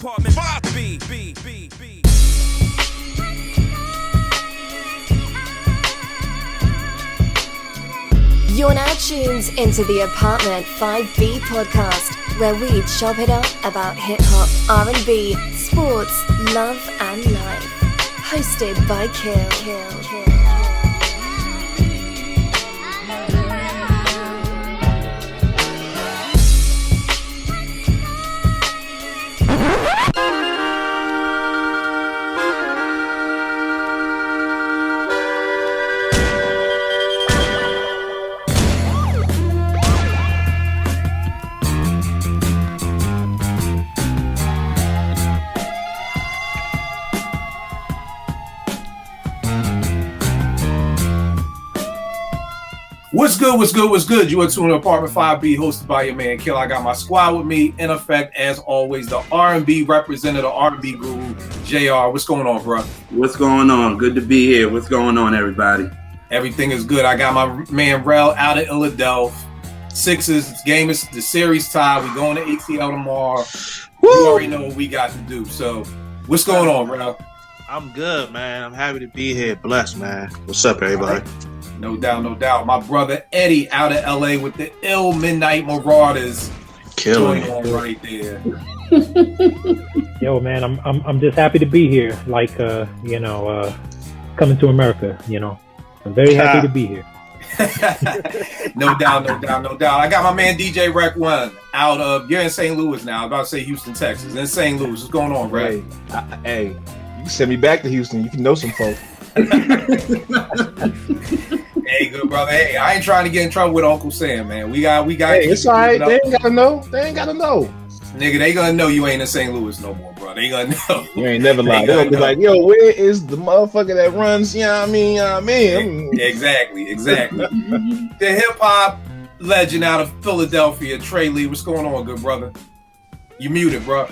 apartment 5B. You're now tuned into the Apartment 5B podcast, where we chop it up about hip-hop, R&B, sports, love and life. Hosted by Kill. What's good? You are tuned to Apartment 5B, hosted by your man Kill. I got my squad with me. In effect, as always, the R&B representative, R&B guru, JR. What's going on, bro? What's going on? Good to be here. What's going on, everybody? Everything is good. I got my man Rel out of Philadelphia. Sixers, the series tie. We going to ATL tomorrow. Woo! You already know what we got to do. So, what's going on, Rel? I'm good, man. I'm happy to be here. Blessed, man. What's up, everybody? No doubt. My brother Eddie out of LA with the ill Midnight Marauders. Killing on right there. Yo, man, I'm just happy to be here. Like coming to America. I'm very happy to be here. No doubt. I got my man DJ Rec One out of. You're in St. Louis now. I'm about to say Houston, Texas. In St. Louis, what's going on, Rec? Hey, you can send me back to Houston. You can know some folks. Hey, good brother. Hey, I ain't trying to get in trouble with Uncle Sam, man. We got. Hey, it's all right. They ain't gotta know. Nigga, they gonna know you ain't in St. Louis no more, bro. They gonna know. You ain't never lied. They'll be like, yo, where is the motherfucker that runs? I mean. Exactly. The hip hop legend out of Philadelphia, Trey Lee. What's going on, good brother? You muted, bro.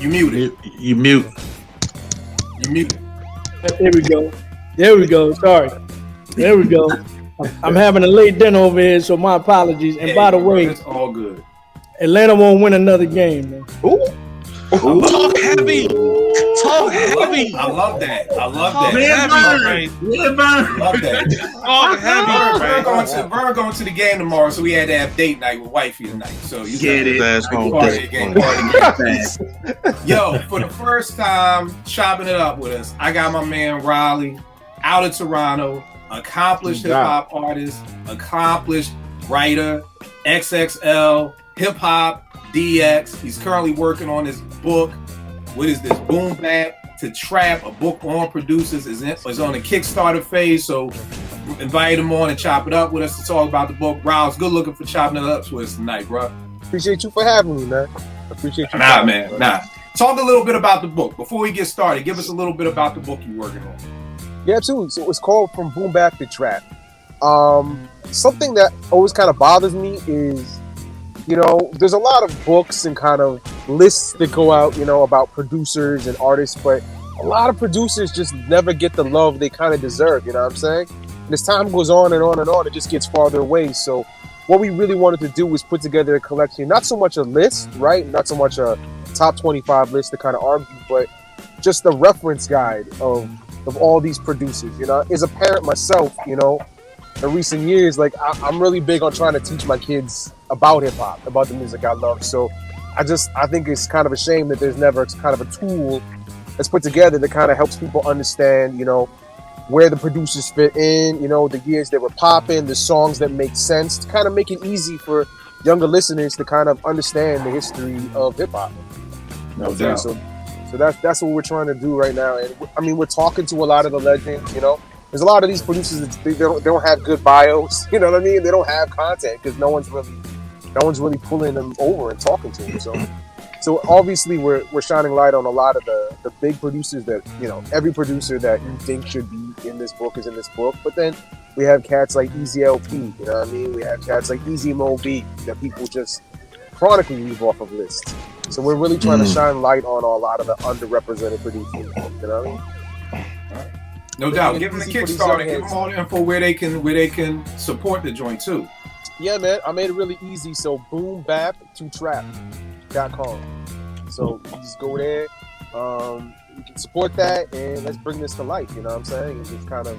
You muted. You mute. There we go. Sorry. There we go. I'm having a late dinner over here, so my apologies. And by the way, it's all good. Atlanta won't win another game, man. Ooh. Talk heavy. I love that. Talk heavy. We're going to the game tomorrow, so we had to have date night with wifey tonight. So you get it. Yo, for the first time chopping it up with us, I got my man Riley out of Toronto, accomplished hip hop artist, accomplished writer, XXL, hip hop, DX. He's currently working on his book. What is this? Boom Bap to Trap, a book on producers, is on the Kickstarter phase. So invite him on and chop it up with us to talk about the book. Riles, good looking for chopping it up with us tonight, bro. Appreciate you for having me, man. Appreciate you. Nah. Talk a little bit about the book. Before we get started, give us a little bit about the book you're working on. Yeah, absolutely. So it's called From Boom Bap to Trap. Something that always kind of bothers me is, there's a lot of books and kind of lists that go out, about producers and artists, but a lot of producers just never get the love they kind of deserve, you know what I'm saying? And as time goes on and on and on, it just gets farther away. So what we really wanted to do was put together a collection, not so much a list, right? Not so much a top 25 list to kind of argue, but just a reference guide of all these producers, As a parent myself, in recent years, like I'm really big on trying to teach my kids about hip hop, about the music I love. So I think it's kind of a shame that there's never kind of a tool that's put together that kind of helps people understand, where the producers fit in, the years they were popping, the songs that make sense, to kind of make it easy for younger listeners to kind of understand the history of hip hop. No doubt. So that's what we're trying to do right now. And I mean, we're talking to a lot of the legends, There's a lot of these producers that they don't have good bios, you know what I mean? They don't have content because no one's really pulling them over and talking to them. So obviously we're shining light on a lot of the big producers that, every producer that you think should be in this book is in this book. But then we have cats like Easy LP, you know what I mean? We have cats like Easy Mo B that people just chronically leave off of lists. So we're really trying to shine light on a lot of the underrepresented producers, you know what I mean? No doubt. Give them the Kickstarter. Give them all the info where they can support the joint too. Yeah, man. I made it really easy. So boombap2trap.com. So you just go there, you can support that, and let's bring this to life. You know what I'm saying? And just kind of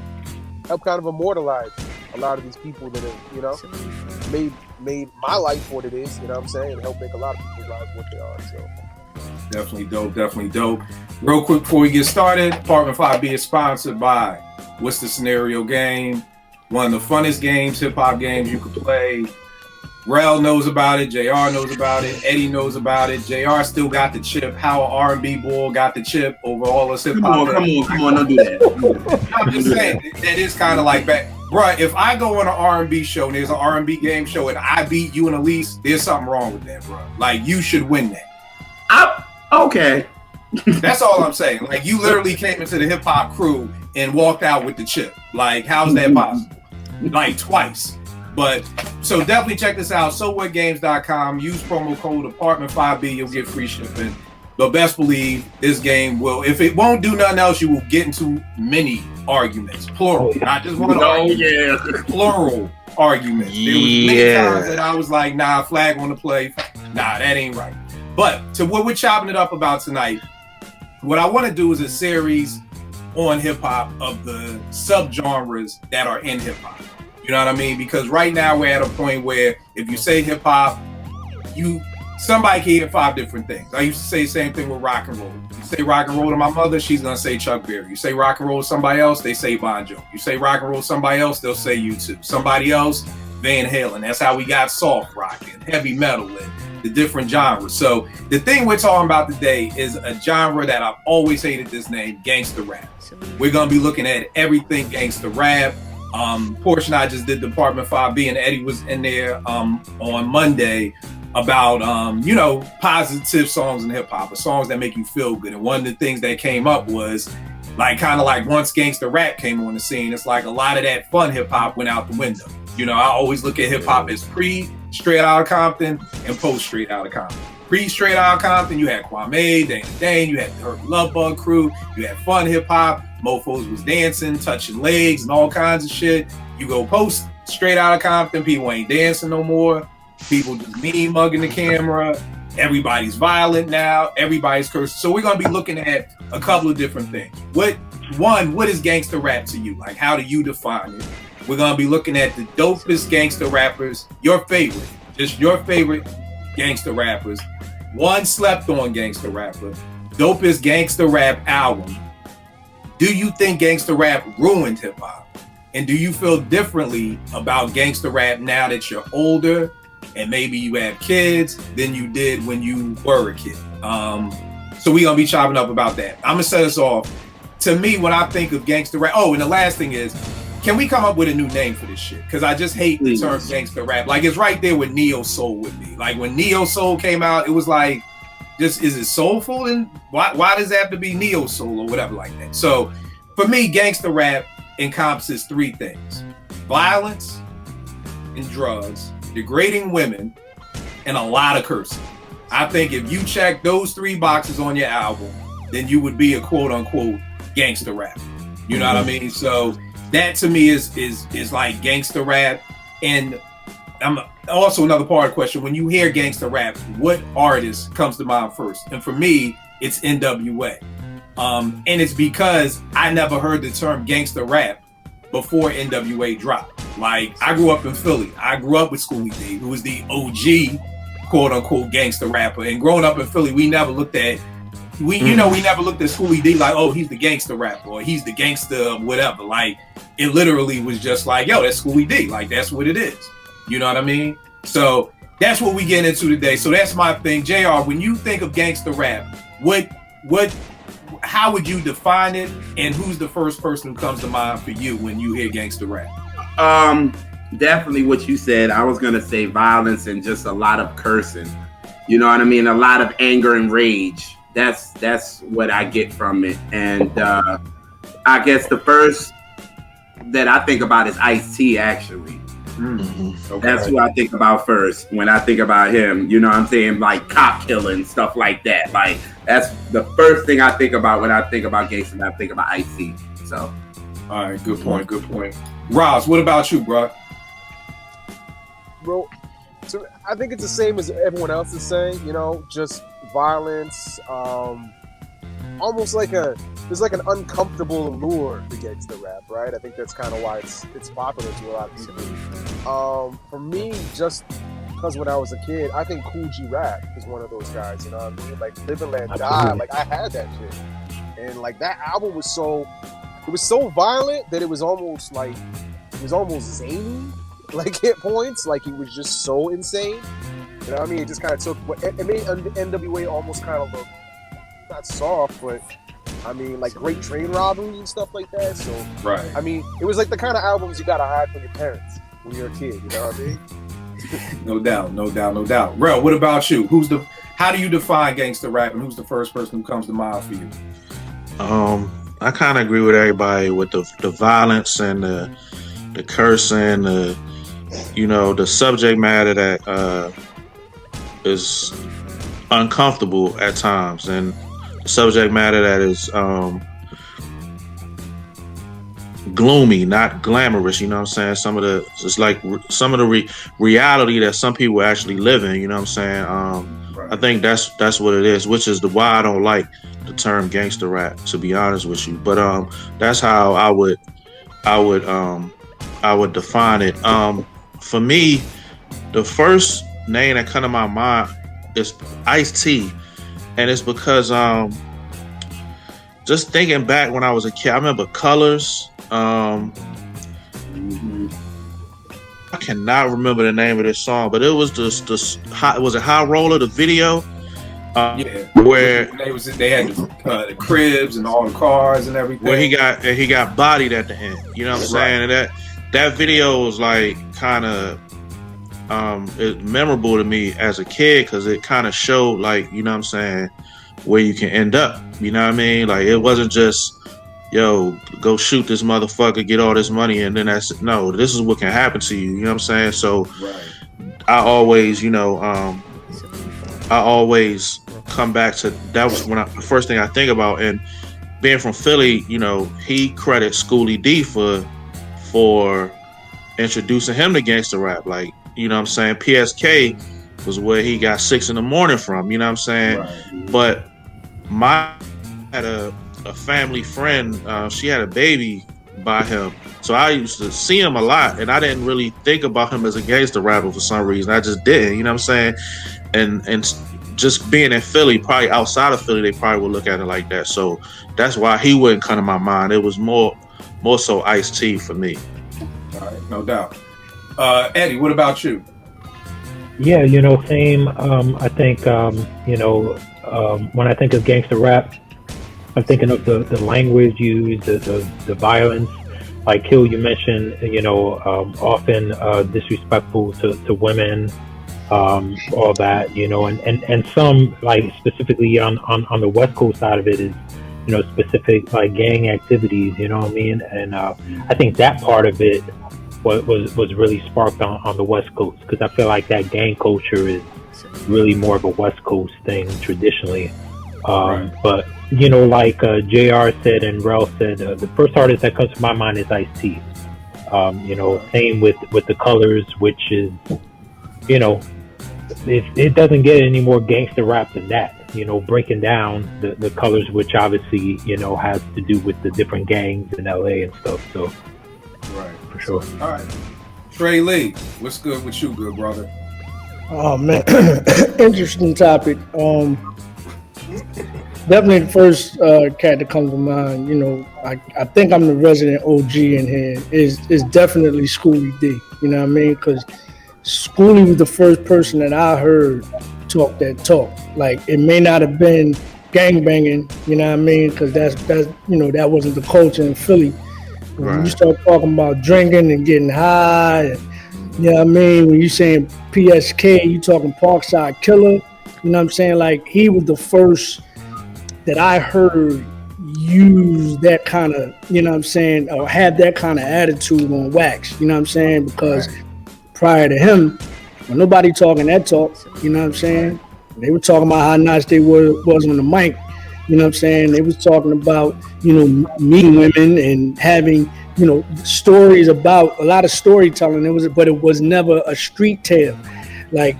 help kind of immortalize a lot of these people that have, you know, made my life what it is. You know what I'm saying? And help make a lot of people's lives what they are. So. Definitely dope. Real quick before we get started, Apartment 5B is sponsored by What's the Scenario Game, one of the funnest games, hip-hop games you could play. Rel knows about it, JR knows about it, Eddie knows about it. JR still got the chip. How an R&B boy got the chip over all this hip-hop. Come on, don't do that. I'm just saying, that is kind of like back. Bruh, if I go on an R&B show and there's an R&B game show and I beat you and Elise, there's something wrong with that, bro. Like, you should win that. Okay. That's all I'm saying. Like, you literally came into the hip hop crew and walked out with the chip. Like, how's that possible? Like, twice. But so definitely check this out. SoWhatGames.com. Use promo code Apartment5B. You'll get free shipping. But best believe this game will, if it won't do nothing else, you will get into many arguments. Plural. Not just one argument. Yeah. Plural arguments. There was many times that I was like, nah, flag on the play. Nah, that ain't right. But to what we're chopping it up about tonight, what I want to do is a series on hip hop of the subgenres that are in hip hop. You know what I mean? Because right now we're at a point where if you say hip hop, somebody can hear 5 different things. I used to say the same thing with rock and roll. You say rock and roll to my mother, she's gonna say Chuck Berry. You say rock and roll to somebody else, they say Bon Jovi. You say rock and roll to somebody else, they'll say U2. Somebody else, Van Halen. That's how we got soft rock and heavy metal and the different genres. So the thing we're talking about today is a genre that I've always hated this name, gangsta rap. We're gonna be looking at everything gangsta rap. Portia and I just did Department 5B and Eddie was in there on Monday about positive songs in hip hop, or songs that make you feel good. And one of the things that came up was like kind of like once gangsta rap came on the scene, it's like a lot of that fun hip hop went out the window. You know, I always look at hip hop as pre Straight Outta Compton and post Straight Outta Compton. Pre Straight Outta Compton, you had Kwame, Dane, you had the Herb Love Bug crew, you had fun hip hop, mofos was dancing, touching legs and all kinds of shit. You go post Straight Outta Compton, people ain't dancing no more. People just mean mugging the camera. Everybody's violent now. Everybody's cursing. So we're gonna be looking at a couple of different things. What is gangster rap to you? Like, how do you define it? We're gonna be looking at the dopest gangster rappers, your favorite gangster rappers, one slept on gangster rapper, dopest gangster rap album. Do you think gangster rap ruined hip hop? And do you feel differently about gangster rap now that you're older and maybe you have kids than you did when you were a kid? So we're gonna be chopping up about that. I'm gonna set us off. To me, when I think of gangster rap, and the last thing is, can we come up with a new name for this shit? Because I just hate the term gangster rap. Like, it's right there with neo soul with me. Like, when neo soul came out, it was like, just, is it soulful? And why does it have to be neo soul or whatever like that? So for me, gangster rap encompasses 3 things: violence and drugs, degrading women, and a lot of cursing. I think if you check those 3 boxes on your album, then you would be a quote unquote gangster rap. You know what I mean? So that to me is like gangster rap. And I'm also another part of the question, when you hear gangster rap, what artist comes to mind first? And for me, it's NWA. And it's because I never heard the term gangster rap before NWA dropped. Like, I grew up in Philly. I grew up with Schoolie D, who was the OG quote unquote gangster rapper. And growing up in Philly, we never looked at Schoolie D like, oh, he's the gangster rapper or he's the gangster whatever. Like, it literally was just like, yo, that's Schoolie D. Like, that's what it is. You know what I mean? So that's what we get into today. So that's my thing. JR, when you think of gangster rap, how would you define it? And who's the first person who comes to mind for you when you hear gangster rap? Definitely what you said. I was gonna say violence and just a lot of cursing. You know what I mean? A lot of anger and rage. That's what I get from it. And I guess the first that I think about is Ice-T, actually. Okay. That's who I think about first when I think about him. You know what I'm saying? Like cop killing, stuff like that. Like, that's the first thing I think about when I think about gangsta. I think about Ice-T. So, all right, good point. Roz, what about you, bro? Bro, so I think it's the same as everyone else is saying. You know, just violence, almost like there's like an uncomfortable allure to gangsta rap, right? I think that's kind of why it's popular to a lot of people. For me, just because when I was a kid, I think Cool G Rap is one of those guys, you know what I mean? Like Live and Let Die, like I had that shit. And like that album was so violent that it was almost zany, like at points. Like he was just so insane. You know what I mean? It just kind of took, it made NWA almost kind of look, not soft, but I mean, like Great Train Robbery and stuff like that. So, right. I mean, it was like the kind of albums you gotta hide from your parents when you're a kid. You know what I mean? No doubt. Rel, what about you? How do you define gangster rap, and who's the first person who comes to mind for you? I kind of agree with everybody with the violence and the cursing, the subject matter that is uncomfortable at times, and the subject matter that is gloomy, not glamorous. You know what I'm saying? It's like some of the reality that some people actually live in. You know what I'm saying? Right. I think that's what it is, which is why I don't like the term gangster rap, to be honest with you. But that's how I would define it. For me, the first name that come to my mind is Ice-T, and it's because just thinking back when I was a kid, I remember Colors. I cannot remember the name of this song, but it was was it High Roller, the video? Where they had the cribs and all the cars and everything. Where he got bodied at the end. You know what I'm saying? And that video was like kind of memorable to me as a kid, because it kind of showed, like, you know what I'm saying, where you can end up. You know what I mean? Like, it wasn't just, yo, go shoot this motherfucker, get all this money, and then this is what can happen to you. You know what I'm saying? So right. I always, come back to that. Was the first thing I think about. And being from Philly, he credits Schoolie D for introducing him to gangster rap. Like, you know what I'm saying? PSK was where he got 6 in the morning from, you know what I'm saying? Right. But I had a family friend, she had a baby by him. So I used to see him a lot, and I didn't really think about him as a gangster rapper for some reason. I just didn't, you know what I'm saying? And just being in Philly, probably outside of Philly, they probably would look at it like that. So that's why he wouldn't come to my mind. It was more so Ice-T for me. All right, no doubt. Eddie, what about you? Yeah, same. I think, when I think of gangster rap, I'm thinking of the language used, the violence. Like Hill, you mentioned, often disrespectful to women, all that, and some, like, specifically on the West Coast side of it is, specific, like, gang activities, you know what I mean? And I think that part of it was really sparked on the West Coast, because I feel like that gang culture is really more of a West Coast thing traditionally. Right. But, like JR said and Rel said, the first artist that comes to my mind is Ice-T. Same with the Colors, which is, it doesn't get any more gangster rap than that. Breaking down the Colors, which obviously, has to do with the different gangs in LA and stuff. So, right, for sure. All right, Trey Lee, what's good with you, good brother? Oh man, interesting topic. Definitely the first cat that comes to mind. I think I'm the resident OG in here. Is definitely Schoolie D. You know what I mean? Because Schoolie was the first person that I heard talk that talk. Like, it may not have been gangbanging, you know what I mean? Because that's that wasn't the culture in Philly. When you start talking about drinking and getting high, and, you know what I mean? When you saying PSK, you talking Parkside Killer. You know what I'm saying? Like, he was the first that I heard use that kind of, you know what I'm saying, or have that kind of attitude on wax, you know what I'm saying? Because prior to him, when nobody talking that talk, you know what I'm saying? They were talking about how nice they was on the mic, you know what I'm saying? They was talking about, meeting women and having, stories about, a lot of storytelling. But it was never a street tale. Like,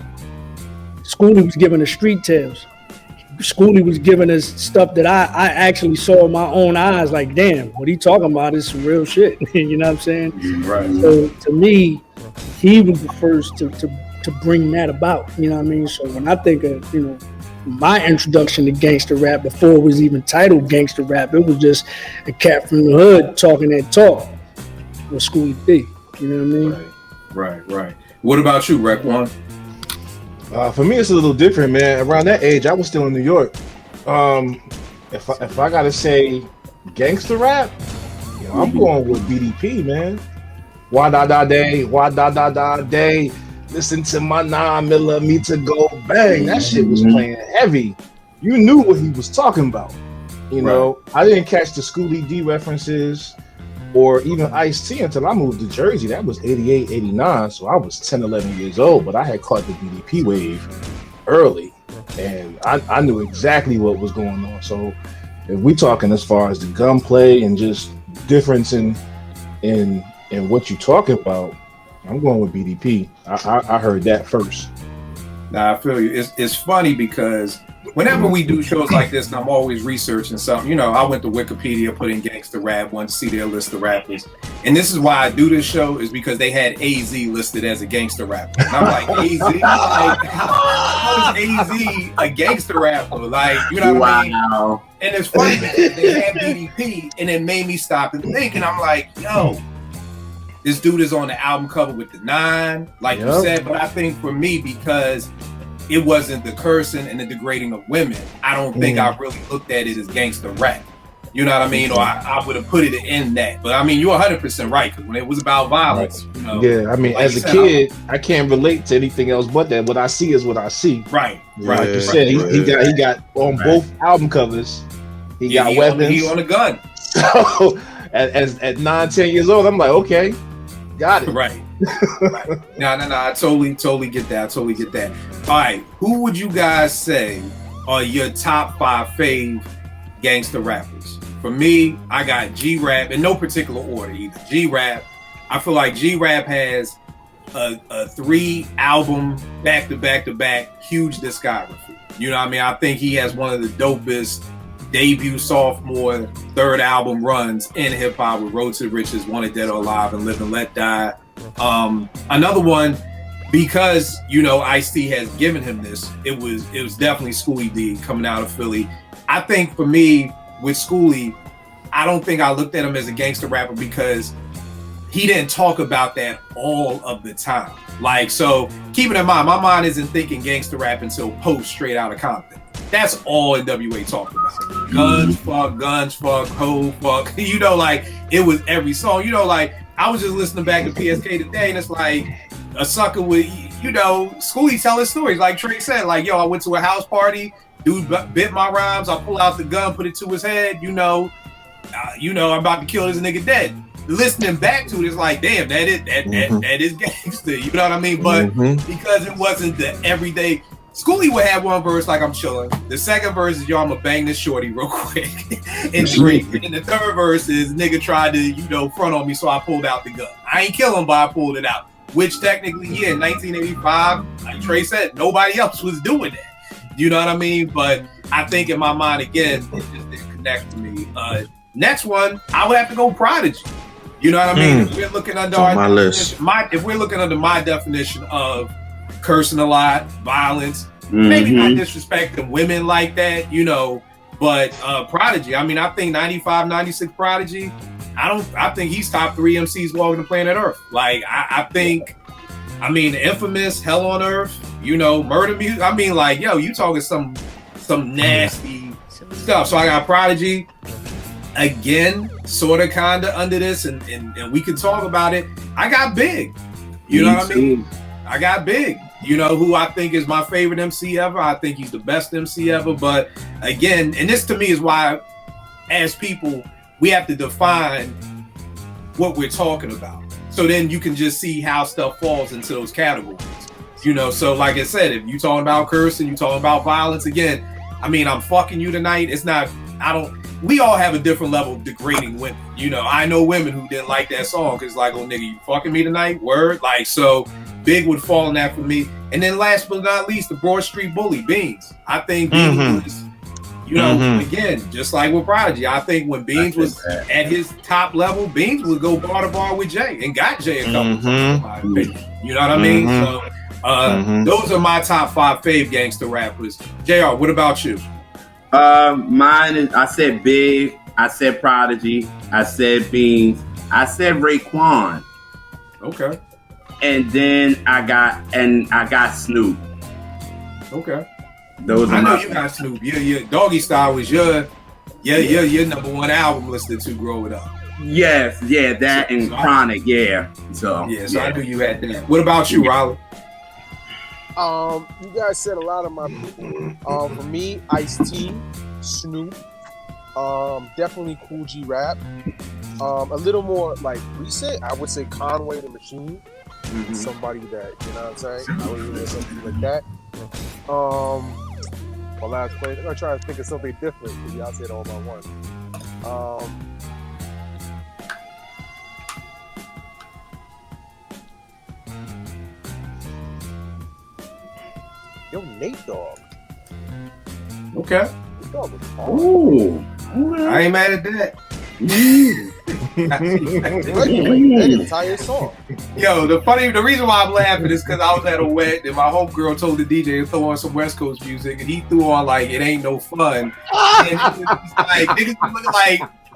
Schoolie was giving the street tales. Schoolie was giving us stuff that I actually saw with my own eyes. Like, damn, what he talking about is some real shit. You know what I'm saying? Right. So to me, he was the first to bring that about. You know what I mean? So when I think of, you know, my introduction to gangster rap before it was even titled gangster rap, it was just a cat from the hood talking that talk with Schoolie D. You know what I mean? Right. What about you, Rec One? For me, it's a little different, man. Around that age, I was still in New York. If I gotta say gangster rap, you know, I'm going with BDP, man. Wah da da day. Listen to my 9mm go bang. That shit was playing heavy. You knew what he was talking about. You know, I didn't catch the Schoolie D references or even Ice-T until I moved to Jersey. That was 88, 89. So I was 10, 11 years old, but I had caught the BDP wave early. And I knew exactly what was going on. So if we talking as far as the gunplay and just difference in what you talking about, I'm going with BDP. I heard that first. Nah, I feel you. It's funny because whenever we do shows like this, and I'm always researching something, you know, I went to Wikipedia, put in gangster rap, wanted to see their list of rappers. And this is why I do this show, is because they had AZ listed as a gangster rapper. And I'm like, AZ? Like, how is AZ a gangster rapper? Like, you know what I mean? And it's funny because they had BDP, and it made me stop and think. And I'm like, yo, this dude is on the album cover with the 9, like you said. But I think for me, because it wasn't the cursing and the degrading of women, I don't think I really looked at it as gangster rap. You know what I mean? Or I would have put it in that. But I mean, you're 100% right, because when it was about violence, you know. Yeah, I mean, like as a kid, I can't relate to anything else but that. What I see is what I see. Right. Like you said, he got on both album covers. He got weapons. He on a gun. So at 9, 10 years old, I'm like, okay, got it. Right. No. I totally get that. All right, who would you guys say are your top 5 fave gangster rappers? For me, I got G-Rap in no particular order either. G-Rap, I feel like G-Rap has a 3-album back-to-back huge discography. You know what I mean? I think he has one of the dopest debut sophomore 3rd album runs in hip hop with Road to Riches, Wanted Dead or Alive, and Live and Let Die. Another one, because you know Ice-T has given him this, it was definitely Schoolie D coming out of Philly. I think for me with Schoolie, I don't think I looked at him as a gangster rapper because he didn't talk about that all of the time. Like, so keeping in mind, my mind isn't thinking gangster rap until post Straight Outta Compton. That's all NWA talked about. Guns fuck, hoe fuck. You know, like, it was every song. You know, like, I was just listening back to PSK today, and it's like a sucker with, you know, Schoolie telling stories. Like Trey said, like, yo, I went to a house party, dude bit my rhymes, I pull out the gun, put it to his head, you know, I'm about to kill this nigga dead. Listening back to it, it's like, damn, that is gangster. You know what I mean? But because it wasn't the everyday, Schoolie would have one verse like, I'm chilling. The second verse is, yo, I'm gonna bang this shorty real quick and drink. And the third verse is, nigga tried to, you know, front on me, so I pulled out the gun. I ain't kill him, but I pulled it out. Which technically, yeah, in 1985, like Trey said, nobody else was doing that. You know what I mean? But I think in my mind, again, it just didn't connect to me. Next one, I would have to go Prodigy. You know what I mean? If we're looking under my list, if we're looking under my definition of cursing a lot, violence, maybe not disrespecting women like that, you know, but Prodigy, I mean, I think 95, 96 Prodigy, I think he's top 3 MCs walking the planet Earth. Like, I think, I mean, Infamous, Hell on Earth, you know, Murder Music. I mean, like, yo, you talking some nasty stuff. So I got Prodigy. Again, sort of, kind of under this, and we can talk about it. I got Big. You know what I mean? I got Big. You know, who I think is my favorite MC ever. I think he's the best MC ever. But again, and this to me is why, as people, we have to define what we're talking about. So then you can just see how stuff falls into those categories. You know, so like I said, if you talking about cursing, you talking about violence, again, I mean, I'm fucking you tonight. It's not, we all have a different level of degrading women. You know, I know women who didn't like that song because like, oh nigga, you fucking me tonight? Word? Like, so Big would fall in that for me. And then last but not least, the Broad Street Bully, Beans. I think Beans was, you know, again, just like with Prodigy, I think when Beans was at his top level, Beans would go bar to bar with Jay and got Jay a couple times, in my opinion. You know what I mean? So those are my top 5 fave gangster rappers. JR, what about you? Mine is, I said Big, I said Prodigy, I said Beans, I said Raekwon. Okay. And then I got Snoop. Okay. Those are I know my you got Snoop. Yeah. Doggy Style was your number 1 album listening to growing up. Yes, yeah, that and Chronic, yeah. So I knew you had that. What about you, Raleigh? You guys said a lot of my people. For me, Ice-T, Snoop, definitely Cool G Rap. A little more like recent, I would say Conway the Machine. Somebody that, you know what I'm saying? I would hear something like that. My last place, I'm gonna try to think of something different because y'all said all about one. Yo, Nate Dogg. Okay. Nate Dogg was hard. Ooh. I ain't mad at that. That entire song. Yo, the reason why I'm laughing is because I was at a wedding and my homegirl told the DJ to throw on some West Coast music and he threw on like It Ain't No Fun. And it was like niggas be looking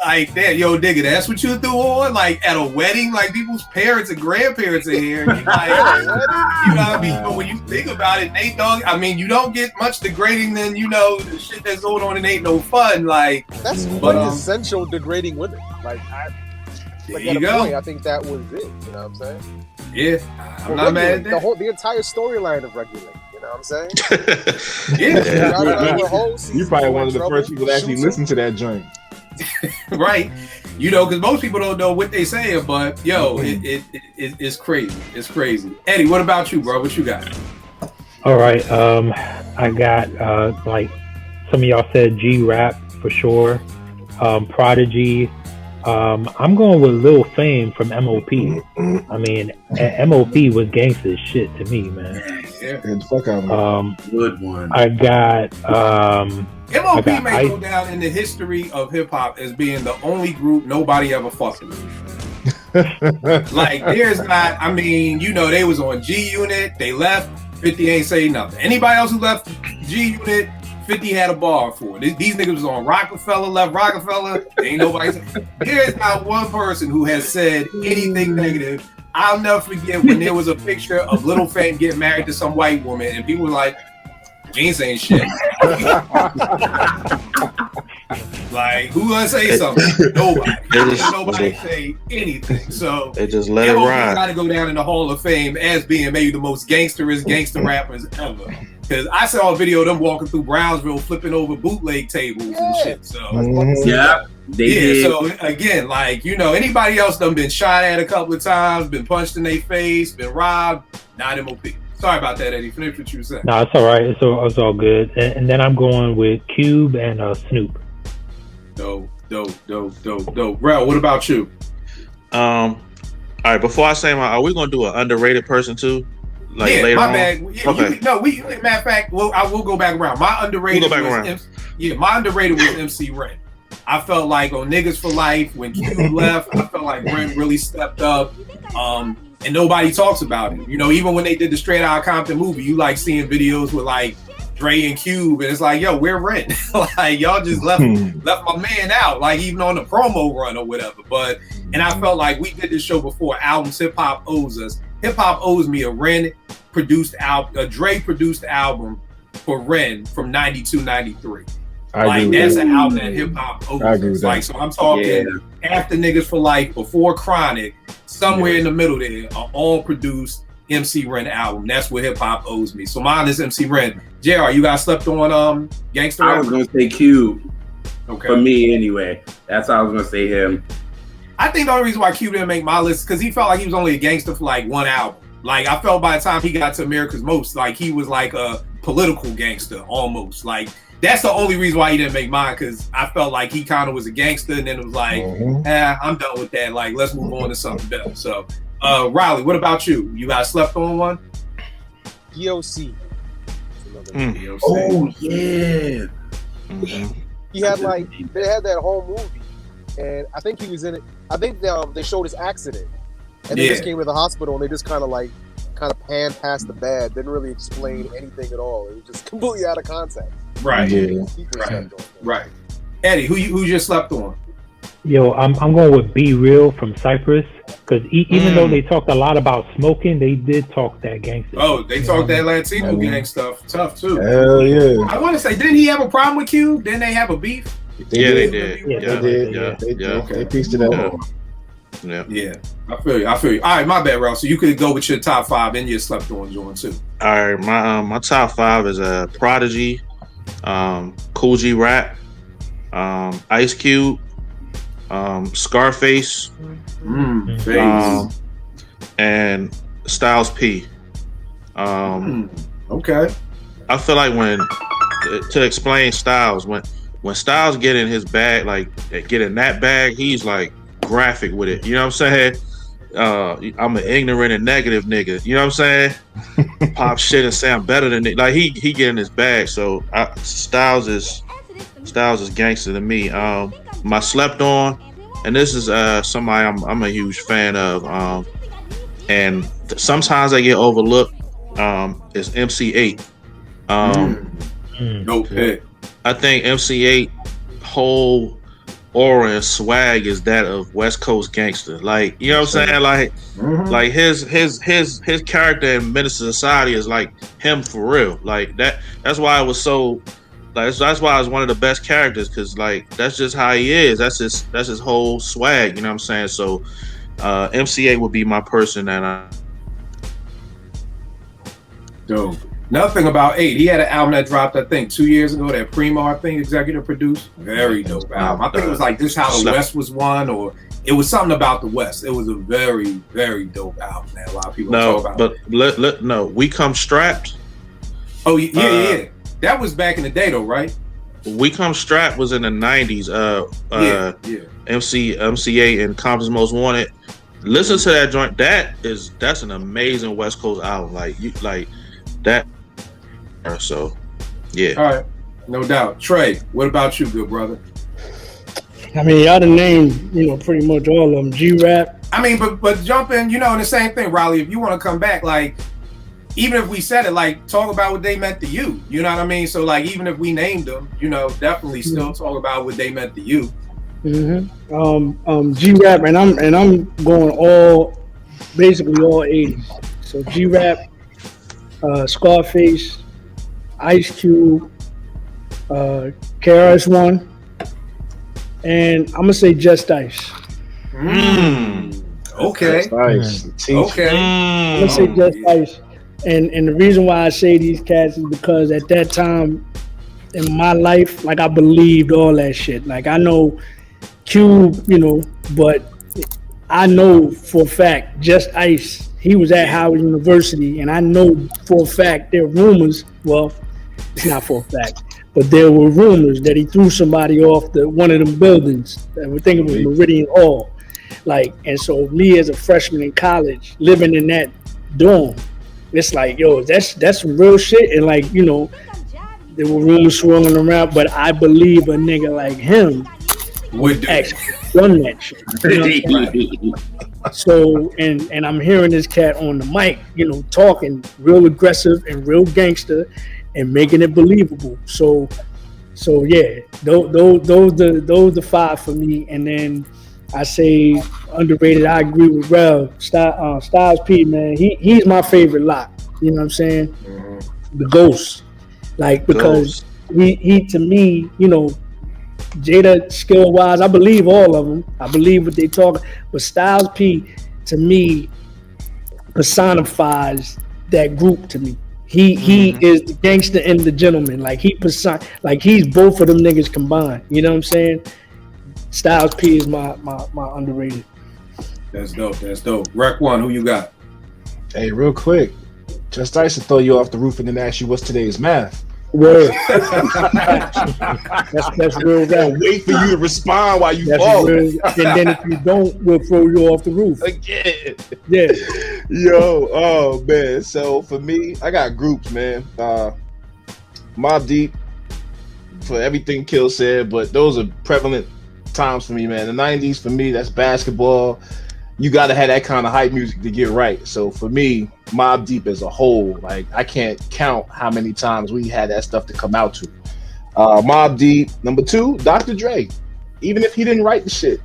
like that, yo, nigga, that's what you threw on? Like at a wedding, like people's parents and grandparents are here. And you like, you know what I mean? But when you think about it, Nate Dogg, I mean, you don't get much degrading than, you know, the shit that's going on in Ain't No Fun. Like, that's quintessential degrading women. Like, there you go. Point, I think that was it. You know what I'm saying? Yeah, I'm not mad at that. The entire storyline of Regulate. You know what I'm saying? You probably one of the first people to actually listen to that joint. Right, you know, because most people don't know what they saying, but yo, it's crazy. It's crazy. Eddie, what about you, bro? What you got? All right, I got like some of y'all said G Rap for sure, Prodigy. I'm going with Lil Fame from MOP. I mean, MOP was gangsta shit to me, man. Yeah. Fuck out good one. MOP I got may go down in the history of hip hop as being the only group nobody ever fucked with. Like, there's not, I mean, you know, they was on G Unit, they left, 50 ain't say nothing. Anybody else who left G Unit, 50 had a bar for it. These niggas was on Rockefeller, left Rockefeller, ain't nobody. There's not one person who has said anything negative. I'll never forget when there was a picture of Lil Fame getting married to some white woman, and people were like, "You ain't saying shit." Like, who gonna say something? Nobody. Nobody say anything. So they just let it ride. Got to go down in the Hall of Fame as being maybe the most gangster rappers ever. Because I saw a video of them walking through Brownsville, flipping over bootleg tables and shit. So So again, like, you know, anybody else done been shot at a couple of times, been punched in their face, been robbed, not MOP. Sorry about that, Eddie. Finish what you said. No, it's all right. It's all good. And then I'm going with Cube and Snoop. Dope. Rel, what about you? All right, before I say are we gonna do an underrated person too? Like later my on? bad. Yeah, okay. Matter of fact, I will go back around. My underrated was MC Ren. I felt like on Niggas for Life, when Cube left, I felt like Ren really stepped up. And nobody talks about it. You know, even when they did the Straight Outta Compton movie, you like seeing videos with like Dre and Cube, and it's like, yo, we're Ren. Like, y'all just left my man out, like even on the promo run or whatever. And I felt like we did this show before, albums Hip Hop owes us. Hip Hop owes me a Ren produced album, a Dre produced album for Ren from 92, 93. Like, that's an album that Hip Hop owes us. Like, so I'm talking after Niggas for Life, before Chronic, somewhere in the middle there, an all produced MC Ren album. That's what hip hop owes me. So mine is MC Ren. JR, you got slept on Gangsta Rap? I was gonna say Cube. Okay. For me anyway. That's how I was gonna say him. I think the only reason why Cube didn't make my list is because he felt like he was only a gangster for like one album. Like, I felt by the time he got to America's Most, like he was like a political gangster almost. Like, that's the only reason why he didn't make mine, because I felt like he kind of was a gangster, and then it was like, I'm done with that. Like, let's move on to something better. So Riley, what about you? You guys slept on one? DOC. DOC. Oh yeah. He had they had that whole movie, and I think he was in it. I think they showed his accident, and they just came to the hospital, and they just kind of panned past the bad, didn't really explain anything at all. It was just completely out of context. Right. Yeah. Right. Eddie, who you just slept on? Yo, I'm going with Be Real from Cypress, because even though they talked a lot about smoking, they did talk that gangster. Oh, they talked that Latino gang stuff tough too. Hell yeah. I want to say, didn't he have a problem with Q? Didn't they have a beef? They did. Yeah, They did. Yeah. They pieced it out. Yeah. I feel you. All right, my bad, Ralph. So you could go with your top 5 and your slept on joint too. All right, my top 5 is Prodigy, Cool G Rap, Ice Cube, Scarface, and Styles P. Okay. I feel like to explain Styles, when Styles get in his bag, like get in that bag, he's like graphic with it. You know what I'm saying? I'm an ignorant and negative nigga. You know what I'm saying? Pop shit and say I'm better than it. Like he get in his bag. So Styles is gangster to me. My slept on, and this is somebody I'm a huge fan of. And sometimes I get overlooked. Is MC8. No pick. I think MC8 whole aura and swag is that of West Coast gangster. Like, you know what I'm saying? Like, like his character in Menace to Society is like him for real. Like that's why it was so. Like, that's why it's one of the best characters, because like that's just how he is. That's his whole swag. You know what I'm saying? So, MC8 would be my person that I. Dope. Nothing about 8. He had an album that dropped, I think, 2 years ago. That Primo, I think, executive produced. Very dope album. I think it was like This How the West was one, or it was something about the West. It was a very, very dope album that a lot of people talk about. But no, We Come Strapped. Oh yeah. That was back in the day, though, right? We Come Strapped was in the 90s. MC8 and Compton's Most Wanted. Listen to that joint. That's an amazing West Coast album. Like that. So, yeah. All right, no doubt. Trey, what about you, good brother? I mean, y'all done named, pretty much all of them. G-Rap. I mean, but jump in, in the same thing, Riley. If you want to come back, like, even if we said it, like, talk about what they meant to you. You know what I mean? So, like, even if we named them, definitely still talk about what they meant to you. G-Rap, and I'm going basically all 80s. So G-Rap, Scarface, Ice Cube, KRS-One, and I'm gonna say Just Ice. Okay. Okay. I'm gonna say Just Ice, and the reason why I say these cats is because at that time in my life, like, I believed all that shit. Like, I know Cube, but I know for a fact Just Ice. He was at Howard University, and I know for a fact there are rumors. Well, it's not for a fact, but there were rumors that he threw somebody off one of them buildings. I would think it was Meridian Hall. Like, and so me as a freshman in college, living in that dorm, it's like, yo, that's some real shit. And like, there were rumors swirling around, but I believe a nigga like him would actually done that shit. So, and I'm hearing this cat on the mic, talking real aggressive and real gangster and making it believable. So yeah, those the 5 for me. And then I say underrated. I agree with Rel. Styles P, man, he's my favorite lot. You know what I'm saying? The Ghost, like, because he to me, Jada skill wise, I believe all of them. I believe what they talk, but Styles P to me personifies that group to me. He is the gangster and the gentleman. Like, he's both of them niggas combined. You know what I'm saying? Styles P is my underrated. That's dope. Rec 1, who you got? Hey, real quick, Just Ice to throw you off the roof and then ask you what's today's math. Word. that's real rap. Wait for you to respond while you That's fall. real. And then if you don't, we'll throw you off the roof. Again. Yeah. Yo, oh man. So for me, I got groups, man. Mobb Deep, for everything Kill said, but those are prevalent times for me, man. The 90s for me, that's basketball. You gotta have that kind of hype music to get right. So for me, Mobb Deep as a whole, like I can't count how many times we had that stuff to come out to. Mobb Deep. Number 2, Dr. Dre. Even if he didn't write the shit,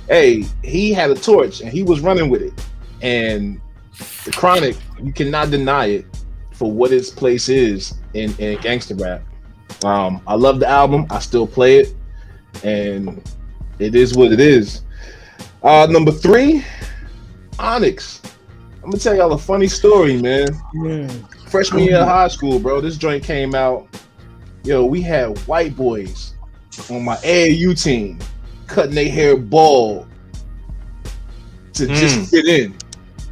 hey, he had a torch and he was running with it. And the Chronic, you cannot deny it for what its place is in gangster rap. I love the album. I still play it, and it is what it is. Number 3, Onyx. I'm gonna tell y'all a funny story, man. Freshman year of high school, bro. This joint came out. Yo, we had white boys on my AAU team cutting their hair bald to just fit in.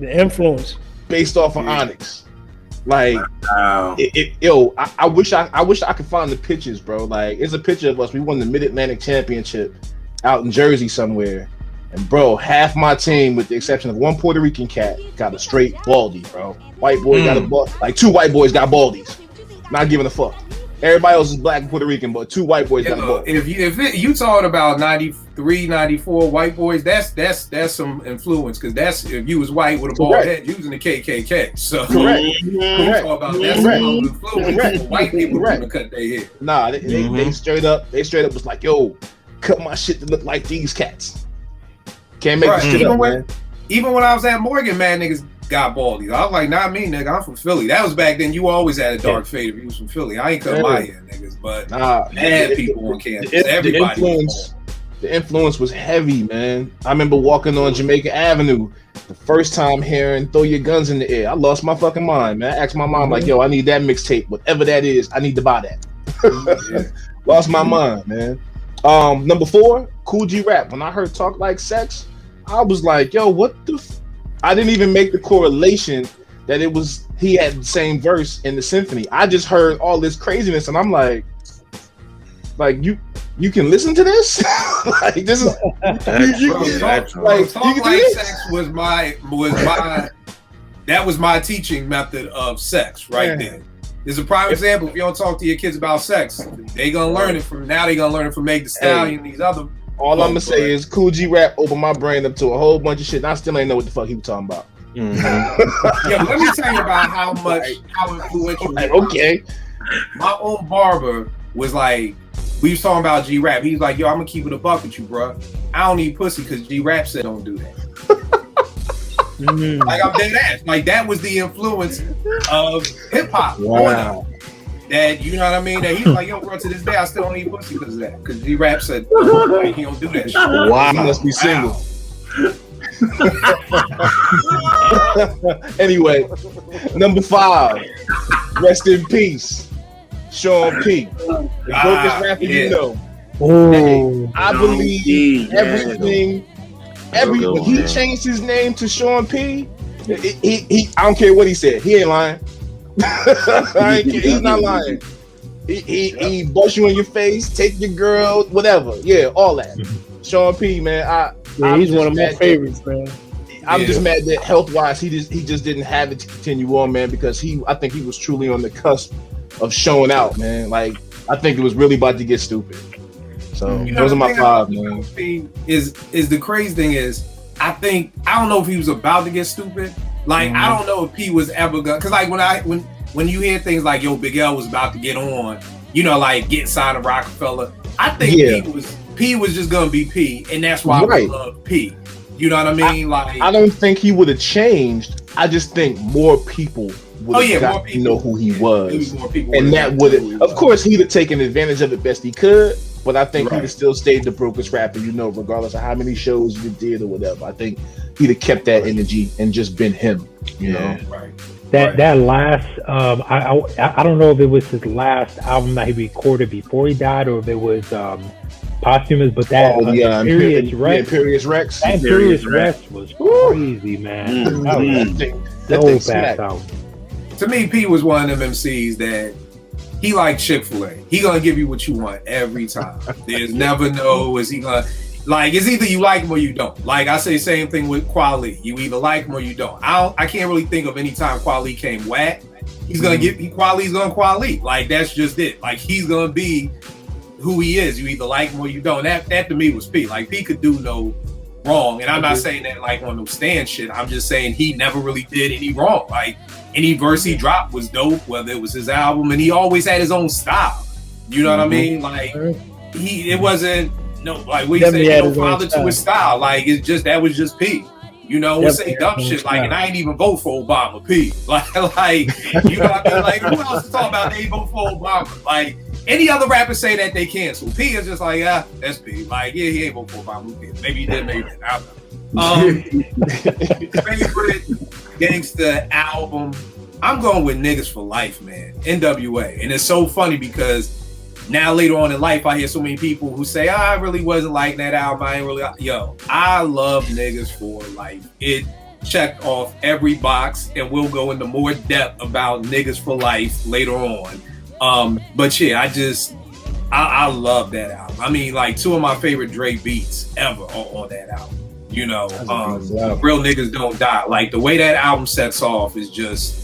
The influence Based off of Onyx. Like, Wow. I wish I could find the pictures, bro. Like, it's a picture of us. We won the Mid-Atlantic Championship out in Jersey somewhere. And bro, half my team, with the exception of one Puerto Rican cat, got a straight baldy, bro. White boy got a bald, like 2 white boys got baldies. Not giving a fuck. Everybody else is black and Puerto Rican, but 2 white boys got a bald. If you talking about 93, 94 white boys, that's some influence, because that's if you was white with a bald head, you was in the KKK. So Correct. Correct. About that's some influence for white people to cut their hair. Nah, they straight up was like, yo, cut my shit to look like these cats. Can't make this shit up, man. Even when I was at Morgan, man, niggas got baldies. I was like, not me, nigga. I'm from Philly. That was back then. You always had a dark fade if you was from Philly. I ain't cut my hair, niggas, but had people on campus. Everybody. The influence was heavy, man. I remember walking on Jamaica Avenue the first time hearing "Throw Your Guns in the Air." I lost my fucking mind, man. I asked my mom, like, yo, I need that mixtape. Whatever that is, I need to buy that. Lost my mind, man. Number 4, Cool G Rap. When I heard Talk Like Sex, I was like, yo, what the I didn't even make the correlation that he had the same verse in the symphony. I just heard all this craziness, and I'm like you can listen to this? Like, this is Talk Like Sex was my that was my teaching method of sex right there. It's a prime example. If you don't talk to your kids about sex, they gonna learn it from Meg Thee Stallion, these other. All I'm gonna say is Cool G Rap opened my brain up to a whole bunch of shit, and I still ain't know what the fuck he was talking about. Yeah, let me tell you about how influential. Okay. My old barber was like, we was talking about G Rap. He was like, yo, I'm gonna keep it a buck with you, bro. I don't need pussy because G Rap said don't do that. Like, I'm dead ass. Like, that was the influence of hip hop. Wow. That, you know what I mean? That he was like, yo, bro, to this day I still don't need pussy because of that. Because G Rap said he don't do that shit. Wow. He must be single. Anyway, number 5, rest in peace, Sean P. The greatest rapper you know. Oh, I believe everything. When he changed his name to Sean P, he I don't care what he said. He ain't lying. He's not lying. He bust you in your face, take your girl, whatever. Yeah, all that. Sean P, man. he's one of my favorites, man. I'm just mad that health-wise, he just didn't have it to continue on, man, because I think he was truly on the cusp of showing out, man. Like, I think it was really about to get stupid. So those are my 5, man. Is the crazy thing is, I don't know if he was about to get stupid. Like, I don't know if he was ever gonna, because like when you hear things like, yo, Big L was about to get on, you know, like getting signed to Rockefeller, I think P was just gonna be P, and that's why we love P. You know what I mean? I don't think he would have changed. I just think more people would have got to know who he was. And that would have, of course, he'd have taken advantage of it best he could, but I think he'd have still stayed the brokest rapper, you know, regardless of how many shows you did or whatever. I think he'd have kept that energy and just been him, you know? That last, I don't know if it was his last album that he recorded before he died or if it was posthumous, but that Imperious Rex. That Imperious Rex was crazy, man. That was so fast album. To me, P was one of them MCs that he like Chick-fil-A. He gonna give you what you want every time. There's never no, is he gonna, like, it's either you like him or you don't. Like I say, same thing with Kweli. You either like him or you don't. I can't really think of any time Kweli came whack. He's gonna Kweli's gonna Kweli. Like, that's just it. Like, he's gonna be who he is. You either like him or you don't. That to me was P. Like, P could do no wrong. And I'm not saying that like on no stand shit. I'm just saying he never really did any wrong. Like, any verse he dropped was dope, whether it was his album, and he always had his own style. You know what I mean? Like, it wasn't no, like we say, no father to his style. Like, it's just, that was just P. You know, we say dumb shit like, and I ain't even vote for Obama. P. Like you know what I mean? Like, who else is talking about they vote for Obama? Like, any other rapper say that they cancel. P is just like, yeah, that's P. Like, yeah, he ain't vote for Obama. Maybe he did, maybe he didn't. I don't know. Favorite Gangsta album, I'm going with Niggas for Life, man. NWA. And it's so funny because now later on in life I hear so many people who say, oh, I really wasn't like that album. I ain't really, I love Niggas for Life. It checked off every box, and we'll go into more depth about Niggas for Life later on. But yeah, I love that album. I mean, like, two of my favorite Dre beats ever are on that album. You know, Real Niggas Don't Die. Like, the way that album sets off is just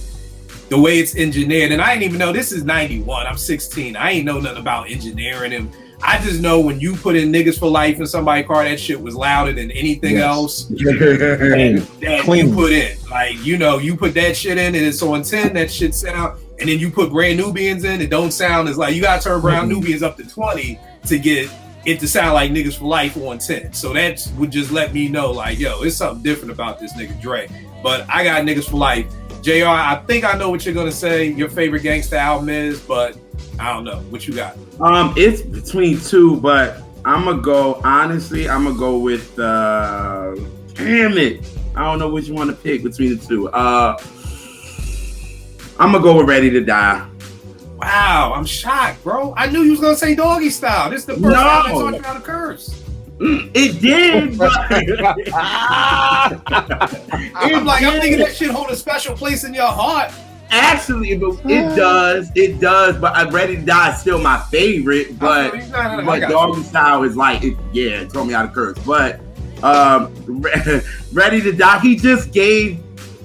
the way it's engineered. And I didn't even know, this is 91. I'm 16. I ain't know nothing about engineering him. I just know when you put in Niggas for Life in somebody's car, that shit was louder than anything else that you put in. Like, you know, you put that shit in and it's on 10, that shit sound. And then you put Brand Nubians in, it don't sound as like, you gotta turn Brand Nubians up to 20 to get it to sound like Niggas for Life on 10. So that would just let me know, like, yo, it's something different about this nigga Dre. But I got Niggas for Life. JR, I think I know what you're gonna say your favorite Gangsta album is, but I don't know. What you got? It's between two, but I'm gonna go with damn it. I don't know which one to pick between the two. I'm gonna go with Ready to Die. Wow, I'm shocked, bro. I knew you was gonna say Doggy Style. This is the first time I taught you how to curse. It did. I'm thinking that shit hold a special place in your heart. Actually, it does. But Ready to Die is still my favorite. But Doggy Style is like, it taught me how to curse. But Ready to Die, he just gave,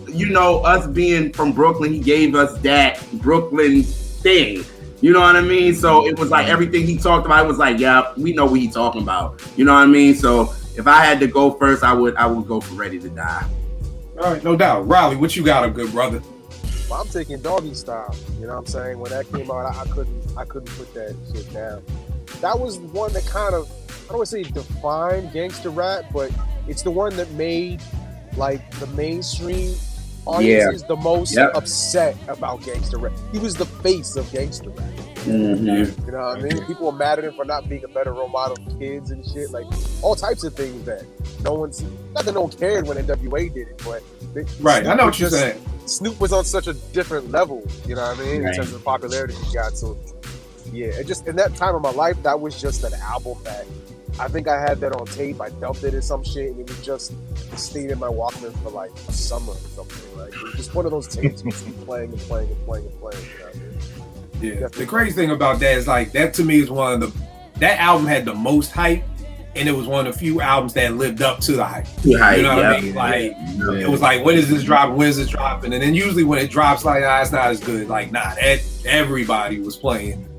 you know, us being from Brooklyn, he gave us that Brooklyn thing. You know what I mean? So it was like everything he talked about, it was like, yeah, we know what he's talking about. You know what I mean? So if I had to go first, I would go for Ready to Die. All right, no doubt. Riley, what you got, a good brother? Well, I'm taking Doggy Style. You know what I'm saying? When that came out, I couldn't put that shit down. That was one that kind of, I don't want to say defined gangster rap, but it's the one that made like the mainstream audiences the most upset about gangster rap. He was the face of gangster rap. Mm-hmm. You know what I mean? People were mad at him for not being a better role model for kids and shit. Like, all types of things that not that no one cared when NWA did it, but right, I know what you're saying. Snoop was on such a different level, you know what I mean, in terms of the popularity he got. So yeah, it just, in that time of my life, that was just an album that I think I had that on tape. I dumped it in some shit, and it was just stayed in my Walkman for like a summer or something. Like, it was just one of those tapes you keep playing and playing and playing and playing. You know what I mean? Yeah. Definitely. The crazy thing about that is, like, that to me is one of that album had the most hype, and it was one of the few albums that lived up to the hype. You know what I mean? Like, it was like, when is this dropping? When is this dropping? And then usually when it drops, like, it's not as good. Like, everybody was playing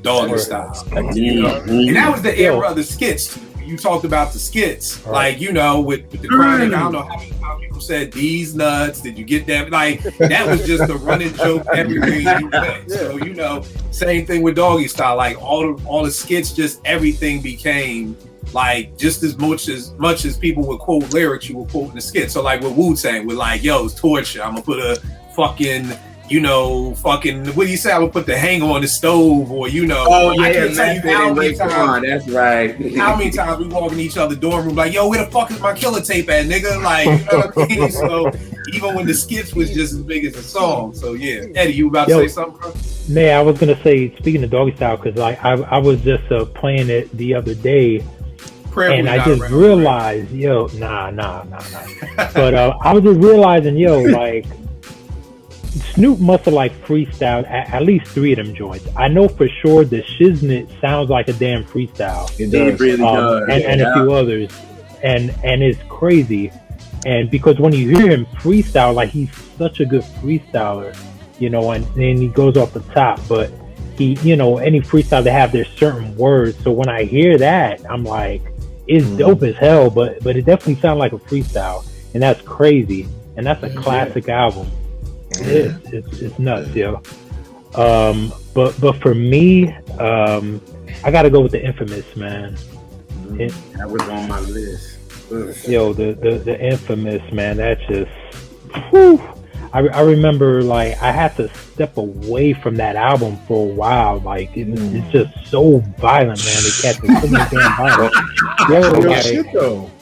Doggy Style. You know? And that was the era of the skits. You talked about the skits, like, you know, with the Chronic. I don't know how many times people said, "These nuts." Did you get that? Like, that was just a running joke everywhere you went. So, you know, same thing with Doggy Style. Like, all the skits, just everything became like, just as much as people would quote lyrics, you would quote in the skit. So, like with Wu-Tang, we're like, "Yo, it's torture. I'm gonna put a fucking." You know, what do you say? I would put the hanger on the stove, or, you know. Oh, yeah, I can't tell you how many times. That's right. How many times we walk in each other's dorm room like, yo, where the fuck is my killer tape at, nigga? Like, you know what I mean? So even when the skits was just as big as the song. So yeah, Eddie, you about to say something, bro? Nah, I was gonna say, speaking of Doggy Style, because like I was just playing it the other day. And I just realized, nah. But I was just realizing, like, Snoop must have like freestyled at least 3 of them joints. I know for sure the Shiznit sounds like a damn freestyle. It really does. And a few others, and it's crazy. And because when you hear him freestyle, like he's such a good freestyler, you know, and then he goes off the top. But he, you know, any freestyle they have their certain words. So when I hear that, I'm like, it's dope as hell. But it definitely sounds like a freestyle, and that's crazy. And that's a classic album. It's nuts, yo. But for me, I gotta go with the Infamous, man. That was on my list. Yo, the Infamous, man. That's just. Whew. I remember, like, I had to step away from that album for a while. Like, it's just so violent, man. They kept it so damn violent.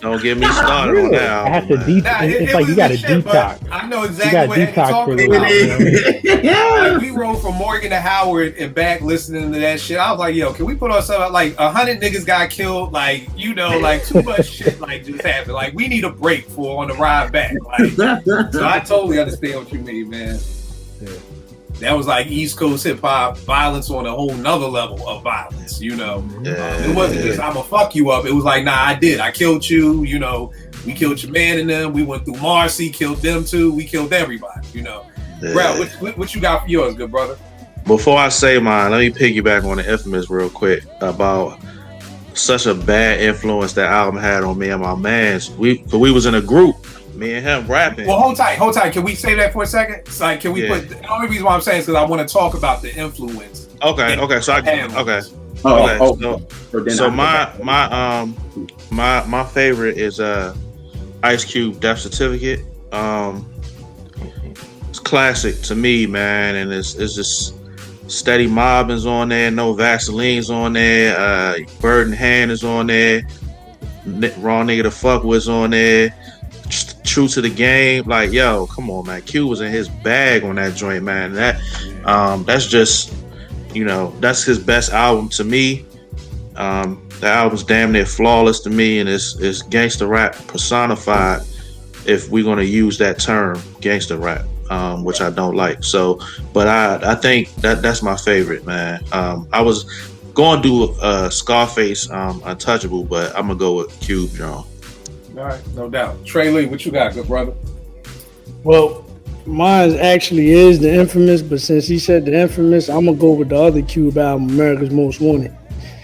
Don't get me started on that. I had to it's like you got to detox. I know exactly what you're talking about. Like, we rode from Morgan to Howard and back listening to that shit. I was like, yo, can we put ourselves like 100 niggas got killed? Like, you know, like too much shit like just happened. Like, we need a break for on the ride back. Like, so I totally understand what you mean, man. That was like East Coast hip hop violence on a whole nother level of violence, you know. It wasn't just I'ma fuck you up. It was like, nah, I killed you, you know. We killed your man and them. We went through Marcy, killed them too. We killed everybody, you know. Brad, what you got for yours, good brother? Before I say mine, let me piggyback on the Infamous real quick about such a bad influence that album had on me and my mans. We was in a group. Me and him rapping. Well, hold tight. Can we say that for a second? It's like, can we put? The only reason why I'm saying is because I want to talk about the influence. Okay. So my favorite is Ice Cube Death Certificate. It's classic to me, man, and it's just Steady Mobbin's on there, No Vaseline's on there, Bird in Hand is on there, Raw Nigga the Fuck was on there. True to the Game, like, yo, come on, man. Q was in his bag on that joint, man. That's just, you know, that's his best album to me. The album's damn near flawless to me, and it's gangsta rap personified, if we're gonna use that term, gangsta rap, which I don't like. So, but I think that's my favorite, man. I was going to do Scarface, Untouchable, but I'm gonna go with Cube, John. All right, no doubt. Trey Lee, what you got, good brother? Well, mine actually is the Infamous, but since he said the Infamous, I'm gonna go with the other Cube album, America's Most Wanted,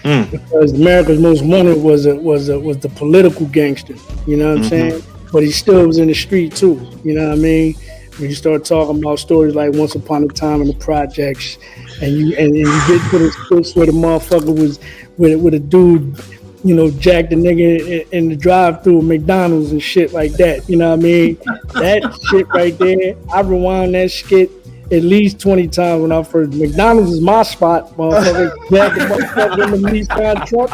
because America's Most Wanted was the political gangster. You know what I'm saying? But he still was in the street too. You know what I mean? When you start talking about stories like Once Upon a Time in the Projects, and you get to the splits where the motherfucker was with a dude, you know, jack the nigga in the drive-thru McDonald's and shit like that. You know what I mean? That shit right there, I rewound that shit at least 20 times when I first. McDonald's is my spot, motherfucker. Jack the motherfucker in the Nissan truck,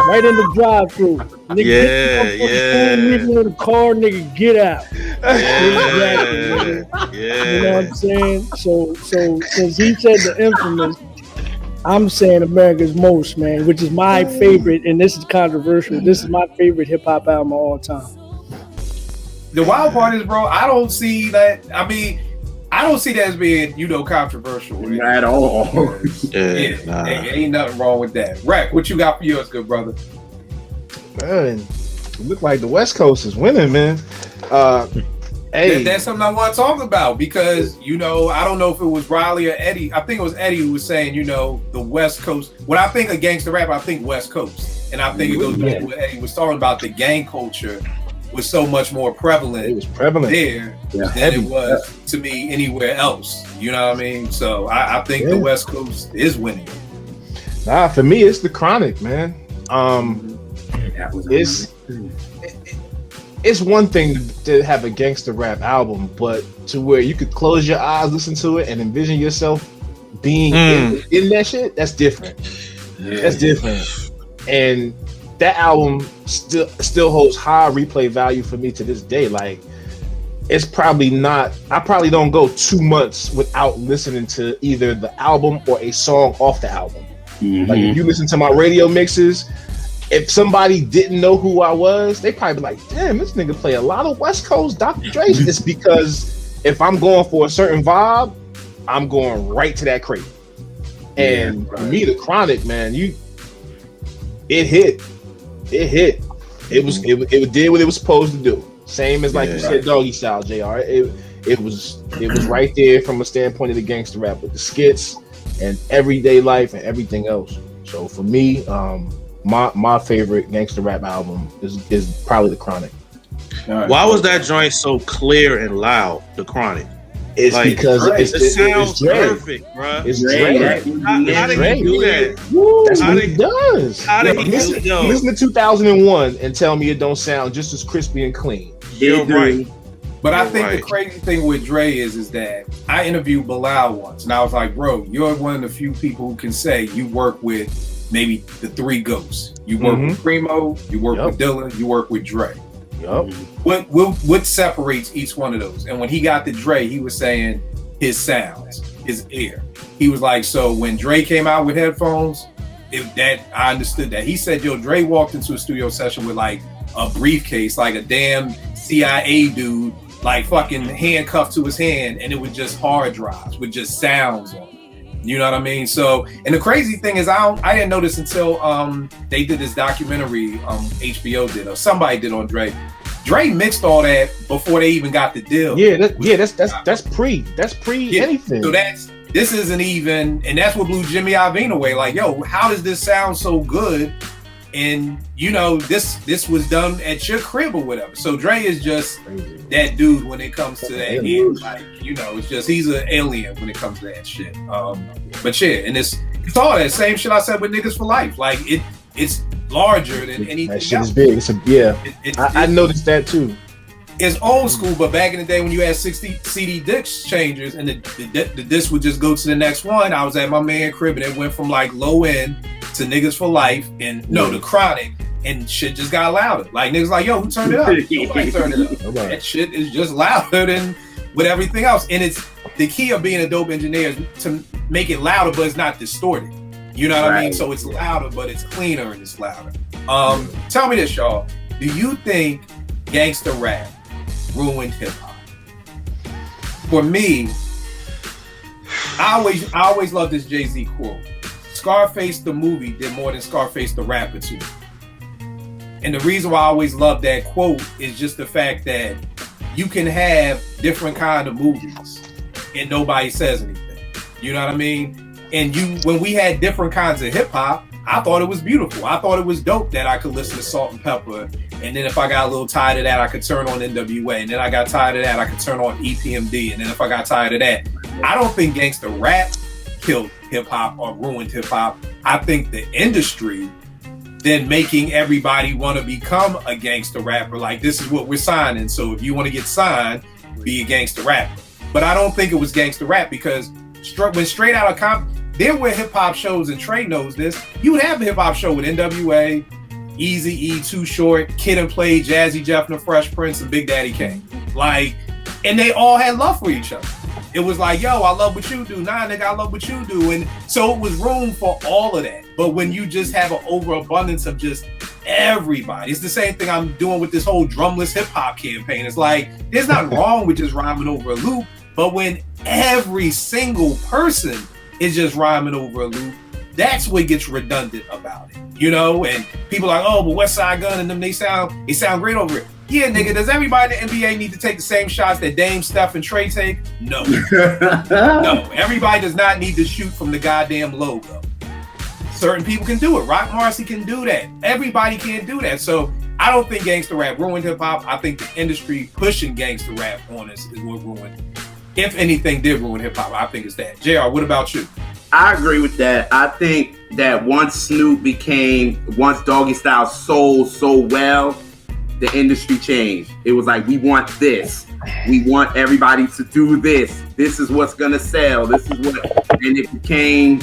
right in the drive-thru. Nigga, nigga in the car, nigga, get out. You know what I'm saying? So since he said the Infamous, I'm saying America's Most, man, which is my favorite, and this is controversial. This is my favorite hip hop album of all time. The wild part is, bro, I don't see that. I mean, I don't see that as being, you know, controversial. Not at all. Ain't nothing wrong with that. Rack, what you got for yours, good brother? Man, it look like the West Coast is winning, man. Hey, that's something I want to talk about because, you know, I don't know if it was Riley or Eddie. I think it was Eddie who was saying, you know, the West Coast. When I think of gangster rap, I think West Coast. And I think it goes back to what Eddie was talking about. The gang culture was so much more prevalent. It was prevalent there than it was to me anywhere else. You know what I mean? So I think the West Coast is winning. Nah, for me, it's the Chronic, man. It's one thing to have a gangster rap album, but to where you could close your eyes, listen to it, and envision yourself being in that shit, that's different. That's different. And that album still holds high replay value for me to this day. Like, it's probably not, I probably don't go 2 months without listening to either the album or a song off the album. Like, if you listen to my radio mixes, if somebody didn't know who I was, they probably be like, damn, this nigga play a lot of West Coast Dr. Dre. It's because if I'm going for a certain vibe, I'm going right to that crate. And for me, the Chronic, man, it hit. It did what it was supposed to do. Same as like you said, Doggy Style, JR. It was right there from a standpoint of the gangster rap with the skits and everyday life and everything else. So for me, my favorite gangster rap album is probably the Chronic. Why was that joint so clear and loud? The Chronic. It's like, because it sounds perfect, bro. It's Dre. How did he do that? That's what he does. How did he do that? Listen to 2001 and tell me it don't sound just as crispy and clean. You're right. But I think the crazy thing with Dre is that I interviewed Bilal once, and I was like, bro, you're one of the few people who can say you work with maybe the three ghosts. You work with Primo, you work with Dilla, you work with Dre. What separates each one of those? And when he got to Dre, he was saying his sounds, his ear. He was like, so when Dre came out with headphones, I understood that. He said, yo, Dre walked into a studio session with like a briefcase, like a damn CIA dude, like fucking handcuffed to his hand, and it was just hard drives with just sounds on it. You know what I mean? So, and the crazy thing is, I didn't know this until they did this documentary HBO did, or somebody did on Dre. Dre mixed all that before they even got the deal. That's pre anything. So this isn't even, and that's what blew Jimmy Iovine away. Like, yo, how does this sound so good? And you know, this was done at your crib or whatever. So Dre is just that dude when it comes to that. Like, you know, it's just he's an alien when it comes to that shit. But yeah, and it's all that same shit I said with Niggas for Life. Like it's larger than anything. That shit else. Is big. I noticed that too. It's old school, but back in the day when you had 60 CD disc changers and the disc would just go to the next one, I was at my man crib and it went from like low end to Niggas for Life and the Chronic, and shit just got louder. Like niggas like, yo, who turned it up? Nobody turned it up. That shit is just louder than with everything else. And it's the key of being a dope engineer is to make it louder, but it's not distorted. You know what I mean? So it's louder, but it's cleaner and it's louder. Tell me this, y'all. Do you think gangsta rap ruined hip hop? For me, I always loved this Jay-Z quote. Scarface the movie did more than Scarface the rapper to me. And the reason why I always loved that quote is just the fact that you can have different kind of movies and nobody says anything. You know what I mean? And when we had different kinds of hip hop, I thought it was beautiful. I thought it was dope that I could listen to Salt and Pepper. And then if I got a little tired of that, I could turn on NWA. And then I got tired of that, I could turn on EPMD. And then if I got tired of that, I don't think gangsta rap killed hip hop or ruined hip hop. I think the industry then making everybody want to become a gangsta rapper. Like, this is what we're signing. So if you want to get signed, be a gangsta rapper. But I don't think it was gangsta rap because when Straight Outta Compton, there were hip hop shows, and Trey knows this. You would have a hip hop show with NWA, Eazy-E, Too Short, Kid and Play, Jazzy Jeff and the Fresh Prince, and Big Daddy Kane. Like, and they all had love for each other. It was like, yo, I love what you do. Nah, nigga, I love what you do. And so it was room for all of that. But when you just have an overabundance of just everybody, it's the same thing I'm doing with this whole drumless hip hop campaign. It's like, there's nothing wrong with just rhyming over a loop. But when every single person is just rhyming over a loop, that's what gets redundant about it, you know? And people are like, oh, but West Side Gun and them, they sound great over it. Yeah, nigga, does everybody in the NBA need to take the same shots that Dame, Steph, and Trey take? No. No, everybody does not need to shoot from the goddamn logo. Certain people can do it. Rock Marcy can do that. Everybody can't do that. So I don't think gangsta rap ruined hip hop. I think the industry pushing gangsta rap on us is what ruined. If anything did ruin hip hop, I think it's that. JR, what about you? I agree with that. I think that once Doggy Style sold so well, the industry changed. It was like, we want this. We want everybody to do this. This is what's gonna sell. This is what, and it became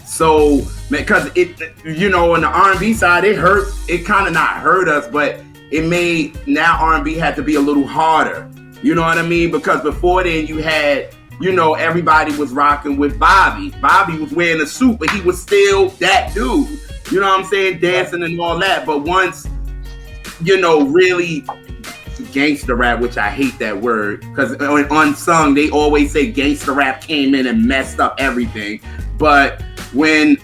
so, because it, you know, on the R&B side, it hurt. It kind of not hurt us, but it made now R&B had to be a little harder. You know what I mean? Because before then you had, you know, everybody was rocking with Bobby. Bobby was wearing a suit, but he was still that dude. You know what I'm saying? Dancing and all that. But once, you know, really gangster rap, which I hate that word, because on Unsung, they always say gangster rap came in and messed up everything. But when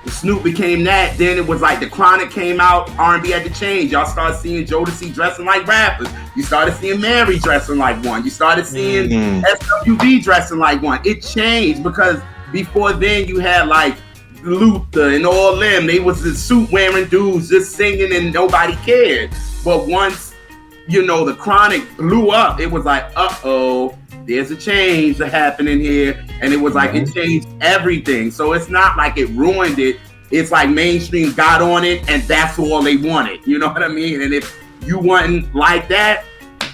Snoop became that, then it was like the Chronic came out, R&B had to change. Y'all started seeing Jodeci dressing like rappers. You started seeing Mary dressing like one. You started seeing SWV dressing like one. It changed because before then you had like Luther and all them. They was the suit wearing dudes just singing and nobody cared. But once, you know, the Chronic blew up, it was like, uh-oh, there's a change happening here. And it was like, it changed everything. So it's not like it ruined it. It's like mainstream got on it and that's all they wanted. You know what I mean? And if you wasn't like that,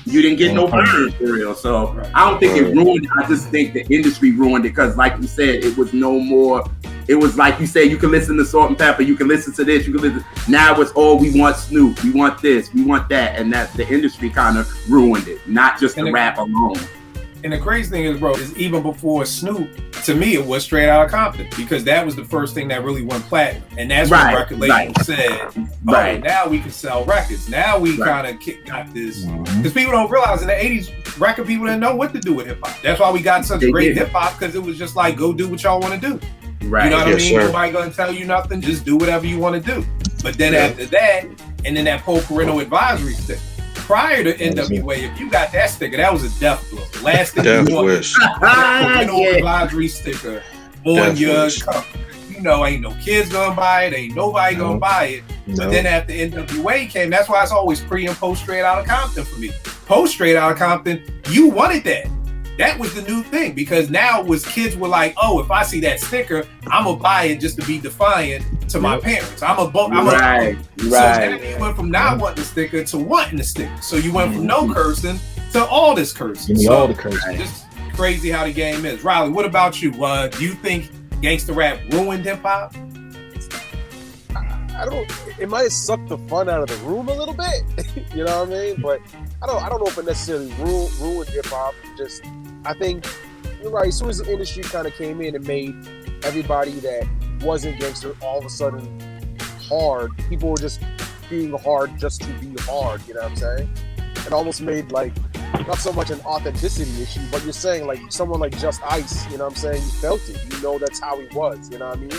you didn't get no burn for real. So I don't think it ruined it. I just think the industry ruined it because like you said, it was no more. It was like you said, you can listen to Salt and Pepper, you can listen to this, you can listen. Now it's all we want Snoop, we want this, we want that. And that the industry kind of ruined it, not just the rap alone. And the crazy thing is, bro, is even before Snoop, to me, it was Straight Outta Compton because that was the first thing that really went platinum. And that's when record labels said, now we can sell records. Now we kind of got this. Because people don't realize in the 80s, record people didn't know what to do with hip hop. That's why we got such great hip hop because it was just like, go do what y'all want to do. Right. You know what I mean? Nobody going to tell you nothing. Just do whatever you want to do. But then after that, and then that parental advisory sticker. Prior to NWA, if you got that sticker, that was a death blow. The last thing you wanted, parental advisory sticker on your cup. You know, ain't no kids gonna buy it, ain't nobody gonna buy it. But then after NWA came, that's why it's always pre and post Straight Outta Compton for me. Post Straight Outta Compton, you wanted that. That was the new thing because now was kids were like, oh, if I see that sticker, I'm gonna buy it just to be defiant to my parents. So now you went from not wanting the sticker to wanting the sticker. So you went from no cursing to all this cursing. All the cursing. Just crazy how the game is. Riley, what about you? Do you think gangsta rap ruined hip hop? I don't. It might have sucked the fun out of the room a little bit. You know what I mean? But I don't know if it necessarily ruined hip hop. Just I think you're right. As soon as the industry kind of came in and made everybody that wasn't gangster all of a sudden hard, people were just being hard just to be hard. You know what I'm saying? It almost made like not so much an authenticity issue, but you're saying like someone like Just Ice. You know what I'm saying? You felt it. You know that's how he was. You know what I mean?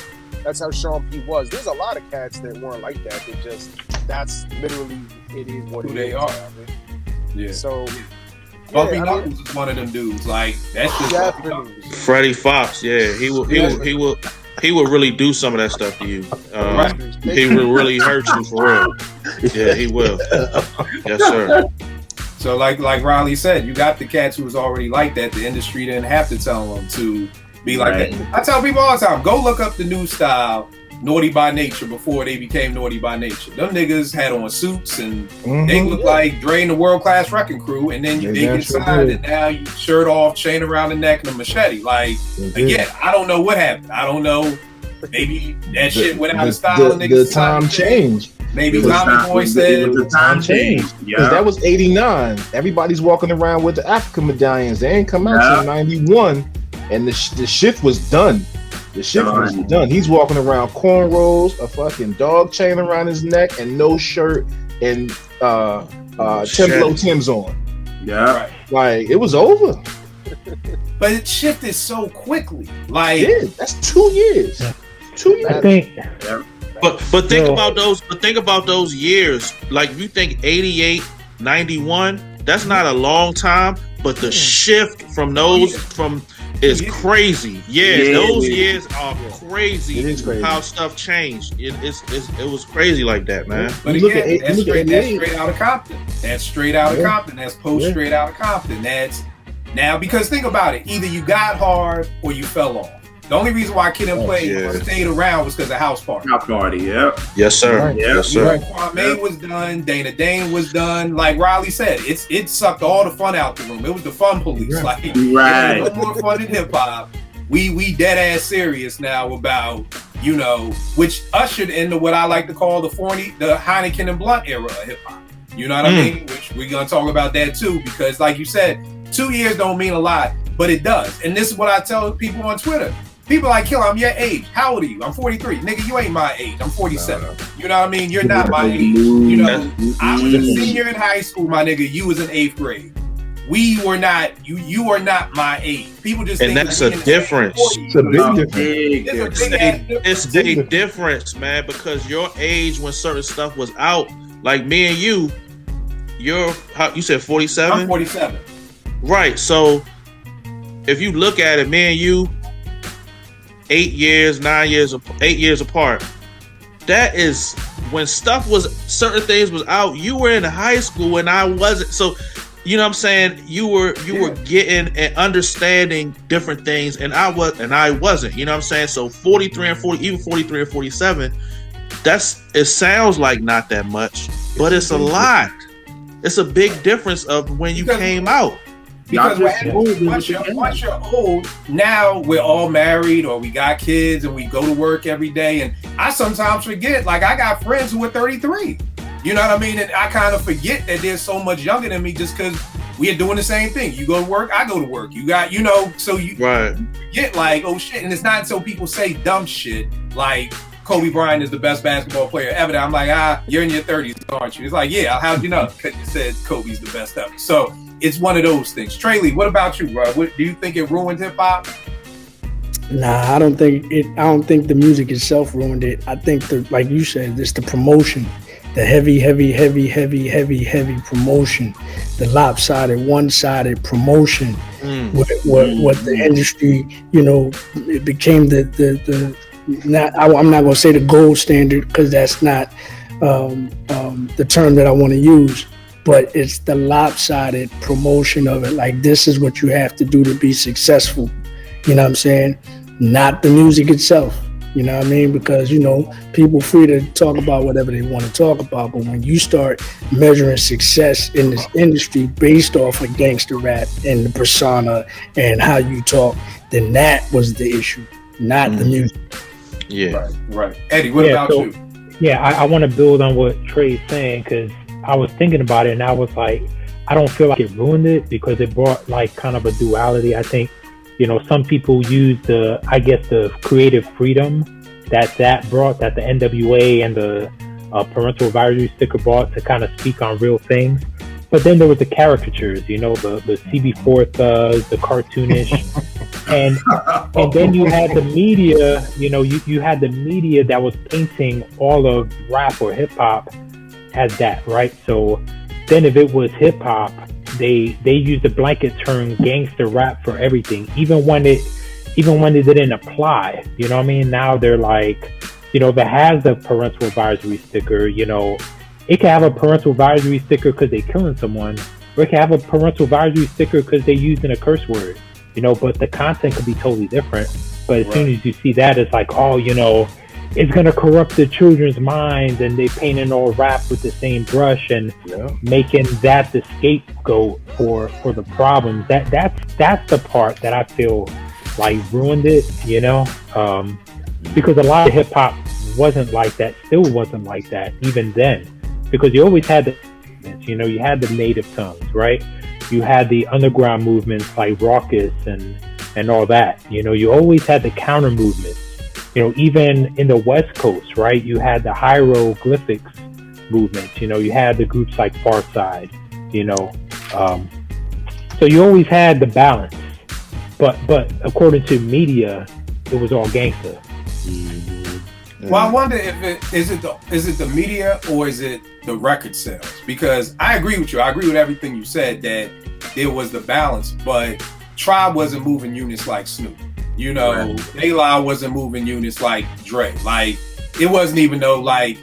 That's how Sean P was. There's a lot of cats that weren't like that. They just, that's literally, it is what who it they is. are. Yeah. So, Bumpy Knuckles is one of them dudes. Like that's just definitely. Freddie Fox, yeah, he will really do some of that stuff to you. He will really hurt you for real. Yeah, he will. Yes, sir. So like Riley said, you got the cats who was already like that. The industry didn't have to tell them to be like that. I tell people all the time, go look up the new style, Naughty by Nature, before they became Naughty by Nature. Them niggas had on suits and they look like Dre and the World Class Wrecking Crew, and then they get signed and now you shirt off, chain around the neck, and a machete. Like, again, I don't know what happened. I don't know. Maybe that shit went out of style. The time changed. Maybe Tommy Boy said the time changed. Because that was 89. Everybody's walking around with the African medallions. They ain't come out till 91. And the shift was done. The shift was done. He's walking around cornrows, a fucking dog chain around his neck, and no shirt, and Templo Timbs on. Yeah, like it was over. But it shifted so quickly. Like that's 2 years. 2 years. I think. But think about those. But think about those years. Like you think 88, 91. That's not a long time. But the shift from those is crazy. Those years are crazy. It is crazy how stuff changed. It was crazy like that, man. But again, that's straight out of Compton. That's straight out of Compton. That's post straight out of Compton. That's now because think about it. Either you got hard or you fell off. The only reason why Kid and Play stayed around was because of House Party. House Party, Yes, sir. Yes, sir. Kwame was done. Dana Dane was done. Like Riley said, it sucked all the fun out the room. It was the fun police. Like, it was no more fun in hip hop. We dead ass serious now about, you know, which ushered into what I like to call the Heineken and Blunt era of hip hop. You know what I mean? Which we're gonna talk about that too, because like you said, 2 years don't mean a lot, but it does. And this is what I tell people on Twitter. People like, Killer, I'm your age. How old are you? I'm 43. Nigga, you ain't my age. I'm 47. No. You know what I mean? You're not my age. You know, I was a senior in high school, my nigga. You was in 8th grade. We were not, you are not my age. People just and think that's a difference. It's a big difference. It's a difference, man, because your age when certain stuff was out, like me and you said 47? I'm 47. Right. So if you look at it, me and you, 8 years apart. That is when certain things was out. You were in high school and I wasn't. So, you know what I'm saying? You were getting and understanding different things, and I wasn't. You know what I'm saying? So 43 and 40, even 43 and 47. It sounds like not that much, but it's a lot. It's a big difference of when you came out. Because once you're old, now we're all married or we got kids and we go to work every day. And I sometimes forget, like I got friends who are 33. You know what I mean? And I kind of forget that they're so much younger than me just because we are doing the same thing. You go to work, I go to work. You got, you know, so you get like, oh shit. And it's not until people say dumb shit like Kobe Bryant is the best basketball player ever. I'm like, you're in your 30s, aren't you? It's like, yeah, how'd you know? Because you said Kobe's the best ever. So it's one of those things. Trey Lee, what about you, bro? Do you think it ruined hip hop? Nah, I don't think the music itself ruined it. I think like you said, it's the promotion. The heavy promotion, the lopsided, one-sided promotion. What the industry, you know, it became I'm not gonna say the gold standard because that's not the term that I want to use, but it's the lopsided promotion of it. Like, this is what you have to do to be successful. You know what I'm saying? Not the music itself. You know what I mean? Because, you know, people free to talk about whatever they want to talk about. But when you start measuring success in this industry based off of gangster rap and the persona and how you talk, then that was the issue, not the music. Yeah. Right. Eddie, what about you? Yeah, I want to build on what Trey's saying because I was thinking about it and I was like, I don't feel like it ruined it because it brought like kind of a duality. I think, you know, some people use the creative freedom that brought, that the NWA and the parental advisory sticker brought to kind of speak on real things. But then there was the caricatures, you know, the CB4 thugs, the cartoonish, and then you had the media, you know, you had the media that was painting all of rap or hip hop as that, right? So then if it was hip hop, they used the blanket term gangster rap for everything, even when it didn't apply. You know what I mean? Now they're like, you know, if it has a parental advisory sticker, you know, it can have a parental advisory sticker because they're killing someone, or it can have a parental advisory sticker because they're using a curse word, you know, but the content could be totally different. But as soon as you see that, it's like, oh, you know, it's going to corrupt the children's minds, and they painting all rap with the same brush and making that the scapegoat for the problems. That's the part that I feel like ruined it, you know, because a lot of hip hop wasn't like that, still wasn't like that even then, because you always had you know, you had the native tongues, right? You had the underground movements like Raucous and all that, you know, you always had the counter movements. You know, even in the West Coast, right, you had the hieroglyphics movement. You know, you had the groups like Farside, you know. So you always had the balance. But according to media, it was all gangster. Well, I wonder if is it the media or is it the record sales? Because I agree with you. I agree with everything you said, that there was the balance, but Tribe wasn't moving units like Snoop. You know, De La wasn't moving units like Dre. Like, it wasn't even though, like,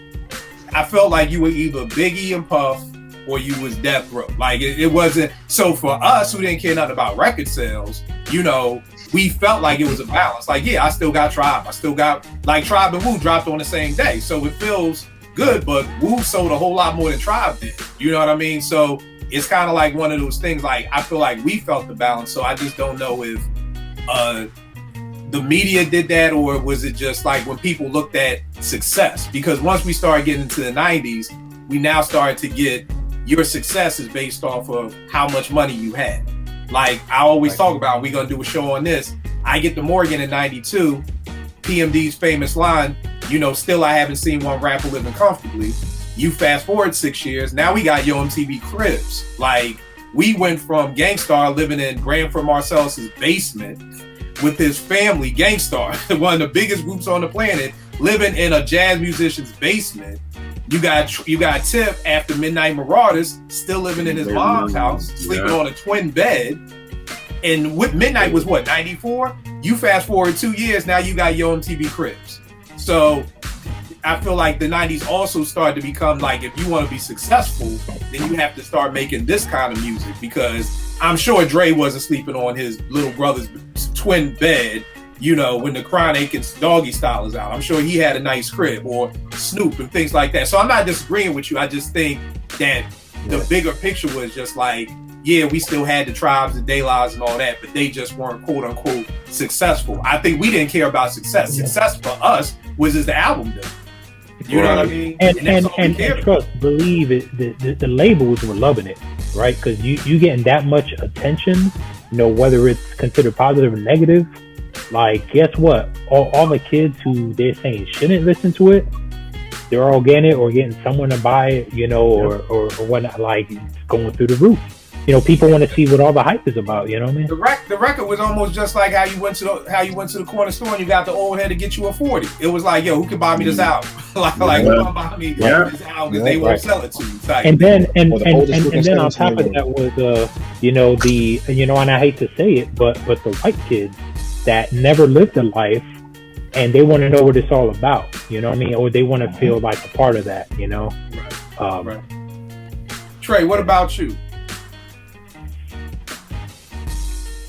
I felt like you were either Biggie and Puff or you was Death Row. Like, it wasn't. So for us who didn't care nothing about record sales, you know, we felt like it was a balance. Like, yeah, I still got Tribe. I still got, like, Tribe and Wu dropped on the same day. So it feels good, but Wu sold a whole lot more than Tribe did. You know what I mean? So it's kind of like one of those things, like, I feel like we felt the balance. So I just don't know if the media did that, or was it just like when people looked at success? Because once we started getting into the 90s, we now started to get your success is based off of how much money you had. Like I always talk about, we're going to do a show on this. I get to Morgan in 92, PMD's famous line, you know, still I haven't seen one rapper living comfortably. You fast forward 6 years, now we got Yo MTV Cribs. Like, we went from Gangsta living in Branford Marcellus's basement with his family, Gangsta, one of the biggest groups on the planet, living in a jazz musician's basement. You got Tip after Midnight Marauders still living in his mom's house, sleeping on a twin bed. And with Midnight was what, 94? You fast forward 2 years, now you got Yo MTV Cribs. So I feel like the 90s also started to become like, if you want to be successful, then you have to start making this kind of music, because I'm sure Dre wasn't sleeping on his little brother's twin bed, you know, when the Chronic and Doggy Style is out. I'm sure he had a nice crib, or Snoop and things like that. So I'm not disagreeing with you. I just think that the bigger picture was just like, yeah, we still had the Tribes and De La's and all that, but they just weren't quote unquote successful. I think we didn't care about success. Success for us was as the album did. You know what I mean? And trust, believe it, the labels were loving it, right? Because you getting that much attention, you know, whether it's considered positive or negative. Like, guess what? All the kids who they're saying shouldn't listen to it, they're all getting it or getting someone to buy it, you know, or whatnot. Like, it's going through the roof. You know, people want to see what all the hype is about. You know what I mean? The record was almost just like how you went to the corner store and you got the old head to get you a 40. It was like, yo, who can buy me this album? like who can buy me this album? Because they won't sell it to you. And then on top of that was you know, and I hate to say it, but the white kids that never lived a life, and they want to know what it's all about. You know what I mean? Or they want to feel like a part of that. You know? Right. Trey, what about you?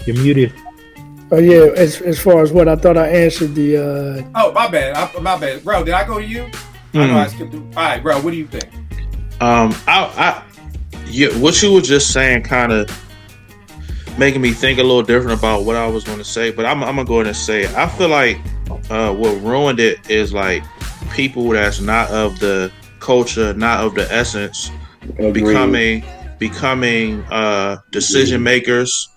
You're muted. Oh yeah, as far as what I thought I answered the. Oh, my bad, bro. Did I go to you? I know I skipped. All right, bro. What do you think? What you were just saying kind of making me think a little different about what I was going to say, but I'm gonna go ahead and say it. I feel like what ruined it is like people that's not of the culture, not of the essence, becoming decision makers.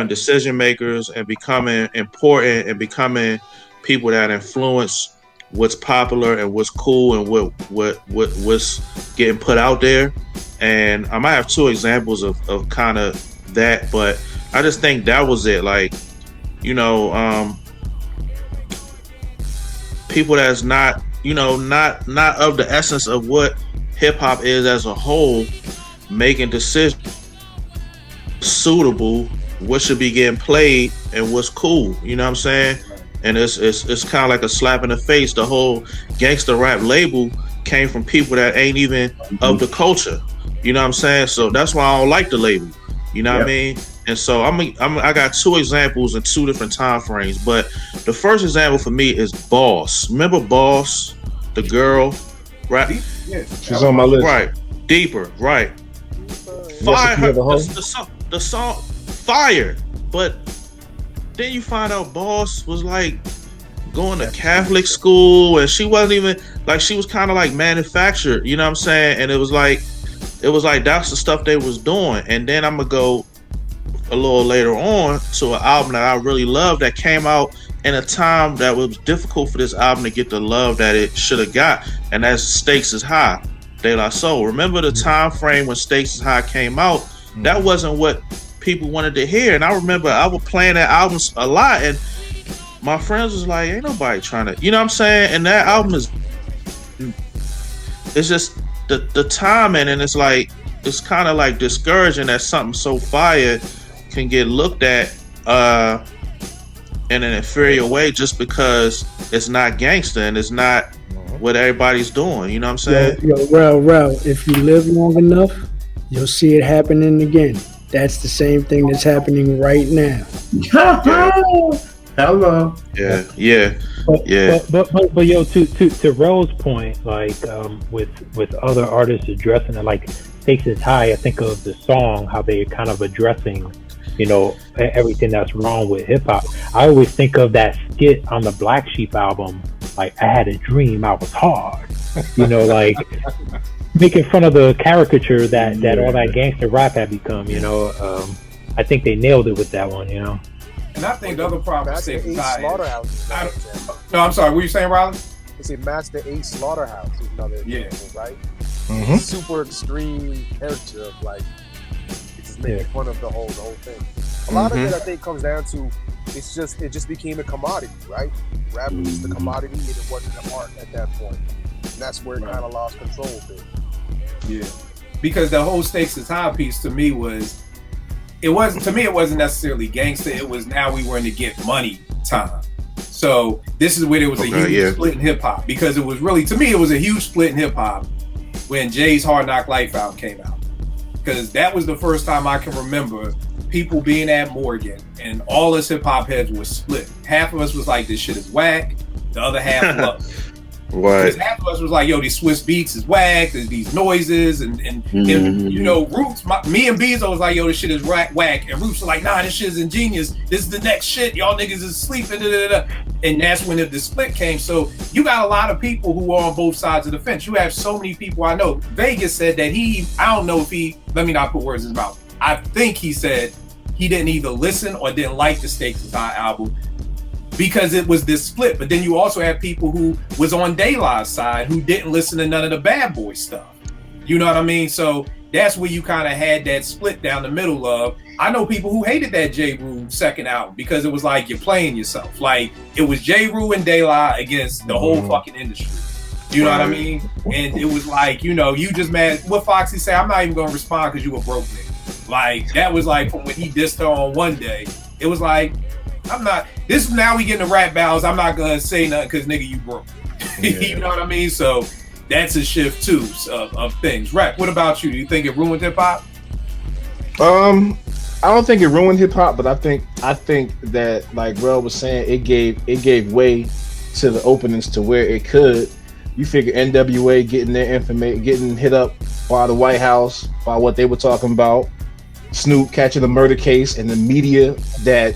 Decision makers and becoming important and becoming people that influence what's popular and what's cool and what's getting put out there. And I might have two examples of kind of that, but I just think that was it. Like, you know, people that's not, you know, not of the essence of what hip hop is as a whole, making decisions suitable, what should be getting played and what's cool, you know what I'm saying? And it's kind of like a slap in the face. The whole gangster rap label came from people that ain't even of the culture, you know what I'm saying? So that's why I don't like the label, you know what I mean? And so I got two examples in two different time frames, but the first example for me is Boss. Remember Boss, the girl, right? Yeah, she's on my list. Right, Deeper, right? Fire, the song fire, but then you find out Boss was like going to Catholic school, and she wasn't even like, she was kind of like manufactured, you know what I'm saying? And it was like that's the stuff they was doing. And then I'm gonna go a little later on to an album that I really love that came out in a time that was difficult for this album to get the love that it should have got, and that's Stakes is High, De La Soul. Remember the time frame when Stakes is High came out? That wasn't what people wanted to hear, and I remember I was playing that album a lot, and my friends was like, ain't nobody trying to, you know what I'm saying? And that album is, it's just the timing, and it's like, it's kind of like discouraging that something so fire can get looked at in an inferior way just because it's not gangster and it's not what everybody's doing, you know what I'm saying? Rel, if you live long enough, you'll see it happening again. That's the same thing that's happening right now. Hello. Yeah. But yo, to Rel's point, like with other artists addressing it, like Stakes is High, I think of the song, how they're kind of addressing, you know, everything that's wrong with hip hop. I always think of that skit on the Black Sheep album, like, I had a dream I was hard, you know, like making fun of the caricature that all that gangster rap had become, you know. I think they nailed it with that one, you know. And I think the other problem with Master Stakes is Ace high. Slaughterhouse is another example. No, I'm sorry. What were you saying, Riley? It's a Master Ace Slaughterhouse is another example, right? Mhm. Super extreme character of like it's just making fun of the whole thing. A lot of it, I think, comes down to it just became a commodity, right? Rap was just a commodity, and it wasn't an art at that point, and that's where it kind of lost control of it. Yeah, because the whole Stakes is High piece to me it wasn't necessarily gangster. It was now we were in the get money time. So this is where there was a huge split in hip hop, because it was really, to me, it was a huge split in hip hop when Jay's Hard Knock Life album came out, because that was the first time I can remember people being at Morgan and all us hip hop heads were split. Half of us was like, this shit is whack. The other half loved it. Because half of us was like, yo, these Swiss beats is whack. There's these noises and you know, Roots. Me and Bezo was like, yo, this shit is whack. And Roots was like, nah, this shit is ingenious. This is the next shit. Y'all niggas is sleeping. And that's when the split came. So you got a lot of people who are on both sides of the fence. You have so many people I know. Vegas said that I don't know if let me not put words in his mouth. I think he said he didn't either listen or didn't like the Stakes is High album because it was this split. But then you also have people who was on De La's side who didn't listen to none of the Bad Boy stuff. You know what I mean? So that's where you kind of had that split down the middle of. I know people who hated that J. Rue second album because it was like you're playing yourself. Like it was J. Rue and De La against the whole fucking industry. You know what I mean? And it was like, you know, you just mad. What Foxy say? I'm not even gonna respond because you a broke nigga. Like that was like from when he dissed her on One Day. It was like, I'm not. This now we getting the rap battles. I'm not gonna say nothing because nigga, you broke. You know what I mean? So that's a shift too of things. Rap. What about you? Do you think it ruined hip hop? I don't think it ruined hip hop, but I think that, like Rel was saying, it gave way to the openings to where it could. You figure NWA getting their information, getting hit up by the White House by what they were talking about, Snoop catching the murder case and the media that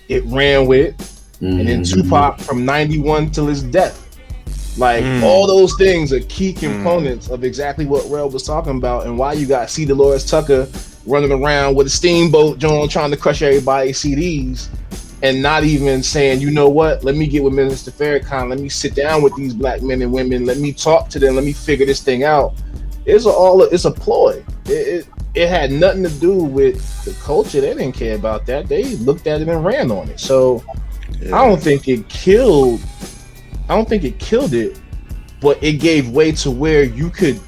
it ran with, and then Tupac from 91 till his death. Like all those things are key components of exactly what Rel was talking about, and why you got C. Dolores Tucker running around with a steamboat John trying to crush everybody's CDs and not even saying, you know what, let me get with Minister Farrakhan, let me sit down with these black men and women, let me talk to them, let me figure this thing out. It's a ploy. It had nothing to do with the culture. They didn't care about that. They looked at it and ran on it. So I don't think it killed it, but it gave way to where you could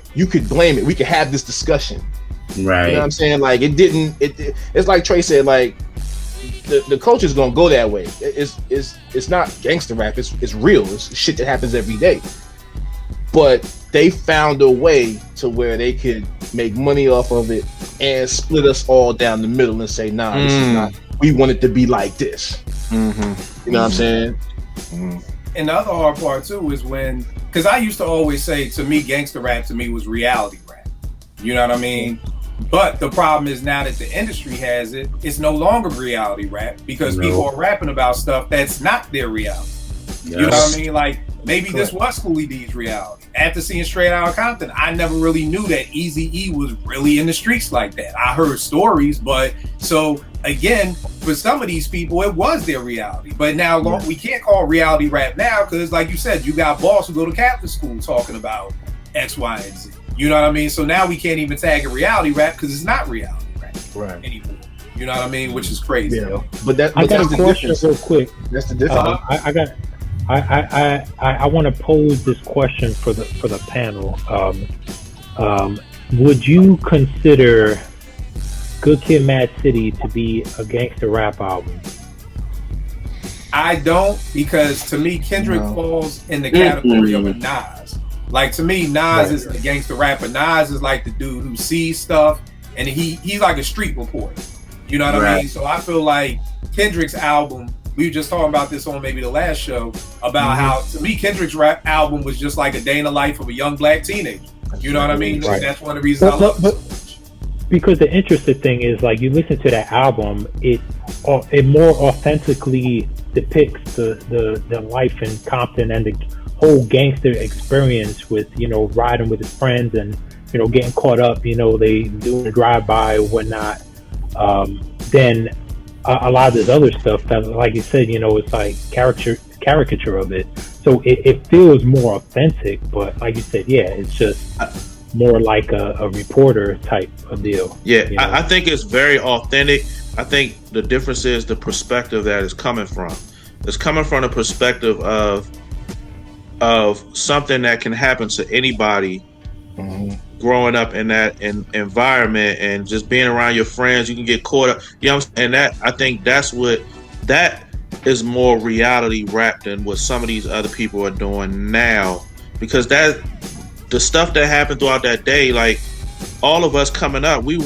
blame it. We could have this discussion. Right. You know what I'm saying? Like it's like Trey said, like the culture's gonna go that way. It's not gangster rap, it's real. It's shit that happens every day. But they found a way to where they could make money off of it and split us all down the middle and say, nah, this is not, we want it to be like this. You know what I'm saying? And the other hard part too is when, because I used to always say, to me, gangster rap to me was reality rap. You know what I mean? But the problem is now that the industry has it, it's no longer reality rap because people are rapping about stuff that's not their reality. You know what I mean? Like maybe this was Schoolie D's reality. After seeing Straight Outta Compton, I never really knew that Eazy-E was really in the streets like that. I heard stories, but so again, for some of these people, it was their reality. But now we can't call reality rap now because, like you said, you got boss who go to Catholic school talking about X, Y, and Z. You know what I mean? So now we can't even tag it reality rap because it's not reality rap anymore. You know what I mean? Which is crazy. Yeah. But that's a the question difference. real quick. That's the difference. I want to pose this question for the panel. Would you consider Good Kid, Mad City to be a gangster rap album? I don't, because to me, Kendrick falls in the category of a Nas. Like to me, Nas is the gangster rapper. Nas is like the dude who sees stuff, and he's like a street reporter. You know what I mean? So I feel like Kendrick's album, we were just talking about this on maybe the last show, about how to me Kendrick's rap album was just like a day in the life of a young black teenager. You know what I mean? Right. That's one of the reasons I love it so much. Because the interesting thing is, like, you listen to that album, it more authentically depicts the life in Compton and the whole gangster experience with, you know, riding with his friends and, you know, getting caught up, you know, they doing a drive-by or whatnot. Then a lot of this other stuff that, like you said, it's like caricature of it. So it feels more authentic, but like you said, yeah, it's just more like a reporter type of deal. Yeah, I think it's very authentic. I think the difference is the perspective that it's coming from. It's coming from the perspective of something that can happen to anybody growing up in that environment and just being around your friends. You can get caught up, and that, I think that is more reality rap than what some of these other people are doing now, because that the stuff that happened throughout that day, like all of us coming up, we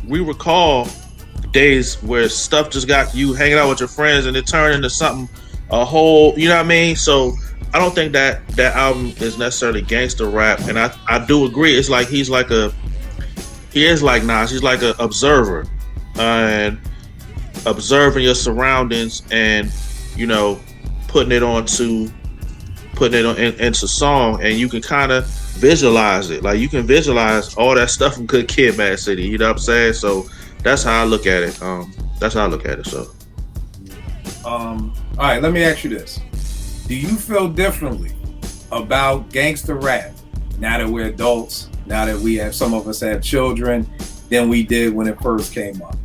recall days where stuff just got you hanging out with your friends and it turned into something a whole, you know what I mean? So I don't think that album is necessarily gangster rap, and I do agree. It's like he is like Nas. He's like an observer, and observing your surroundings, and putting it into song, and you can kind of visualize it. Like you can visualize all that stuff from Good Kid, Mad City. You know what I'm saying? So that's how I look at it. So, all right, let me ask you this. Do you feel differently about gangster rap now that we're adults, now that some of us have children, than we did when it first came up?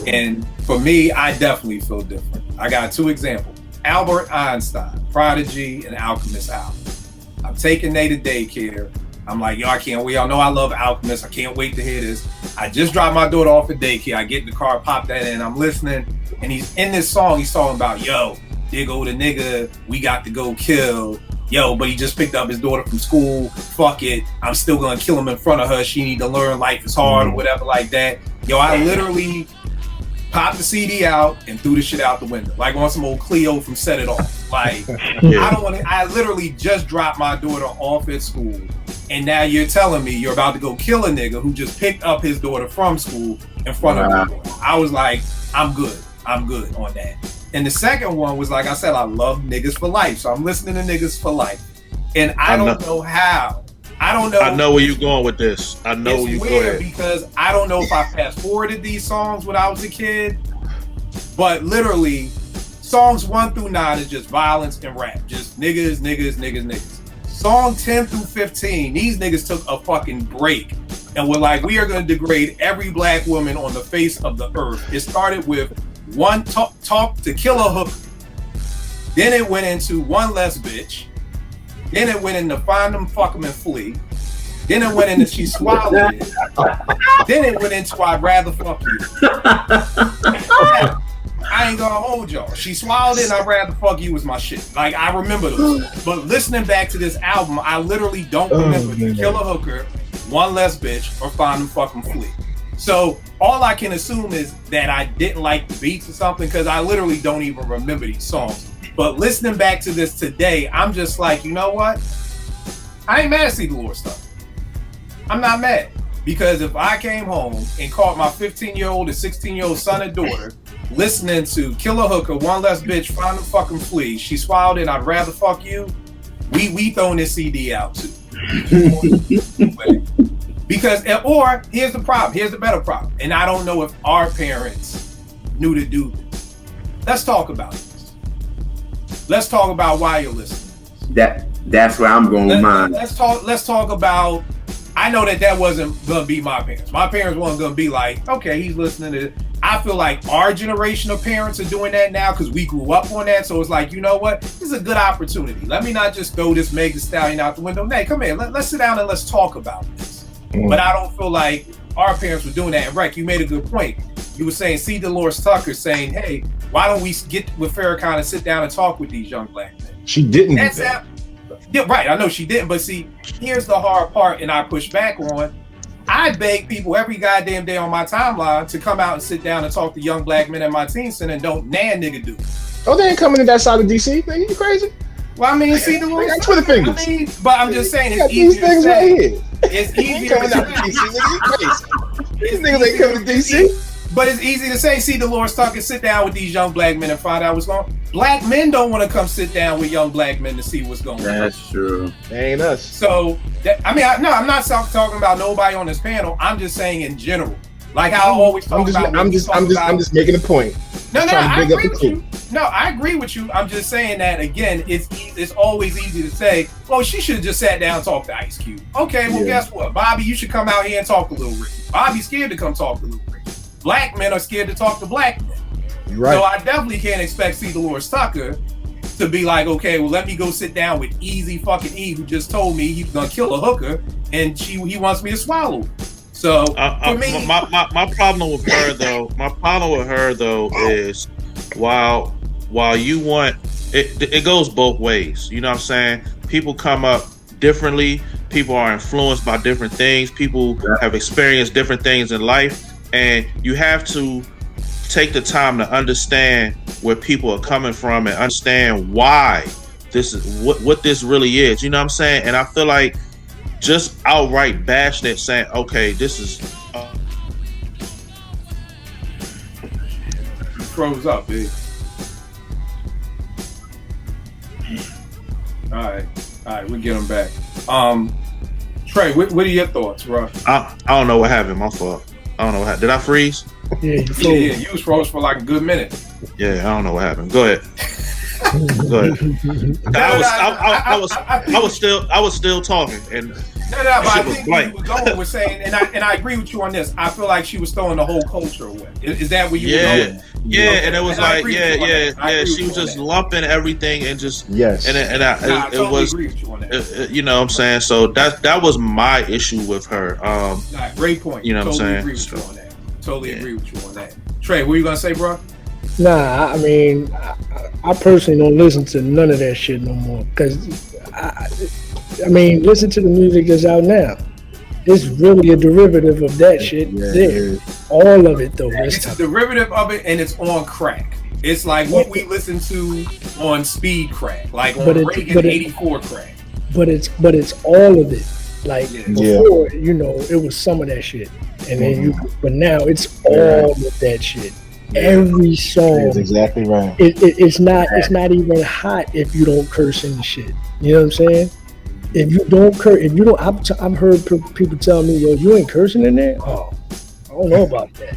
And for me, I definitely feel different. I got two examples. Albert Einstein, Prodigy, and Alchemist album. I'm taking Nate to daycare. I'm like, I can't wait. Y'all know I love Alchemist. I can't wait to hear this. I just dropped my daughter off at daycare. I get in the car, pop that in. I'm listening, and he's in this song. He's talking about, there go the nigga we got to go kill. But he just picked up his daughter from school. Fuck it. I'm still gonna kill him in front of her. She need to learn life is hard or whatever like that. I literally popped the CD out and threw the shit out the window. Like on some old Cleo from Set It Off. Like, I literally just dropped my daughter off at school, and now you're telling me you're about to go kill a nigga who just picked up his daughter from school in front of me. I was like, I'm good on that. And the second one was, like I said, I love niggas for life. So I'm listening to niggas for life. And I don't know how. I don't know. I know where you're going with this. I know where you're going. Because I don't know if I fast forwarded these songs when I was a kid, but literally songs 1 through 9 is just violence and rap. Just niggas. Song 10 through 15, these niggas took a fucking break and were like, we are going to degrade every black woman on the face of the earth. It started with one talk to kill a hooker. Then it went into one less bitch. Then it went into find them, fuck them, and flee. Then it went into she swallowed it. Then it went into I'd rather fuck you. I ain't gonna hold y'all. She swallowed it and I'd rather fuck you was my shit. Like, I remember those. But listening back to this album, I literally don't remember to kill a hooker, one less bitch, or find them, fuck them, flee. So all I can assume is that I didn't like the beats or something, because I literally don't even remember these songs. But listening back to this today, I'm just like, you know what? I ain't mad at See the Lord stuff. I'm not mad. Because if I came home and caught my 15-year-old and 16-year-old son and daughter listening to Kill a Hooker, One Less Bitch, Find a Fucking Flea, She Swallowed It, I'd Rather Fuck You, we throwing this CD out too. Because, or here's the problem, here's the better problem, and I don't know if our parents knew to do this. Let's talk about this. Let's talk about why you're listening. That's where I'm going with mine. Let's talk about, I know that wasn't gonna be my parents. My parents weren't gonna be like, okay, he's listening to it. I feel like our generation of parents are doing that now because we grew up on that. So it's like, you know what? This is a good opportunity. Let me not just throw this Meg Thee Stallion out the window. Meg, come here. Let's sit down and let's talk about this. But I don't feel like our parents were doing that. And Rec, you made a good point. You were saying, see Dolores Tucker saying, hey, why don't we get with Farrakhan and sit down and talk with these young black men? She didn't. Yeah, right. I know she didn't. But see, here's the hard part, and I push back on. I beg people every goddamn day on my timeline to come out and sit down and talk to young black men at my teen center, and don't nigga do it. Oh, they ain't coming to that side of DC. Man, you crazy? Well, I mean, see the Lord. Twitter fingers. I mean, but I'm just saying, it's these things to say. right here. It's easy coming out to DC. Nigga, you crazy? These niggas ain't coming to DC. But it's easy to say, see Dolores Tucker, sit down with these young black men and find out what's going on. Black men don't want to come sit down with young black men to see what's going on. That's true. They ain't us. So, I'm not talking about nobody on this panel. I'm just saying in general. Like how I always talk about. I'm just making a point. No, Trying to I big up agree the with kid. you. No, I agree with you. I'm just saying that again. It's always easy to say, "Well, she should have just sat down and talked to Ice Cube." Okay, well, guess what, Bobby? You should come out here and talk to Lil Ricky. Bobby's scared to come talk to Lil Ricky. Black men are scared to talk to black men. You're right. So I definitely can't expect C. Dolores Tucker to be like, okay, well, let me go sit down with Easy fucking E, who just told me he's gonna kill a hooker, and he wants me to swallow. So for me, my problem with her though, is while you want it goes both ways. You know what I'm saying? People come up differently. People are influenced by different things. People have experienced different things in life, and you have to take the time to understand where people are coming from and understand why this is what this really is. You know what I'm saying? And I feel like just outright bashing it, saying, okay, this is you froze up, big. All right, we get him back. Trey, what are your thoughts, bro? I don't know what happened. My fault. I don't know what happened. Did I freeze? Yeah, You was froze for like a good minute. Yeah, I don't know what happened. Go ahead. Go ahead. I was still talking, and but I think what you were going with saying, and I agree with you on this. I feel like she was throwing the whole culture away. Is that what you were going? Yeah, okay. and it was like, she was just lumping everything and just I totally agree with you on that. You know what I'm saying? So that was my issue with her. Great point. You know what I'm saying? Agree with you on that. Totally agree with you on that. Trey, what are you gonna say, bro? Nah, I mean, I personally don't listen to none of that shit no more. Because, I mean, listen to the music that's out now. It's really a derivative of that shit there. All of it, though. It's a derivative of it, and it's on crack. It's like what we listen to on speed crack, like on Reagan 84 crack. But it's all of it. Like before, you know, it was some of that shit. And then but now it's all of that shit. Every song. That's exactly right. It's not even hot if you don't curse in the shit. You know what I'm saying? If you don't curse, I've heard people tell me, yo, you ain't cursing in there? Oh, I don't know about that.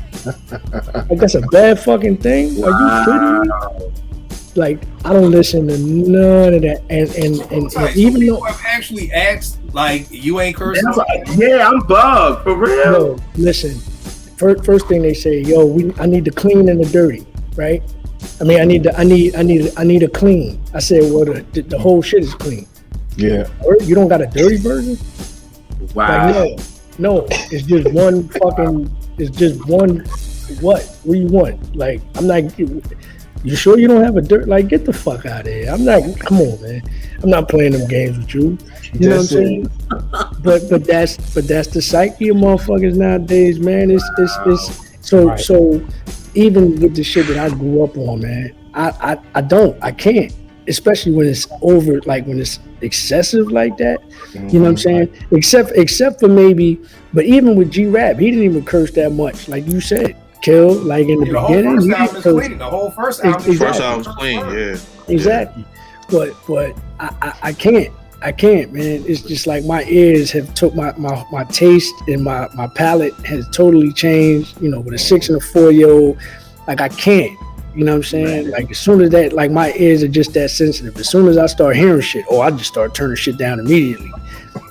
Like, that's a bad fucking thing? Are you kidding me? Like, I don't listen to none of that. And even though I've actually asked, like, you ain't cursing? I'm bugged, for real. No, listen. First thing they say, yo, I need the clean and the dirty, right? I mean, I need a clean. I said, well, the whole shit is clean. Yeah. Or you don't got a dirty version? Wow. Like, no, it's just one fucking. It's just one. What do you want? Like, I'm not. You sure you don't have a dirt? Like, get the fuck out of here. I'm not. Come on, man. I'm not playing them games with you. You know what I'm saying? But that's the psyche of motherfuckers nowadays, man. So even with the shit that I grew up on, man, I can't, especially when it's over, like when it's excessive like that. You know what I'm saying? Except for maybe, but even with G-Rap, he didn't even curse that much, like you said. Kill, like in the beginning. The whole first album was clean. Yeah. Exactly. But I can't, man. It's just like my ears have took my taste and my palate has totally changed, you know, with a 6 and a 4-year-old. Like, I can't, you know what I'm saying? Like, as soon as that, like, my ears are just that sensitive. As soon as I start hearing shit, I just start turning shit down immediately.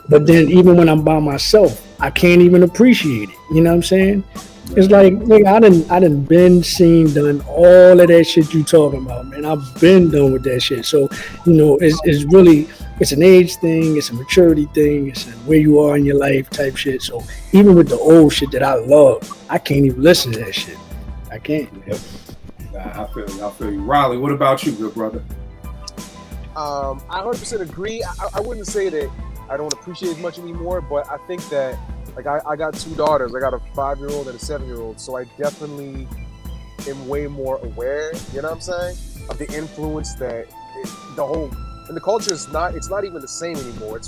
But then even when I'm by myself, I can't even appreciate it. You know what I'm saying? It's like, nigga, I done been seen, done all of that shit you talking about, man. I've been done with that shit. So, you know, it's really, it's an age thing, it's a maturity thing, it's where you are in your life type shit. So even with the old shit that I love, I can't even listen to that shit. I can't. Yep. I feel you. Riley, what about you, good brother? I 100% agree. I wouldn't say that I don't appreciate as much anymore, but I think that, like, I got 2 daughters. I got a 5-year-old and a 7-year-old, so I definitely am way more aware, you know what I'm saying, of the influence that and the culture is it's not even the same anymore.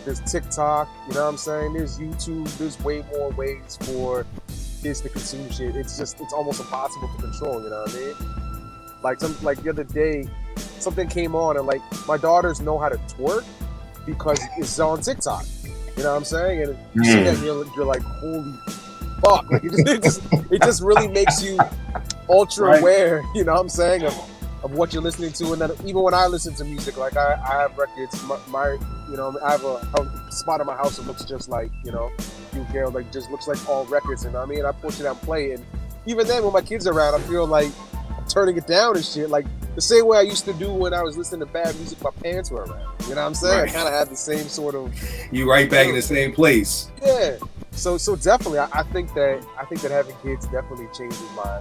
There's TikTok, you know what I'm saying, there's YouTube, there's way more ways for kids to consume shit. It's almost impossible to control, you know what I mean? Like the other day, something came on, and like, my daughters know how to twerk because it's on TikTok. You know what I'm saying? And you see that, you're like, holy fuck. Like, it just really makes you ultra aware, you know what I'm saying, of what you're listening to. And then even when I listen to music, like I have records, my you know, I have a spot in my house that looks just like, you know, you care, like just looks like all records. And I mean, I push it out and play. And even then, when my kids are around, I feel like I'm turning it down and shit. Like the same way I used to do when I was listening to bad music, my parents were around. You know what I'm saying? I kind of had the same sort of. You right back in the same place. Yeah. So definitely, I think that having kids definitely changes my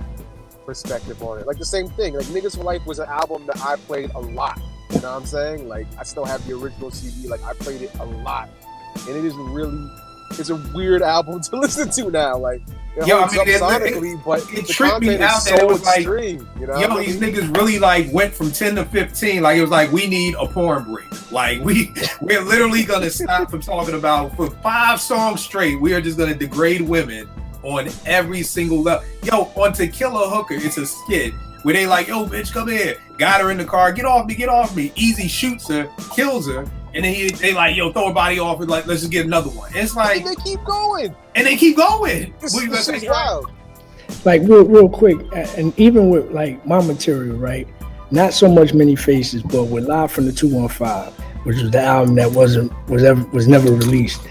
perspective on it. Like the same thing. Like Niggas for Life was an album that I played a lot. You know what I'm saying? Like I still have the original CD. Like I played it a lot, and it is really. It's a weird album to listen to now. Like, it holds up sonically, but it the tripped me content out is that so it was extreme. Like, you know, these niggas really like went from 10 to 15. Like it was like we need a porn break. Like we're literally gonna stop from talking about for 5 songs straight. We are just gonna degrade women on every single level. Yo, on To Kill a Hooker, it's a skit where they like, yo, bitch, come here. Got her in the car. Get off me. Easy shoots her, kills her. And then they like, yo, throw her body off and like, let's just get another one. It's like and they keep going. This is wild. Like real quick, and even with like my material, right? Not so much Many Faces, but with Live from the 215, which was the album that was never released.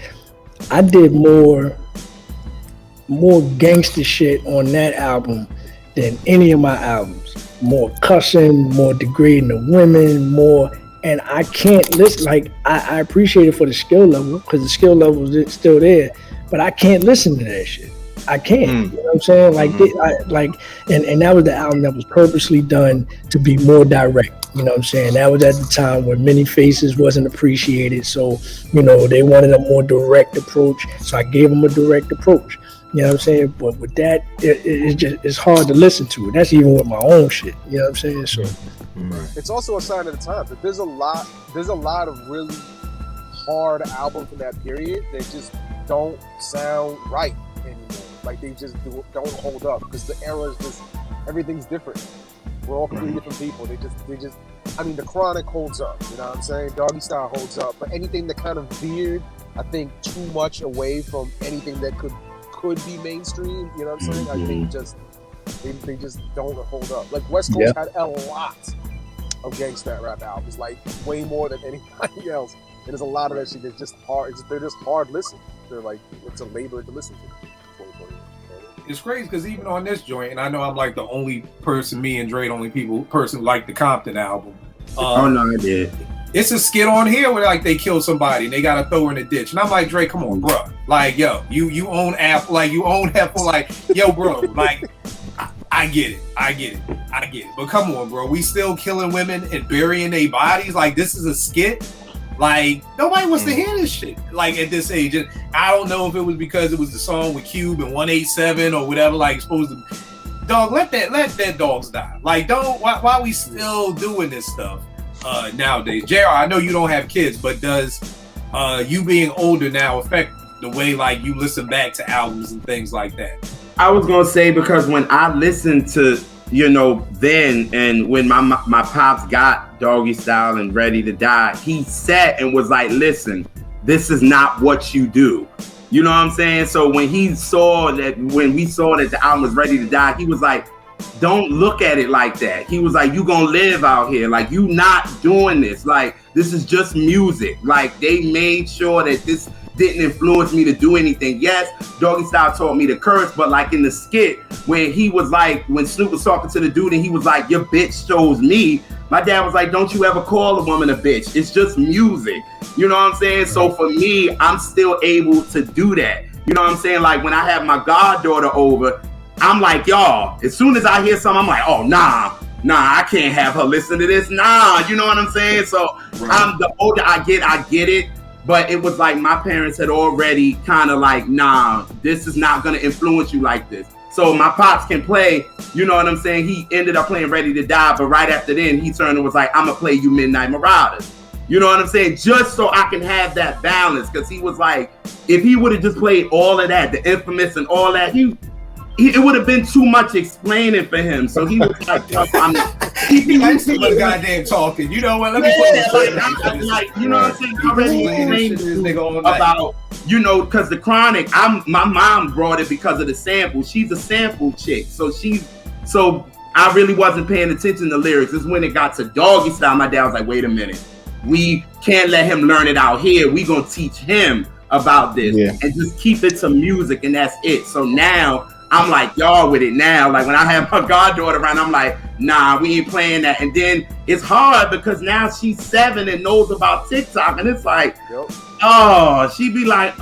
I did more gangster shit on that album than any of my albums. More cussing, more degrading of women, more. And I can't listen, like, I appreciate it for the skill level, because the skill level is still there, but I can't listen to that shit. I can't, you know what I'm saying? Like, and that was the album that was purposely done to be more direct, you know what I'm saying? That was at the time when Many Faces wasn't appreciated, so, you know, they wanted a more direct approach, so I gave them a direct approach. You know what I'm saying? But with that, it's hard to listen to it. That's even with my own shit. You know what I'm saying? So it's also a sign of the times. That there's a lot of really hard albums from that period that just don't sound right anymore. Like they just don't hold up because the era is just everything's different. We're all completely different people. They just. I mean, The Chronic holds up. You know what I'm saying? Doggy Style holds up. But anything that kind of veered, I think, too much away from anything that could be mainstream, you know what I'm saying? I think they just don't hold up. Like West Coast had a lot of gangsta rap albums, like way more than anybody else. And there's a lot of that shit that's just hard. They're just hard listen. They're like, it's a labor to listen to. It's crazy because even on this joint, and I know I'm like the only person, me and Dre, the only person who like the Compton album. Oh no, I did. It's a skit on here where like they kill somebody and they gotta throw her in a ditch, and I'm like, Dre, come on, bro. Like, yo, you own Apple, like you own Apple, like, yo, bro, like, I get it. But come on, bro, we still killing women and burying their bodies. Like, this is a skit. Like, nobody wants to hear this shit. Like at this age, and I don't know if it was because it was the song with Cube and 187 or whatever. Like, supposed to, dog, let that dogs die. Like, don't. Why we still doing this stuff? Nowadays, JR, I know you don't have kids, but does you being older now affect the way like you listen back to albums and things like that? I was gonna say because when I listened to, you know, then and when my pops got Doggy Style and Ready to Die, he sat and was like, listen, this is not what you do. You know what I'm saying? So when we saw that the album was Ready to Die, he was like, don't look at it like that. He was like, you gonna live out here. Like, you not doing this. Like, this is just music. Like, they made sure that this didn't influence me to do anything. Yes, Doggy Style taught me to curse, but like in the skit, when he was like, when Snoop was talking to the dude and he was like, your bitch chose me. My dad was like, don't you ever call a woman a bitch. It's just music. You know what I'm saying? So for me, I'm still able to do that. You know what I'm saying? Like when I have my goddaughter over, I'm like, y'all, as soon as I hear something, I'm like, oh, nah, I can't have her listen to this. Nah, you know what I'm saying? So I'm the older I get it. But it was like my parents had already kind of like, nah, this is not going to influence you like this. So my pops can play, you know what I'm saying? He ended up playing Ready to Die. But right after then, he turned and was like, I'm going to play you Midnight Marauders. You know what I'm saying? Just so I can have that balance. Because he was like, if he would have just played all of that, the Infamous and all that, it would have been too much explaining for him. So he was like, he likes too much goddamn talking. You know what? Let me put this like, you know what I'm saying? I already explained to this nigga about, you know, because the Chronic, my mom brought it because of the sample. She's a sample chick. So she's So I really wasn't paying attention to lyrics. It's when it got to Doggy Style, my dad was like, wait a minute. We can't let him learn it out here. We gonna teach him about this and just keep it to music, and that's it. So now I'm like y'all with it now. Like when I have my goddaughter around, I'm like, nah, we ain't playing that. And then it's hard because now she's 7 and knows about TikTok, and it's like, oh, she be like,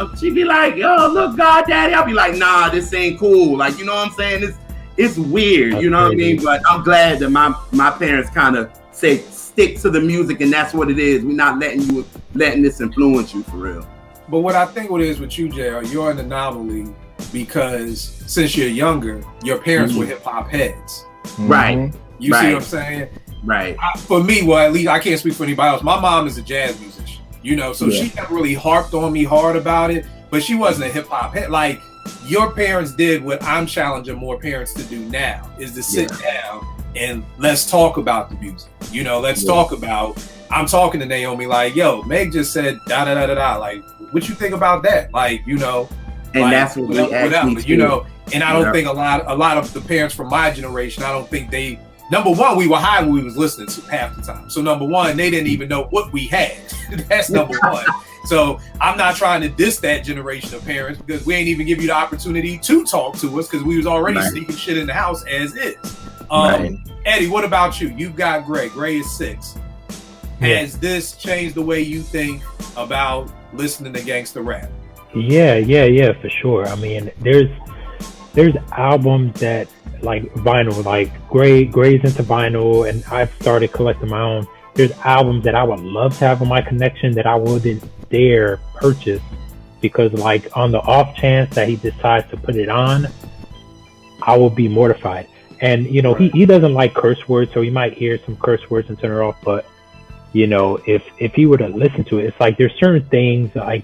yo, look, God, Daddy. I'll be like, nah, this ain't cool. Like, you know what I'm saying? It's weird, you know what I mean? But I'm glad that my parents kind of say stick to the music, and that's what it is. We're not letting this influence you for real. But what I think what it is with you, JR, you're an anomaly because since you're younger, your parents were hip hop heads. Right. You see what I'm saying? Right. For me, well, at least I can't speak for anybody else. My mom is a jazz musician, you know, so she never really harped on me hard about it, but she wasn't a hip hop head. Like, your parents did what I'm challenging more parents to do now, is to sit down and let's talk about the music. You know, let's talk about, I'm talking to Naomi like, yo, Meg just said da-da-da-da-da. Like, what you think about that? Like, you know. And like, that's what we actually you know, and I don't think a lot of the parents from my generation, I don't think they, number one, we were high when we was listening to half the time. So number one, they didn't even know what we had. That's number one. So I'm not trying to diss that generation of parents because we ain't even give you the opportunity to talk to us because we was already sneaking shit in the house as is. Eddie, what about you? You've got Gray. Gray is 6. Has this changed the way you think about listening to gangsta rap? Yeah, for sure. I mean, there's albums that like vinyl, like Gray's into vinyl, and I've started collecting my own. There's albums that I would love to have on my connection that I wouldn't dare purchase because, like, on the off chance that he decides to put it on, I will be mortified. And you know, he doesn't like curse words, so he might hear some curse words and turn it off. But you know, if he were to listen to it, it's like there's certain things like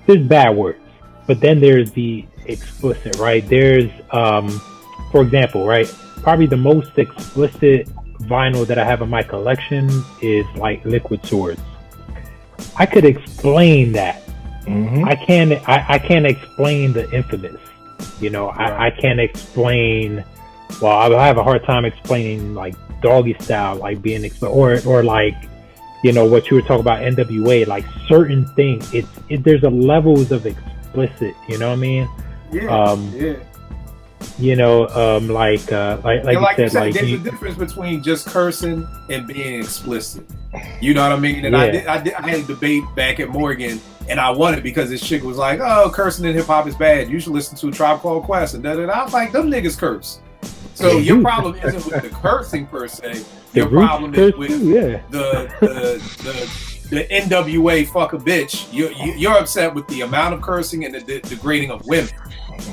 there's bad words, but then there's the explicit, right? There's for example, right, probably the most explicit vinyl that I have in my collection is like Liquid Swords. I could explain that. I can't explain the Infamous. You know, I can't explain. Well, I have a hard time explaining like Doggy Style, like being or like, you know, what you were talking about NWA, like certain things. There's a levels of explicit. You know what I mean? You know, like you said, there's a difference between just cursing and being explicit. You know what I mean? And I had a debate back at Morgan, and I won it because this chick was like, "Oh, cursing in hip hop is bad. You should listen to a Tribe Called Quest." And da-da-da. I was like, "Them niggas curse." So your problem isn't with the cursing per se. Your problem is with the NWA fuck a bitch. You're upset with the amount of cursing and the degrading of women.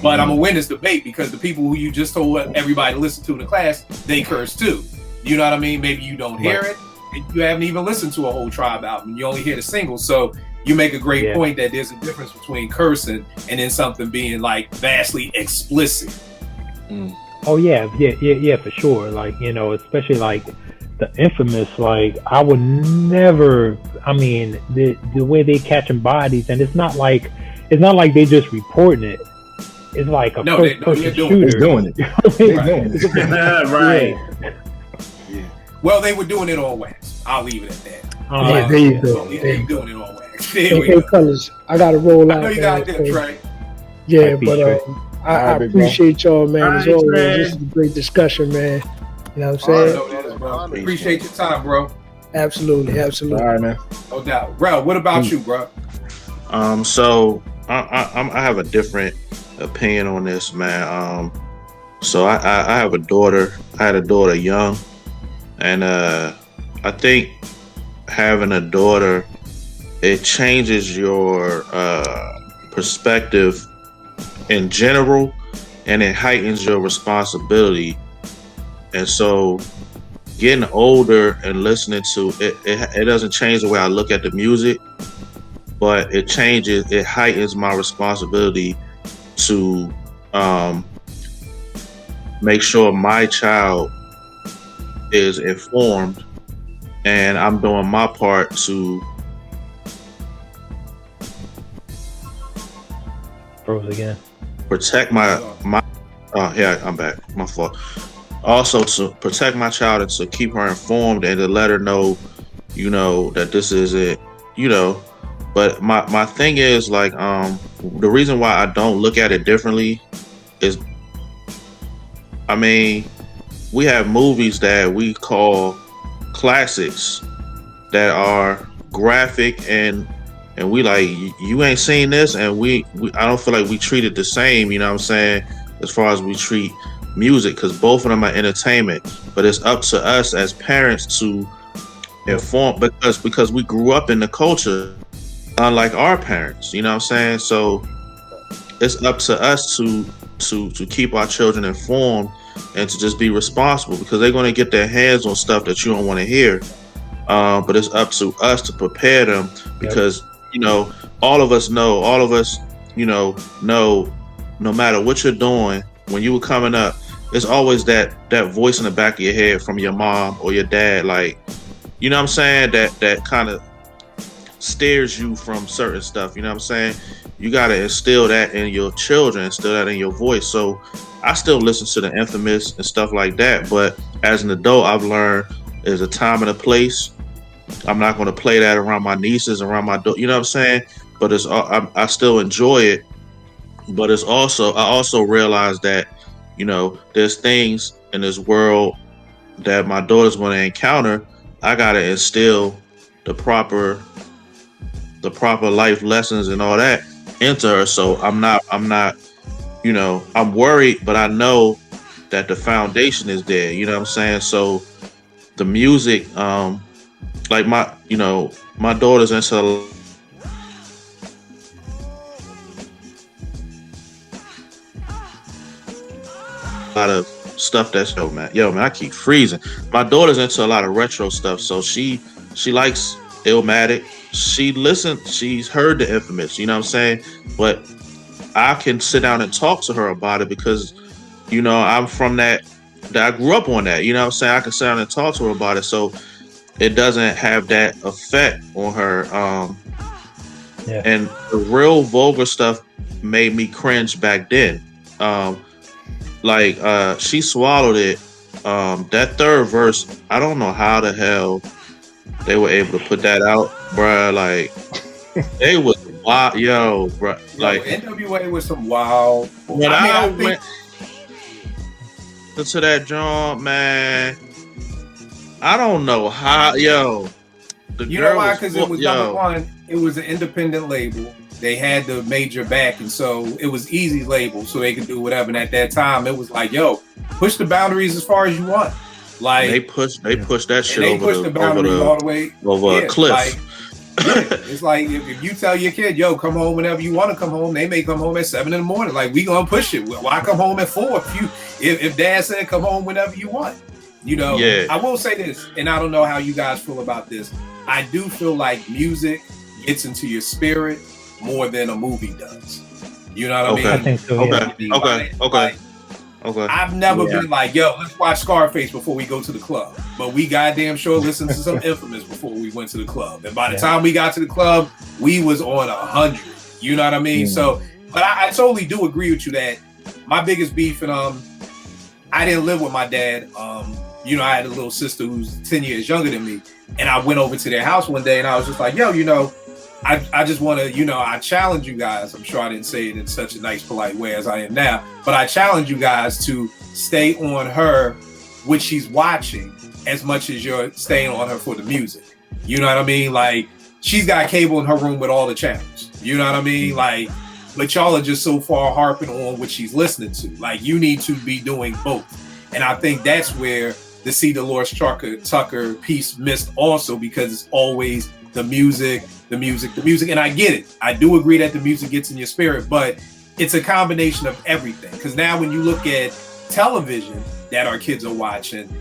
But I'm gonna win this debate because the people who you just told everybody to listen to in the class, they curse too. You know what I mean? Maybe you don't hear it, and you haven't even listened to a whole Tribe album. You only hear the singles. So you make a great point that there's a difference between cursing and then something being like vastly explicit. Oh yeah, for sure. Like, you know, especially like the Infamous, like I would never. I mean, the way they catching bodies, and it's not like they just reporting it. It's like a first-person shooter. They're doing it. They're doing it. Right. Well, they were doing it on wax. I'll leave it at that. There you go. They were doing it on wax. Hey, fellas, I got to roll out. I know you got this, right? Yeah, but I appreciate y'all, man. As always, this is a great discussion, man. You know what I'm saying? Appreciate your time, bro. Absolutely. All right, man. No doubt. Bro, what about you, bro? So I have a different opinion on this, man. So I have a daughter. I had a daughter young, and I think having a daughter, it changes your perspective in general, and it heightens your responsibility. And so getting older and listening to it doesn't change the way I look at the music, but it heightens my responsibility to make sure my child is informed, and I'm doing my part to protect my I'm back. My fault. also to protect my child and to keep her informed and to let her know, you know, that this is it, you know. But my thing is like the reason why I don't look at it differently is, I mean, we have movies that we call classics that are graphic and we like, you ain't seen this, and we I don't feel like we treat it the same, you know what I'm saying, as far as we treat music, because both of them are entertainment. But it's up to us as parents to inform, because we grew up in the culture unlike our parents, you know what I'm saying. So it's up to us to keep our children informed and to just be responsible, because they're going to get their hands on stuff that you don't want to hear. But it's up to us to prepare them, because you know, all of us, you know, no matter what you're doing, when you were coming up, there's always that voice in the back of your head from your mom or your dad, like, you know what I'm saying, that kind of steers you from certain stuff, you know what I'm saying. You got to instill that in your children, instill that in your voice. So I still listen to the Infamous and stuff like that, but as an adult, I've learned there's a time and a place. I'm not going to play that around my nieces, around my you know what I'm saying. But it's I still enjoy it. But I also realize that, you know, there's things in this world that my daughter's going to encounter. I got to instill the proper life lessons and all that into her. So I'm not, you know, I'm worried, but I know that the foundation is there. You know what I'm saying? So the music, like my daughter's into a lot of stuff that's yo man, I keep freezing. My daughter's into a lot of retro stuff, so she likes Illmatic. She's heard the Infamous, you know what I'm saying? But I can sit down and talk to her about it because, you know, I'm from that I grew up on that, you know what I'm saying? I can sit down and talk to her about it, so it doesn't have that effect on her. And the real vulgar stuff made me cringe back then. She swallowed it. That third verse, I don't know how the hell they were able to put that out, bruh. Like, they was wild, yo, bruh. Like, NWA was some wild. When I went to that joint, man, I don't know how, yo. You know why? Because it was number one. It was an independent label. They had the major back, and so it was easy label, so they could do whatever. And at that time, it was like, yo, push the boundaries as far as you want. Like they pushed that shit they pushed the boundaries all the way over a cliff. Like, it's like if you tell your kid, yo, come home whenever you want to come home, they may come home at 7 a.m. Like, we gonna push it. Why come home at 4 if dad said come home whenever you want? You know, I will say this, and I don't know how you guys feel about this. I do feel like music gets into your spirit more than a movie does. You know what I mean? I think so, Okay. I've never been like, yo, let's watch Scarface before we go to the club. But we goddamn sure listened to some Infamous before we went to the club. And by the time we got to the club, we was on 100. You know what I mean? So, but I totally do agree with you that my biggest beef, and I didn't live with my dad. You know, I had a little sister who's 10 years younger than me. And I went over to their house one day and I was just like, yo, you know, I just want to, you know, I challenge you guys. I'm sure I didn't say it in such a nice, polite way as I am now, but I challenge you guys to stay on her, what she's watching, as much as you're staying on her for the music. You know what I mean? Like, she's got cable in her room with all the channels. You know what I mean? Like, but y'all are just so far harping on what she's listening to. Like, you need to be doing both. And I think that's where the C. Dolores Tucker piece missed also, because it's always the music. And I get it. I do agree that the music gets in your spirit, but it's a combination of everything. Because now when you look at television that our kids are watching,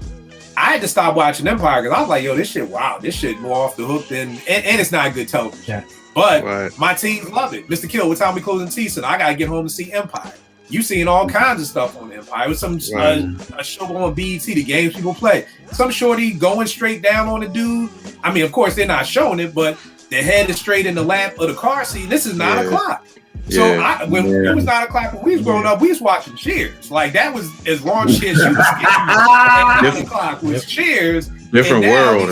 I had to stop watching Empire because I was like, yo, this shit, wow, this shit more off the hook than, and it's not good television. Yeah. But my teens love it. Mr. Kill, what time we closing T-Son? I got to get home to see Empire. You seeing all kinds of stuff on Empire. It was some a show on BET, the games people play. Some shorty going straight down on the dude. I mean, of course, they're not showing it, but the head is straight in the lap of the car seat. This is 9 o'clock. So when it was 9 o'clock when we was growing up, we was watching Cheers. Like that was as raunchy as you was getting. At 9 o'clock was Cheers. Different world.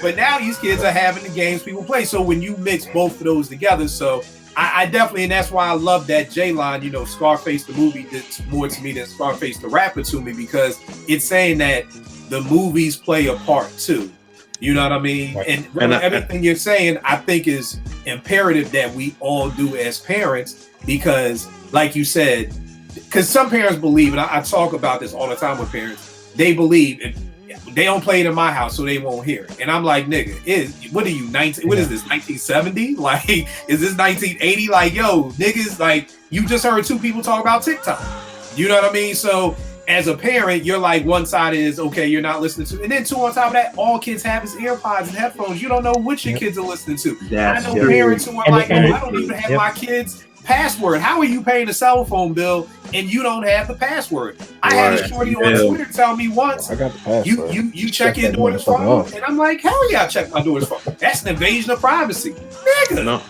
But now these kids are having the games people play. So when you mix both of those together, so I definitely, and that's why I love that J line, you know, Scarface the movie did more to me than Scarface the rapper to me, because it's saying that the movies play a part too. You know what I mean? Right. And everything you're saying, I think is imperative that we all do as parents, because like you said, because some parents believe, and I talk about this all the time with parents, they believe if they don't play it in my house, so they won't hear it. And I'm like, nigga, what are you, 19? What is this, 1970? Like, is this 1980? Like, yo, niggas, like, you just heard 2 people talk about TikTok. You know what I mean? So as a parent, you're like, one side is, okay, you're not listening to, and then 2 on top of that, all kids have is AirPods and headphones. You don't know what your kids are listening to. I know parents who are like, oh, I don't even have my kids' password. How are you paying a cell phone bill and you don't have the password? I had a shorty on Twitter tell me once, I got the password. You check your daughter's phone, and I'm like, hell yeah, I check my daughter's phone. That's an invasion of privacy, nigga. No.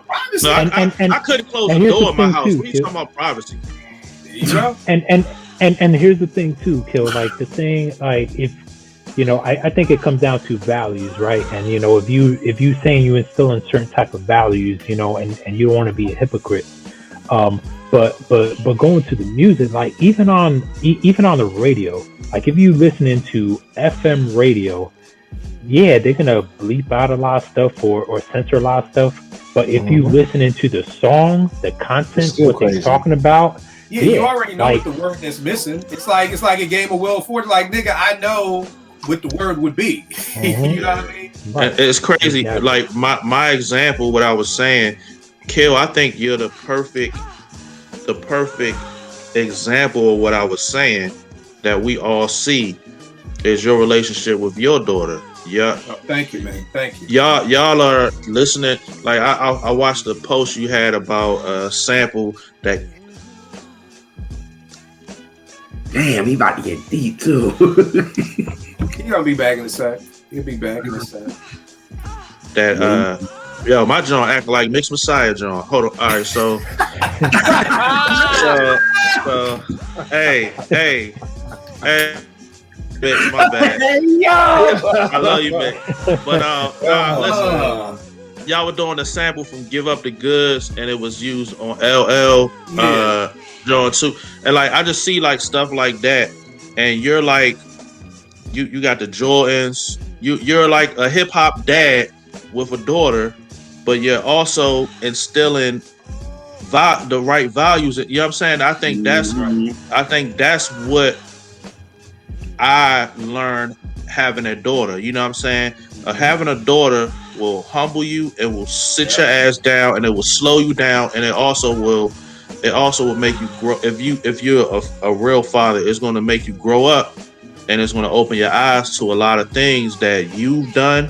Privacy. No, I couldn't close the door in my house. What are you talking about privacy? You know? And here's the thing too, Kill. Like the thing, like if you know, I think it comes down to values, right? And you know, if you saying you instill in certain type of values, you know, and you don't want to be a hypocrite, but going to the music, like even on the radio, like if you listening to FM radio, yeah, they're gonna bleep out a lot of stuff or censor a lot of stuff. But if you listening to the song, the content, what they're talking about. Yeah, you already know what the word that's missing. It's like a game of Wheel of Fortune. Like, nigga, I know what the word would be. You know what I mean? It's crazy. Like my example, what I was saying, Kill, I think you're the perfect example of what I was saying that we all see is your relationship with your daughter. Yeah. Oh, thank you, man. Thank you. Y'all are listening. Like I watched the post you had about a sample that. Damn, he about to get deep too. He gonna be back in a sec. He'll be back in a sec. That yo, my John acting like Mixed Messiah John. Hold on. All right, so hey, bitch, my bad. Hey, yo! I love you, bitch. But listen, y'all were doing a sample from Give Up the Goods, and it was used on LL John too. And like I just see like stuff like that, and you're like you got the Jordans, you're like a hip hop dad with a daughter, but you're also instilling the right values. You know what I'm saying? I think that's what I learned having a daughter. You know what I'm saying? Having a daughter will humble you, it will sit your ass down, and it will slow you down, and it also will make you grow. If you're a real father, it's going to make you grow up, and it's going to open your eyes to a lot of things that you've done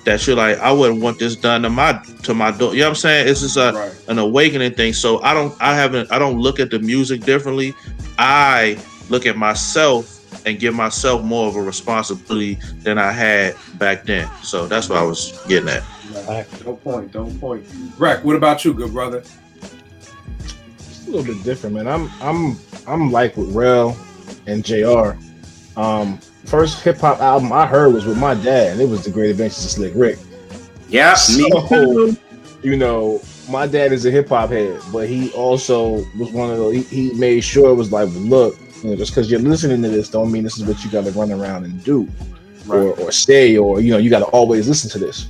that you're like, I wouldn't want this done to my daughter. You know what I'm saying? It's just an awakening thing. So I don't look at the music differently. I look at myself and give myself more of a responsibility than I had back then. So that's what I was getting at. Don't point. Rec, what about you, good brother? It's a little bit different, man. I'm like with Rel and JR. First hip hop album I heard was with my dad, and it was The Great Adventures of Slick Rick. Yeah, me too. You know, my dad is a hip hop head, but he also was one of those. He made sure it was like, look, you know, just because you're listening to this, don't mean this is what you got to run around and do, or say, or you know, you got to always listen to this.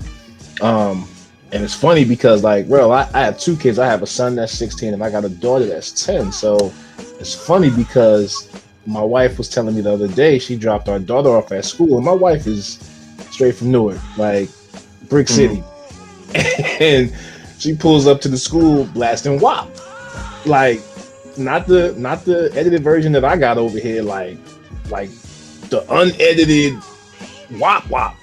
And it's funny because, like, well, I have 2 kids. I have a son that's 16, and I got a daughter that's 10. So it's funny because my wife was telling me the other day she dropped our daughter off at school, and my wife is straight from Newark, like Brick City, and she pulls up to the school blasting WAP, like not the edited version that I got over here, like the unedited WAP.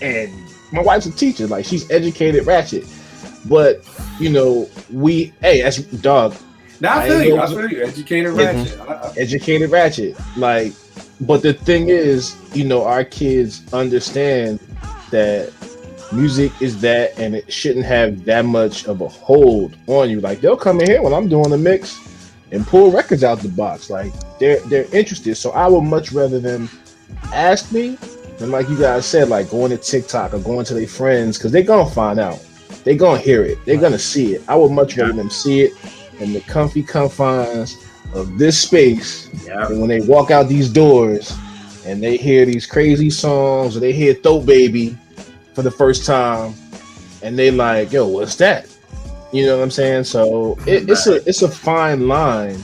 And my wife's a teacher, like she's educated ratchet, but you know as dog. Now I feel you. Educated ratchet. Educated ratchet. Like, but the thing is, you know, our kids understand that music is that, and it shouldn't have that much of a hold on you. Like they'll come in here when I'm doing the mix and pull records out the box. Like they're interested. So I would much rather them ask me than, like you guys said, like going to TikTok or going to their friends, because they're gonna find out. They're gonna hear it. They're gonna see it. I would much rather them see it in the comfy confines of this space than when they walk out these doors and they hear these crazy songs, or they hear Throat Baby for the first time and they like, yo, what's that? You know what I'm saying? So it's a fine line,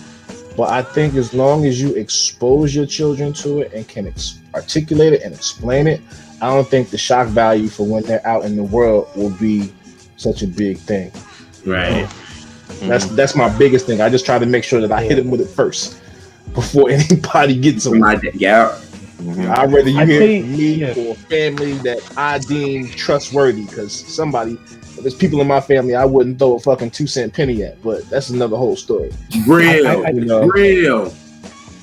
but I think as long as you expose your children to it and can articulate it and explain it, I don't think the shock value for when they're out in the world will be such a big thing. Right. That's my biggest thing. I just try to make sure that I hit them with it first before anybody gets them. I'd rather you hear from me or family that I deem trustworthy, because there's people in my family I wouldn't throw a fucking 2-cent penny at, but that's another whole story. Real.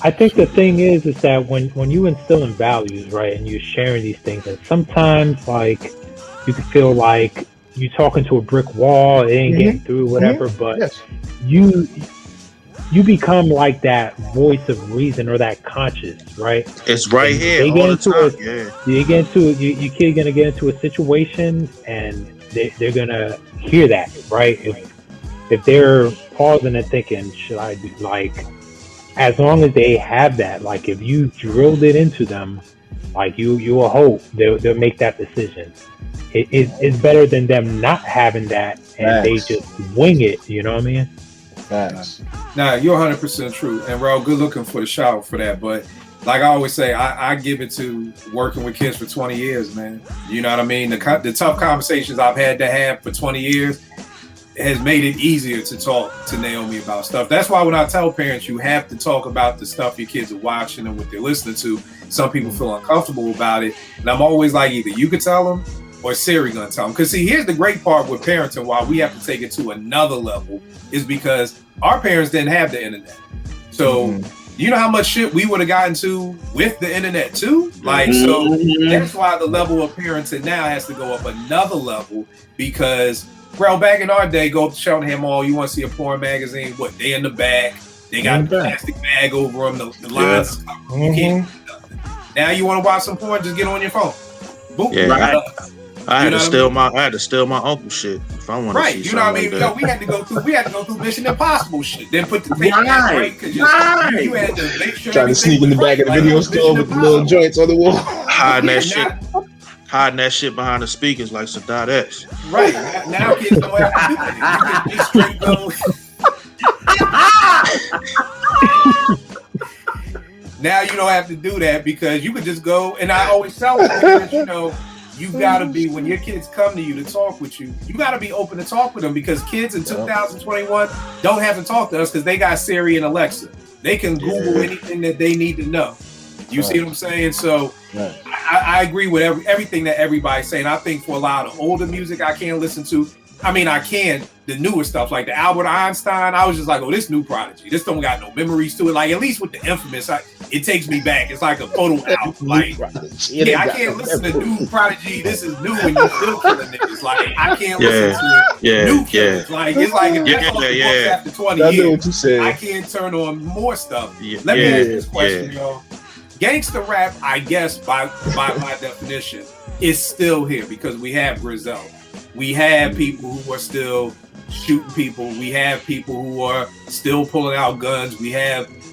I think the thing is that when you instill in values, right, and you're sharing these things, and sometimes like you can feel like you're talking to a brick wall, it ain't getting through, whatever, but you become like that voice of reason, or that conscious, right? It's right here. They get into your kid gonna get into a situation, and they're gonna hear that, right? If they're pausing and thinking, should I do, like, as long as they have that, like if you drilled it into them, like you will hope they'll make that decision. It's better than them not having that and they just wing it. You know what I mean? Facts. Nah, you're 100% true. And Ro, good looking for the shout for that. But like I always say, I give it to working with kids for 20 years, man. You know what I mean? The tough conversations I've had to have for 20 years has made it easier to talk to Naomi about stuff. That's why when I tell parents you have to talk about the stuff your kids are watching and what they're listening to, some people feel uncomfortable about it. And I'm always like, either you could tell them or Siri gonna tell them. Because see, here's the great part with parenting, why we have to take it to another level, is because our parents didn't have the internet. So you know how much shit we would have gotten to with the internet too? Like, so that's why the level of parenting now has to go up another level, because bro, back in our day, go to Cheltenham Mall, you want to see a porn magazine, what, they in the back, they got the plastic bag over them, the lines. You can't do nothing. Now you want to watch some porn, just get on your phone. Boom, I had to steal my uncle's shit if I want to see you know what I mean? like Yo, we had to go through Mission Impossible shit. Then put the tape right, because you had to make sure trying to sneak in the back of the video store with the little joints on the wall, hiding that shit behind the speakers like Sadat X. Right. Now kids don't have to do that. You can straight go. Now you don't have to do that, because you could just go, and I always tell them, you know, you gotta be, when your kids come to you to talk with you, you gotta be open to talk with them, because kids in 2021 don't have to talk to us because they got Siri and Alexa. They can Google anything that they need to know. You see what I'm saying? So I agree with everything that everybody's saying. I think for a lot of older music I can't listen to. I mean, I can, the newer stuff, like the Albert Einstein, I was just like, oh, this new Prodigy, this don't got no memories to it. Like, at least with the Infamous, it takes me back. It's like a photo album. Like, I can't listen to new Prodigy, this is new, and you're still killing niggas. Like, I can't listen to new killers. Like, it's like, if that's all the books after 20 years, I can't turn on more stuff. Let me ask this question, y'all. Gangsta rap, I guess, by my definition, is still here, because we have Griselda. We have people who are still shooting people. We have people who are still pulling out guns.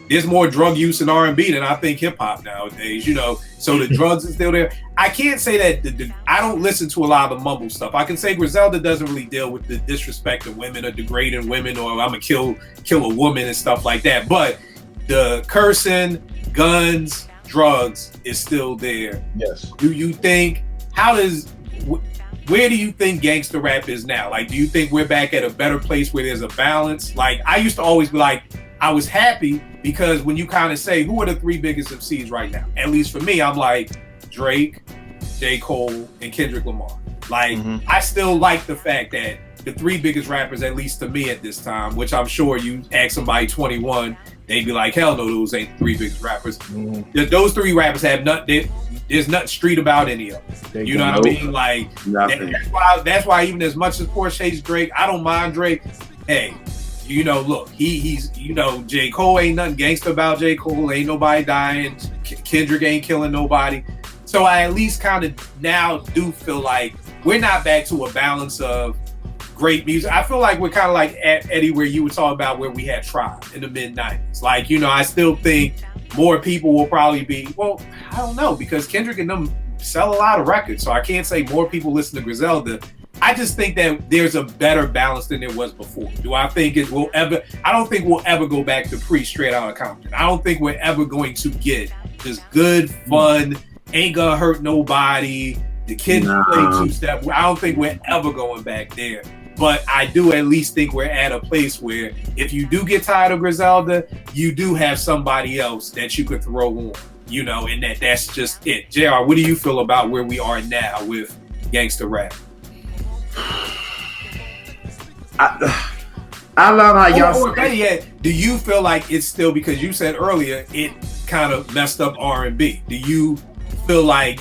There's more drug use in R&B than I think hip hop nowadays, you know. So the drugs are still there. I can't say that I don't listen to a lot of the mumble stuff. I can say Griselda doesn't really deal with the disrespect of women or degrading women, or I'm gonna kill a woman and stuff like that. But the cursing, guns, drugs is still there. Yes. Do you think, where do you think gangster rap is now? Like, do you think we're back at a better place where there's a balance? Like, I used to always be like, I was happy, because when you kind of say, who are the 3 biggest MCs right now? At least for me, I'm like Drake, J. Cole, and Kendrick Lamar. Like, I still like the fact that the 3 biggest rappers, at least to me at this time, which I'm sure you ask somebody 21, they'd be like, hell no, those ain't the 3 biggest rappers. Those 3 rappers have nothing. There's nothing street about any of them. You know what I mean? Like that's why even as much as Porsche hates Drake, I don't mind Drake. Hey, you know, look, he's you know, J. Cole ain't nothing gangster about J. Cole. Ain't nobody dying. Kendrick ain't killing nobody. So I at least kind of now do feel like we're not back to a balance of great music. I feel like we're kind of like at Eddie, where you were talking about where we had Tribe in the mid-90s. Like, you know, I still think more people will probably be, well, I don't know, because Kendrick and them sell a lot of records, so I can't say more people listen to Griselda. I just think that there's a better balance than there was before. Do I think it will ever? I don't think we'll ever go back to Straight Outta Compton. I don't think we're ever going to get just good, fun, ain't gonna hurt nobody. The kids play 2-step. I don't think we're ever going back there. But I do at least think we're at a place where if you do get tired of Griselda, you do have somebody else that you could throw on, you know, and that's just it. JR, what do you feel about where we are now with gangsta rap? I love how y'all do you feel like it's still, because you said earlier it kind of messed up R&B. Do you feel like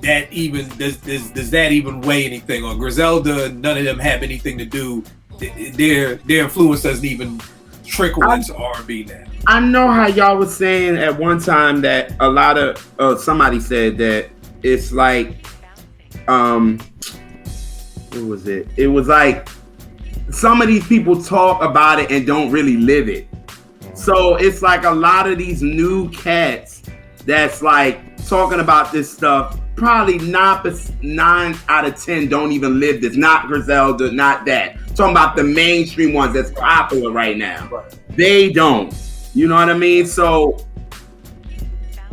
that even does that even weigh anything? Or Griselda, none of them have anything to do, their influence doesn't even trickle into R&B now? I know how y'all was saying at one time that a lot of somebody said that it's like what was it? It was like some of these people talk about it and don't really live it. So it's like a lot of these new cats that's like talking about this stuff, probably 9 out of 10 don't even live this. Not Griselda, not that. Talking about the mainstream ones that's popular right now. They don't. You know what I mean? So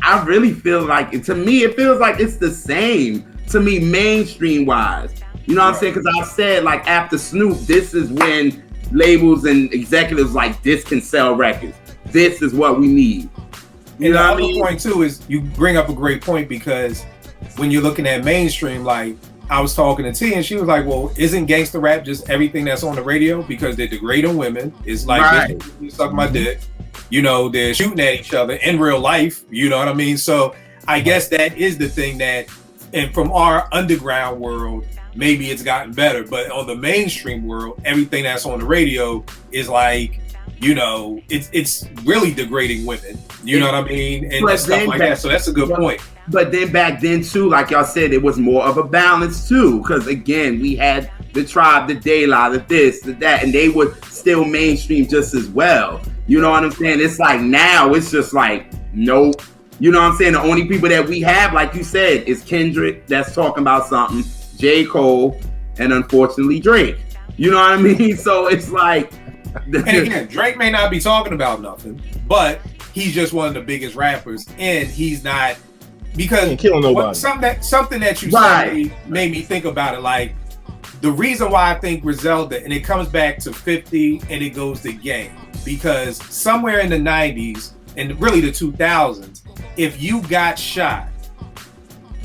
I really feel like, to me, it feels like it's the same to me mainstream wise. You know what I'm saying? Because I said, like, after Snoop, this is when labels and executives like, this can sell records. This is what we need. You know what I mean? The other point too is you bring up a great point, because when you're looking at mainstream, like I was talking to T and she was like, well, isn't gangster rap just everything that's on the radio? Because they're degrading women. It's like, you suck my dick. You know, they're shooting at each other in real life. You know what I mean? So I guess that is the thing that, and from our underground world, maybe it's gotten better. But on the mainstream world, everything that's on the radio is like, you know, it's really degrading women. You know what I mean? And stuff like that. So that's a good point. But then back then too, like y'all said, it was more of a balance too. Because again, we had the Tribe, the De La, the this, the that, and they were still mainstream just as well. You know what I'm saying? It's like now it's just like, nope. You know what I'm saying? The only people that we have, like you said, is Kendrick that's talking about something, J. Cole, and unfortunately Drake. You know what I mean? So it's like, and again, Drake may not be talking about nothing, but he's just one of the biggest rappers, and he's not, because ain't killing nobody. Something that you said made me think about it. Like, the reason why I think Griselda, and it comes back to 50 and it goes to Game, because somewhere in the 90s and really the 2000s, if you got shot,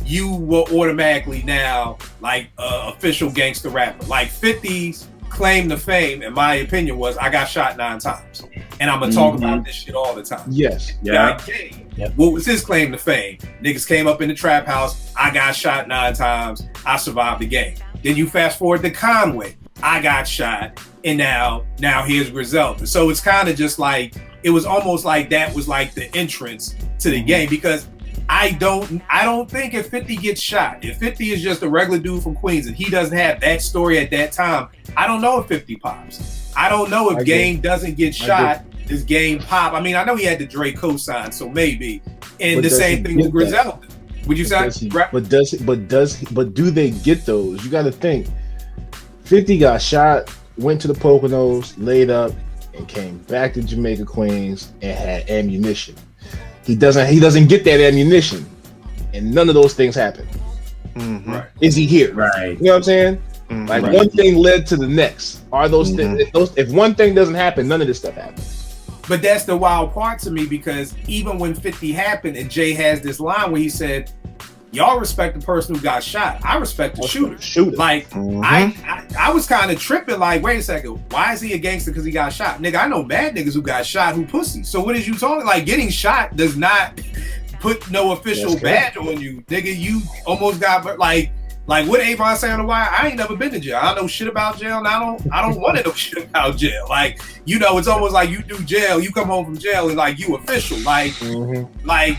you were automatically now like official gangster rapper. Like 50's claim to fame, in my opinion, was I got shot 9 times, and I'm gonna talk about this shit all the time. Yes. Yeah. What was his claim to fame? Niggas came up in the trap house. I got shot 9 times. I survived the game. Then you fast forward to Conway. I got shot, and now here's Griselda. So it's kind of just like, it was almost like that was like the entrance to the game, because I don't think if 50 gets shot, if 50 is just a regular dude from Queens and he doesn't have that story at that time, I don't know if 50 pops. I don't know if Game doesn't get shot, does Game pop? I mean, I know he had the Drake cosign, so maybe. And the same thing with Griselda. Would you say? But do they get those? You got to think. 50 got shot, went to the Poconos, laid up, and came back to Jamaica, Queens, and had ammunition. He doesn't get that ammunition, and none of those things happen. Mm-hmm. Right. Is he here? Right. You know what I'm saying? Mm-hmm. Like one thing led to the next. Are those things? If one thing doesn't happen, none of this stuff happens. But that's the wild part to me, because even when 50 happened, and Jay has this line where he said, y'all respect the person who got shot. I respect the shooter. Like, I was kind of tripping, like, wait a second, why is he a gangster because he got shot? Nigga, I know mad niggas who got shot who pussy. So what is you talking? Like, getting shot does not put no official badge on you. Nigga, you almost got, like what Avon saying on the wire, I ain't never been to jail. I don't know shit about jail, and I don't want to know shit about jail. Like, you know, it's almost like you do jail, you come home from jail, and like you official. Like, like.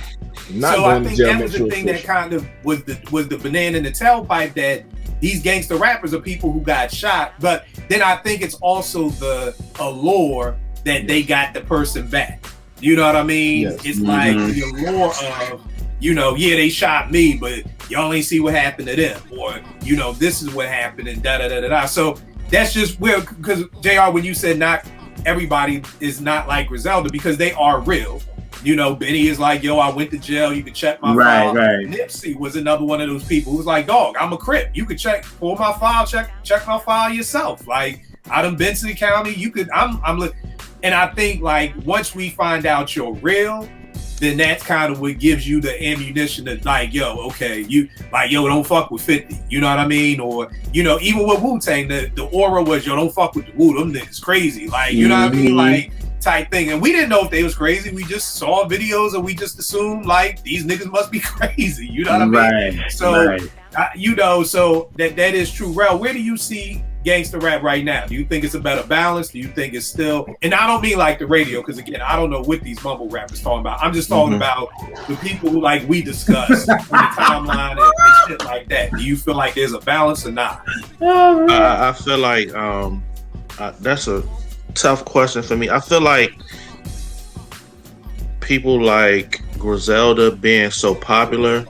Not so I think jail that was the thing that kind of was the banana in the tailpipe, that these gangster rappers are people who got shot. But then I think it's also the allure that they got the person back. You know what I mean? Yes. It's like the allure of, you know, yeah, they shot me, but y'all ain't see what happened to them, or, you know, this is what happened, and da da da da da. So that's just where, because JR, when you said not everybody is not like Griselda, because they are real. You know, Benny is like, yo, I went to jail. You can check my file. Right. Nipsey was another one of those people who was like, dog, I'm a Crip. You could pull my file, check my file yourself. Like, I done been to the county. You could, and I think, like, once we find out you're real, then that's kind of what gives you the ammunition to, like, yo, okay, you, like, yo, don't fuck with 50. You know what I mean? Or, you know, even with Wu-Tang, the aura was, yo, don't fuck with the Wu. Them niggas crazy. Like, you know what I mean? Like, type thing. And we didn't know if they was crazy. We just saw videos and we just assumed, like, these niggas must be crazy. You know what I mean? So, you know, so that is true. Rel, where do you see gangster rap right now? Do you think it's a better balance? Do you think it's still, and I don't mean like the radio, because again, I don't know what these mumble rappers talking about. I'm just talking about the people who, like, we discuss on the timeline and shit like that. Do you feel like there's a balance or not? I feel like that's a tough question for me. I feel like people like Griselda being so popular,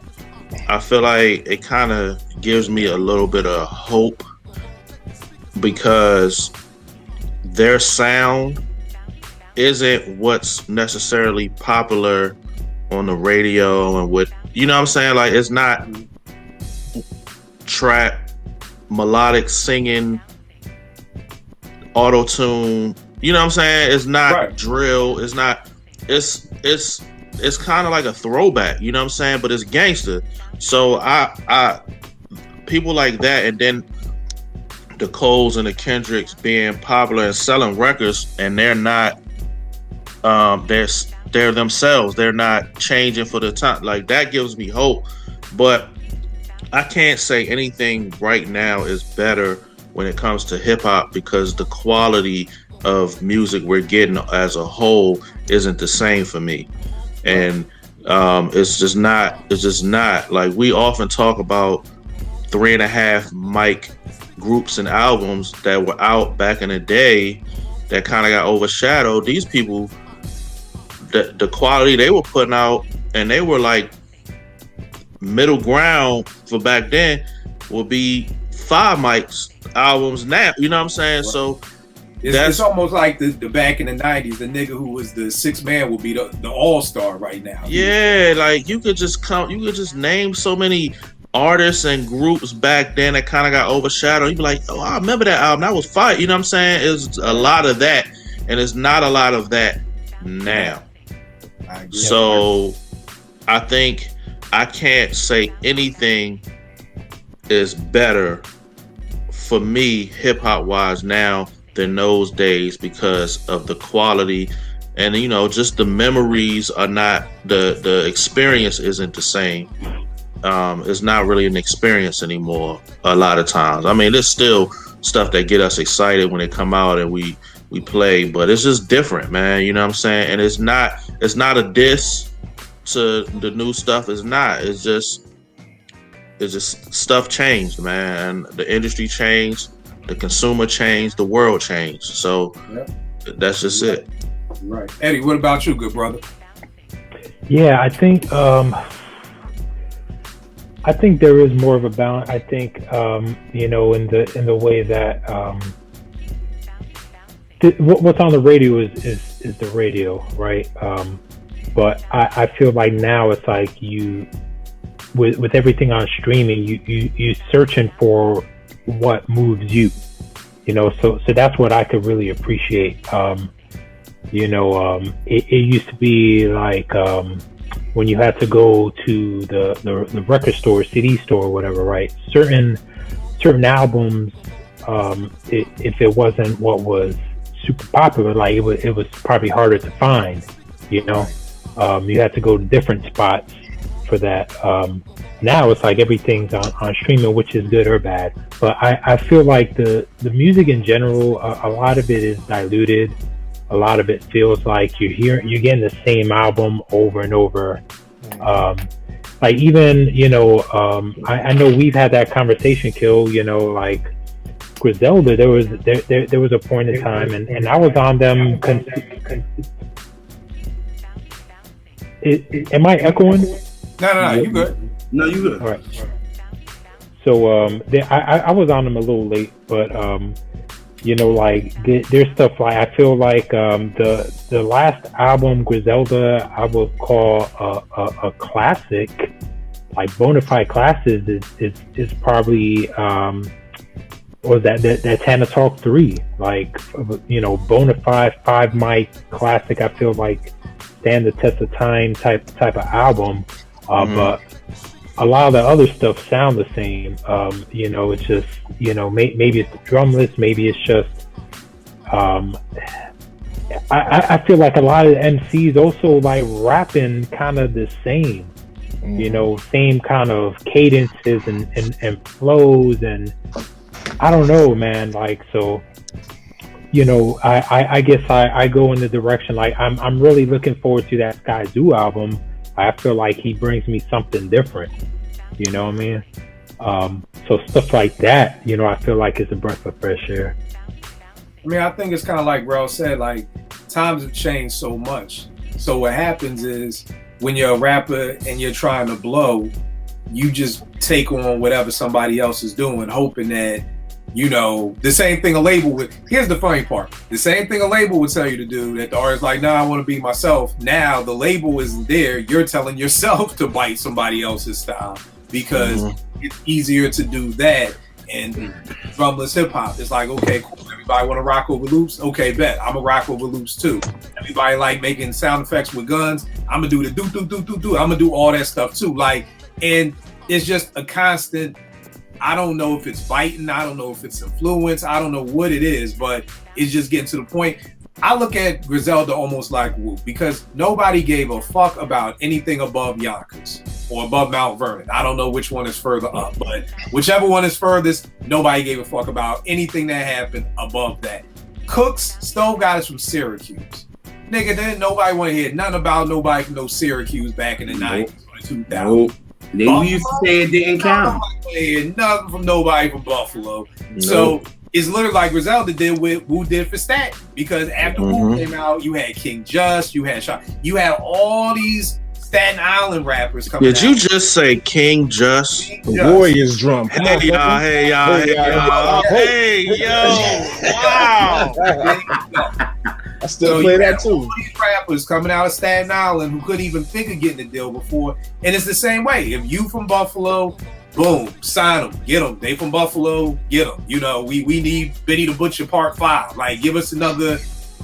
I feel like it kind of gives me a little bit of hope, because their sound isn't what's necessarily popular on the radio and what, you know what I'm saying? Like, it's not trap, melodic singing, auto-tune, you know what I'm saying? It's not drill, it's not, it's kind of like a throwback, you know what I'm saying? But it's gangster. So I people like that, and then the Coles and the Kendricks being popular and selling records, and they're not they're themselves, they're not changing for the time, like, that gives me hope. But I can't say anything right now is better when it comes to hip-hop, because the quality of music we're getting as a whole isn't the same for me. And it's just not like, we often talk about 3.5 mic groups and albums that were out back in the day that kind of got overshadowed. These people, the quality they were putting out, and they were like middle ground for back then, will be 5 mics albums now, you know what I'm saying? So it's almost like the back in the 90s, the nigga who was the 6th man will be the all-star right now. Yeah, like, you could just name so many artists and groups back then that kind of got overshadowed. You'd be like, oh, I remember that album, that was fire, you know what I'm saying? It's a lot of that, and it's not a lot of that now. So I think I can't say anything is better for me hip-hop wise now than those days, because of the quality, and, you know, just the memories are not, the experience isn't the same. It's not really an experience anymore a lot of times. I mean, there's still stuff that get us excited when they come out and we play, but it's just different, man, you know what I'm saying? And it's not a diss to the new stuff. It's just stuff changed, man. The industry changed, the consumer changed, the world changed. So that's just it. Right. Eddie, what about you, good brother? Yeah, I think there is more of a balance. I think you know, in the way that what's on the radio is the radio, right? But I feel like now it's like you, with everything on streaming, you searching for what moves you, you know. So that's what I could really appreciate. You know, it used to be like when you had to go to the record store, CD store, or whatever, right? Certain albums, if it wasn't what was super popular, like it was probably harder to find. You know, you had to go to different spots for that. Now it's like everything's on streaming, which is good or bad. But I feel like the music in general, a lot of it is diluted. A lot of it feels like you're getting the same album over and over. Like even, you know, I know we've had that conversation, Kill, you know, like Griselda, there was a point in time and I was on them. Am I echoing? No, you good. No, you good. All right. So I was on them a little late, but you know, like there's stuff like I feel like the last album Griselda I would call a classic, like Bonafide Classes is probably or that Tana Talk 3, like, you know, Bonafide 5 mic classic. I feel like stand the test of time type of album, but a lot of the other stuff sound the same. You know, it's just, you know, maybe it's the drum list, maybe it's just I feel like a lot of the MCs also like rapping kind of the same, you know, same kind of cadences and flows, and I don't know, man, like, so, you know, I guess I go in the direction, like, I'm really looking forward to that Sky Zoo album. I feel like he brings me something different, you know what I mean? So stuff like that, you know, I feel like it's a breath of fresh air. I mean, I think it's kind of like Rel said, like, times have changed so much. So what happens is when you're a rapper and you're trying to blow, you just take on whatever somebody else is doing, hoping that, you know, the same thing a label would. Here's the funny part. The same thing a label would tell you to do, that the artist's like, no, I want to be myself. Now the label isn't there. You're telling yourself to bite somebody else's style because it's easier to do that. And drumless hip hop, it's like, okay, cool. Everybody want to rock over loops? Okay, bet. I'm going to rock over loops too. Everybody like making sound effects with guns? I'm going to do the do. I'm going to do all that stuff too. Like, and it's just a constant. I don't know if it's biting. I don't know if it's influence. I don't know what it is, but it's just getting to the point. I look at Griselda almost like Whoop, because nobody gave a fuck about anything above Yonkers or above Mount Vernon. I don't know which one is further up, but whichever one is furthest, nobody gave a fuck about anything that happened above that. Cooks, Stove got us from Syracuse. Nigga, then nobody want to hear nothing about nobody from no Syracuse back in the 90s or the 2000s. They used to say it didn't count. Nothing from nobody from Buffalo. So it's literally like Griselda did with Wu did for Staten, because after Wu came out, you had King Just, you had Shaw, you had all these Staten Island rappers coming out. Did you just say King Just? The Warriors drum. Hey y'all. Hey, yo. Wow. I still play that too. All these rappers coming out of Staten Island who couldn't even think of getting a deal before. And it's the same way. If you from Buffalo, boom, sign them, get them. They from Buffalo, get them. You know, we need Benny the Butcher Part 5. Like, give us another,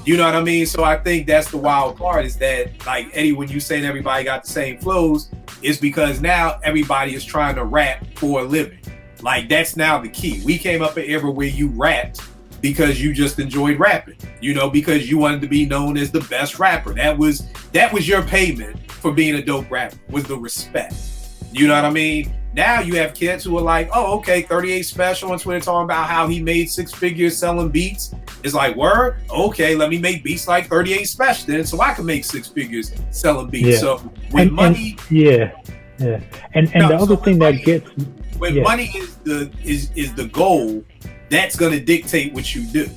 you know what I mean? So I think that's the wild part, is that, like, Eddie, when you say everybody got the same flows, it's because now everybody is trying to rap for a living. Like, that's now the key. We came up an era where you rapped because you just enjoyed rapping, you know, because you wanted to be known as the best rapper. That was your payment for being a dope rapper, was the respect. You know what I mean? Now you have kids who are like, oh, okay, 38 Special on Twitter talking about how he made 6 figures selling beats. It's like, word? Okay, let me make beats like 38 Special then, so I can make 6 figures selling beats. Yeah. So when money, and the other thing that gets when money is the goal, that's gonna dictate what you do.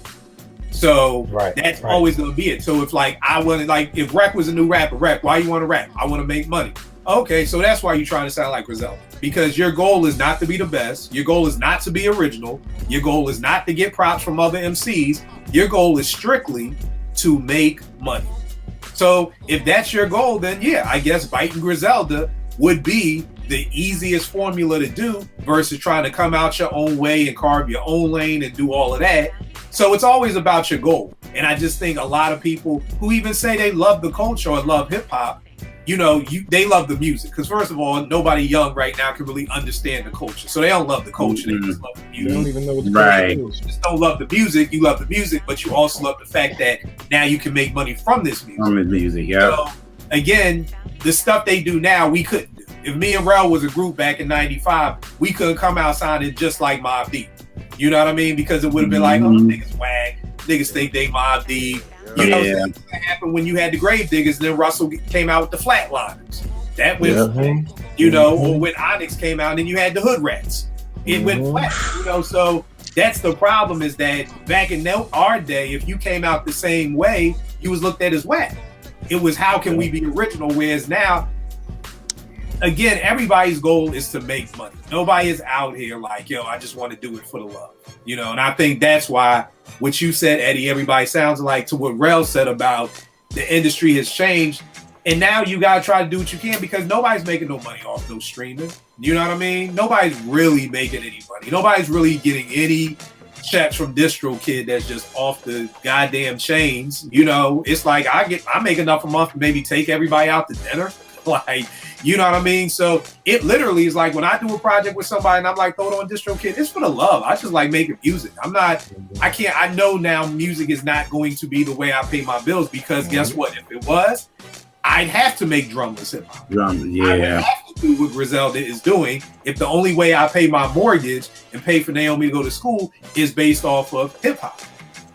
So that's always gonna be it. So if like I want to, like, if Rec was a new rapper, Rec, why you want to rap? I want to make money. Okay, so that's why you're trying to sound like Griselda, because your goal is not to be the best. Your goal is not to be original. Your goal is not to get props from other MCs. Your goal is strictly to make money. So if that's your goal, then yeah, I guess biting Griselda would be the easiest formula to do versus trying to come out your own way and carve your own lane and do all of that. So it's always about your goal. And I just think a lot of people who even say they love the culture or love hip hop, they love the music. Because first of all, nobody young right now can really understand the culture. So they don't love the culture. They just love the music. They don't even know what the Right. culture is. You just don't love the music. You love the music, but you also love the fact that now you can make money from this music. From his music, yeah. So again, the stuff they do now, we couldn't do. If me and Rel was a group back in '95, we couldn't come out sounding just like Mobb Deep. You know what I mean? Because it would have been like, oh, niggas whack. Niggas think they Mobb Deep. You know, that's what happened when you had the Grave Diggers, and then Russell came out with the Flatliners. That was, or when Onyx came out, and then you had the Hood Rats. It went flat, so that's the problem, is that back in our day, if you came out the same way, you was looked at as whack. It was, how can we be original? Whereas now, again, everybody's goal is to make money. Nobody is out here like, yo, I just want to do it for the love. And I think that's why what you said, Eddie, everybody sounds like to what Rel said about the industry has changed. And now you got to try to do what you can, because nobody's making no money off no streaming. You know what I mean? Nobody's really making any money. Nobody's really getting any checks from DistroKid that's just off the goddamn chains. It's like I make enough a month to maybe take everybody out to dinner. Like, you know what I mean? So it literally is like when I do a project with somebody and I'm like, throw it on DistroKid, it's for the love. I just like making music. I know now music is not going to be the way I pay my bills, because guess what? If it was, I'd have to make drumless hip hop. I would have to do what Griselda is doing if the only way I pay my mortgage and pay for Naomi to go to school is based off of hip hop.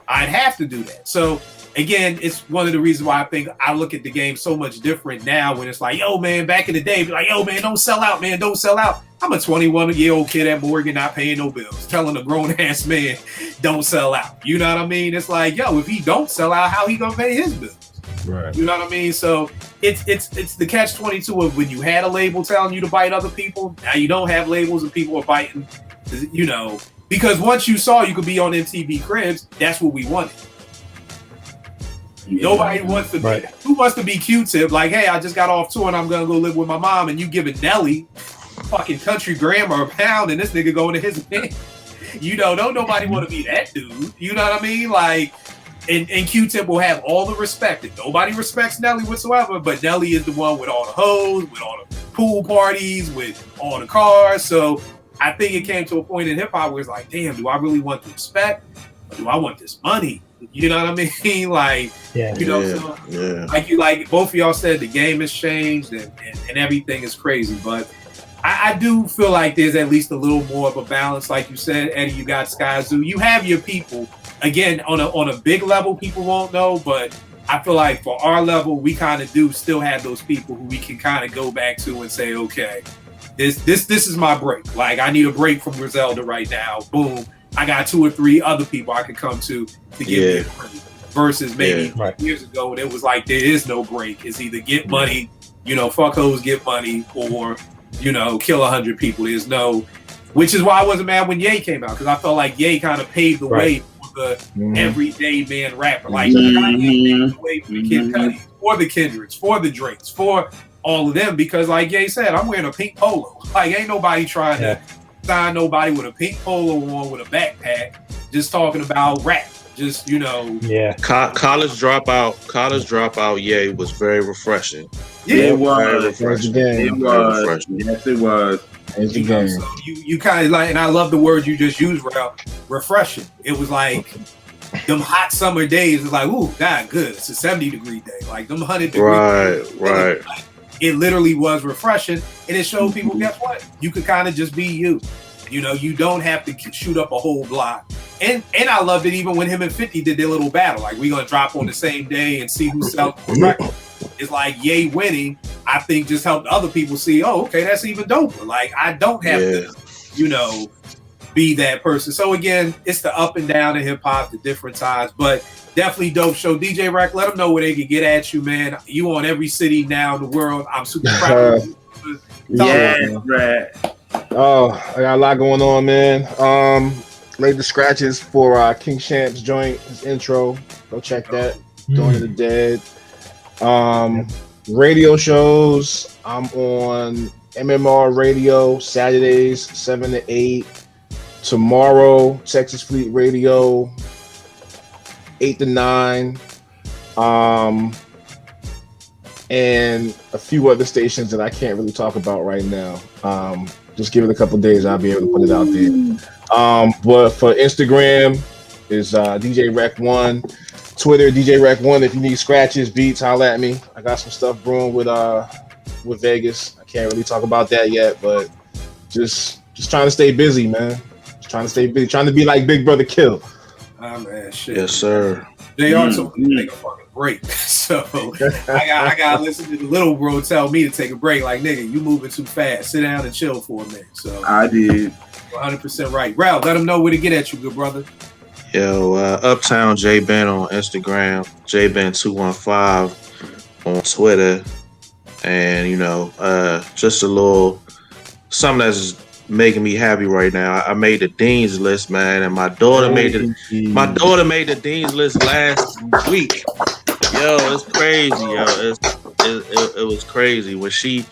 I'd have to do that. So again, it's one of the reasons why I think I look at the game so much different now, when it's like, yo, man, back in the day, be like, yo, man, don't sell out, man, don't sell out. I'm a 21-year-old kid at Morgan, not paying no bills, telling a grown-ass man, don't sell out. You know what I mean? It's like, yo, if he don't sell out, how he gonna pay his bills? Right. You know what I mean? So it's the catch-22 of when you had a label telling you to bite other people, now you don't have labels and people are biting, because once you saw you could be on MTV Cribs, that's what we wanted. Nobody wants to be, who wants to be Q-Tip? Like, hey, I just got off tour and I'm gonna go live with my mom, and you giving Nelly fucking country grammar a pound, and this nigga going to his band. Don't nobody want to be that dude. You know what I mean? Like, and Q-Tip will have all the respect. And nobody respects Nelly whatsoever, but Nelly is the one with all the hoes, with all the pool parties, with all the cars. So I think it came to a point in hip hop where it's like, damn, do I really want the respect, or do I want this money? You know what I mean? Like, like both of y'all said, the game has changed and everything is crazy. But I do feel like there's at least a little more of a balance. Like you said, Eddie, you got Sky Zoo. You have your people. Again, on a big level, people won't know, but I feel like for our level, we kind of do still have those people who we can kind of go back to and say, okay, this is my break. Like, I need a break from Griselda right now. Boom. I got 2 or 3 other people I could come to give me a break. Versus maybe years ago when it was like, there is no break. It's either get money, fuck hoes, get money, or, kill 100 people. There's no, which is why I wasn't mad when Ye came out, because I felt like Ye kind of paved the way for the everyday man rapper. Like, Kanye paved the way for the Kid Cudi, for the Kendricks, for the Drakes, for all of them, because like Ye said, I'm wearing a pink polo. Like, ain't nobody trying to sign nobody with a pink polo on with a backpack, just talking about rap. Just, college dropout, Ye was very refreshing. Yeah, it was. Very refreshing. It was. Yes, it was. So you kind of like, and I love the word you just used, Ralph, refreshing. It was like them hot summer days. It's like, ooh, God, good. It's a 70-degree day. Like them 100-degree days. Right. Like, it literally was refreshing, and it showed people, guess what? You could kind of just be you. You don't have to shoot up a whole block. And I loved it even when him and 50 did their little battle. Like, we're going to drop on the same day and see who sells the record. It's like Ye winning, I think, just helped other people see, oh, okay, that's even doper. Like, I don't have to, be that person. So, again, it's the up and down in hip-hop, the different times. But definitely dope show. DJ Rack, let them know where they can get at you, man. You on every city now in the world. I'm super proud of you. Right. Oh, I got a lot going on, man. Laid the scratches for King Champ's joint, his intro. Go check that. Dawn of the Dead. Radio shows. I'm on MMR Radio Saturdays 7 to 8. Tomorrow, Texas Fleet Radio 8 to 9. and a few other stations that I can't really talk about right now. Just give it a couple days, I'll be able to put it out there. But for Instagram is DJ Rec One, Twitter DJ Rec One. If you need scratches, beats, holla at me. I got some stuff brewing with Vegas. I can't really talk about that yet, but just trying to stay busy, man. Just trying to stay busy, trying to be like Big Brother Kill. Ah, man, shit. Yes, sir. JR told me to take a fucking break. So I got to listen to the little bro tell me to take a break. Like, nigga, you moving too fast. Sit down and chill for a minute. So I did. 100% right. Ralph, let them know where to get at you, good brother. Yo, Uptown J Ben on Instagram, JBen215 on Twitter, and just a little something that's making me happy right now. I made the Dean's list, man, and my daughter made the Dean's list last week. Yo, it's crazy, yo. It was crazy when she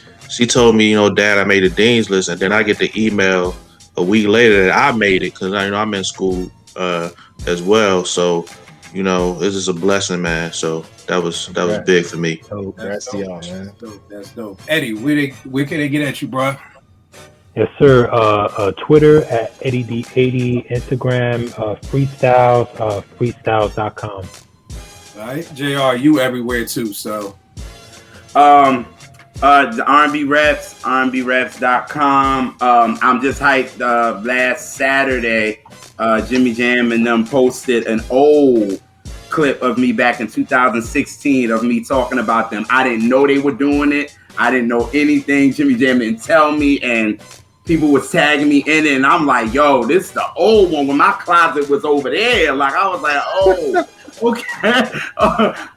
told me, Dad, I made the Dean's list, and then I get the email a week later that I made it because I'm in school as well. So, this is a blessing, man. So that was big for me. Oh, that's to y'all, man. That's dope. Eddie, where can they get at you, bro? Yes, sir. Twitter at EddieD80, Instagram, freestyles, freestyles.com. All right, JR, you everywhere too, so. The R&B Reps, rnbraps.com. I'm just hyped. Last Saturday, Jimmy Jam and them posted an old clip of me back in 2016 of me talking about them. I didn't know they were doing it. I didn't know anything. Jimmy Jam didn't tell me, and people was tagging me in it, and I'm like, yo, this is the old one when my closet was over there. Like, I was like, oh, okay.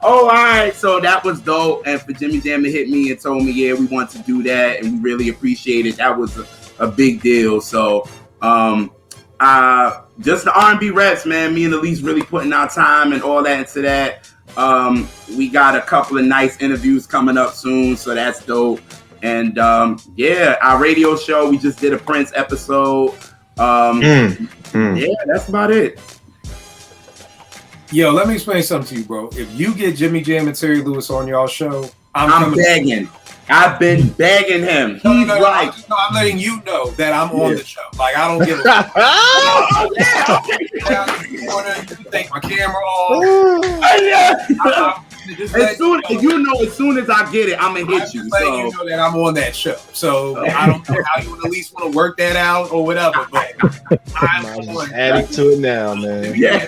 All right. So that was dope. And for Jimmy Jam to hit me and told me, yeah, we want to do that, and we really appreciate it. That was a big deal. So just the R&B Reps, man, me and Elise really putting our time and all that into that. We got a couple of nice interviews coming up soon, so that's dope. And our radio show, we just did a Prince episode. Yeah, that's about it. Yo, let me explain something to you, bro. If you get Jimmy Jam and Terry Lewis on y'all show, I'm begging. I've been begging him. He's right. I'm letting you know that I'm on the show. Like, I don't give a fuck. You take my camera off. As soon as I get it, I'm gonna hit you. I'm letting you know that I'm on that show. So I don't know how you would at least want to work that out or whatever, but I'm adding to it now, man. Yeah.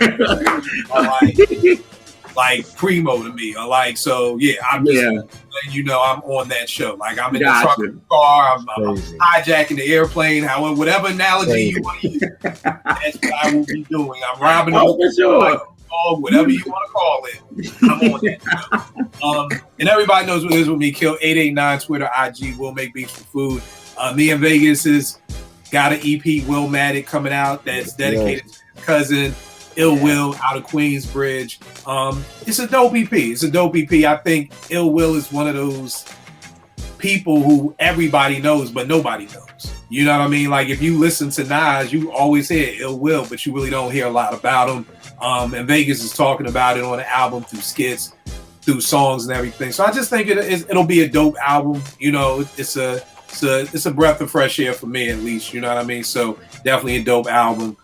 Like primo to me. I'm just letting you know I'm on that show. Like, I'm in the truck, the car, I'm hijacking the airplane, whatever analogy you want to use. That's what I will be doing. I'm robbing whatever you want to call it. I'm on that. And everybody knows what it is with me. Kill 889 Twitter, IG. Will make beats for food. Me and Vegas has got an EP, Will Matic, coming out that's dedicated to his cousin Ill Will out of Queensbridge. It's a dope EP. I think Ill Will is one of those people who everybody knows, but nobody knows. You know what I mean? Like, if you listen to Nas, you always hear Ill Will, but you really don't hear a lot about him. And Vegas is talking about it on the album through skits, through songs and everything. So I just think it'll be a dope album. It's a breath of fresh air for me, at least. You know what I mean? So definitely a dope album.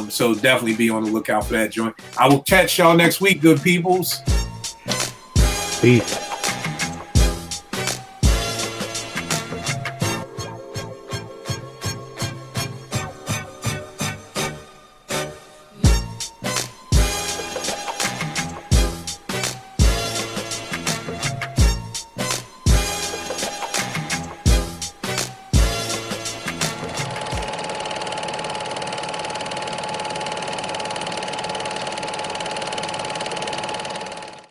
So definitely be on the lookout for that joint. I will catch y'all next week, good peoples. Peace.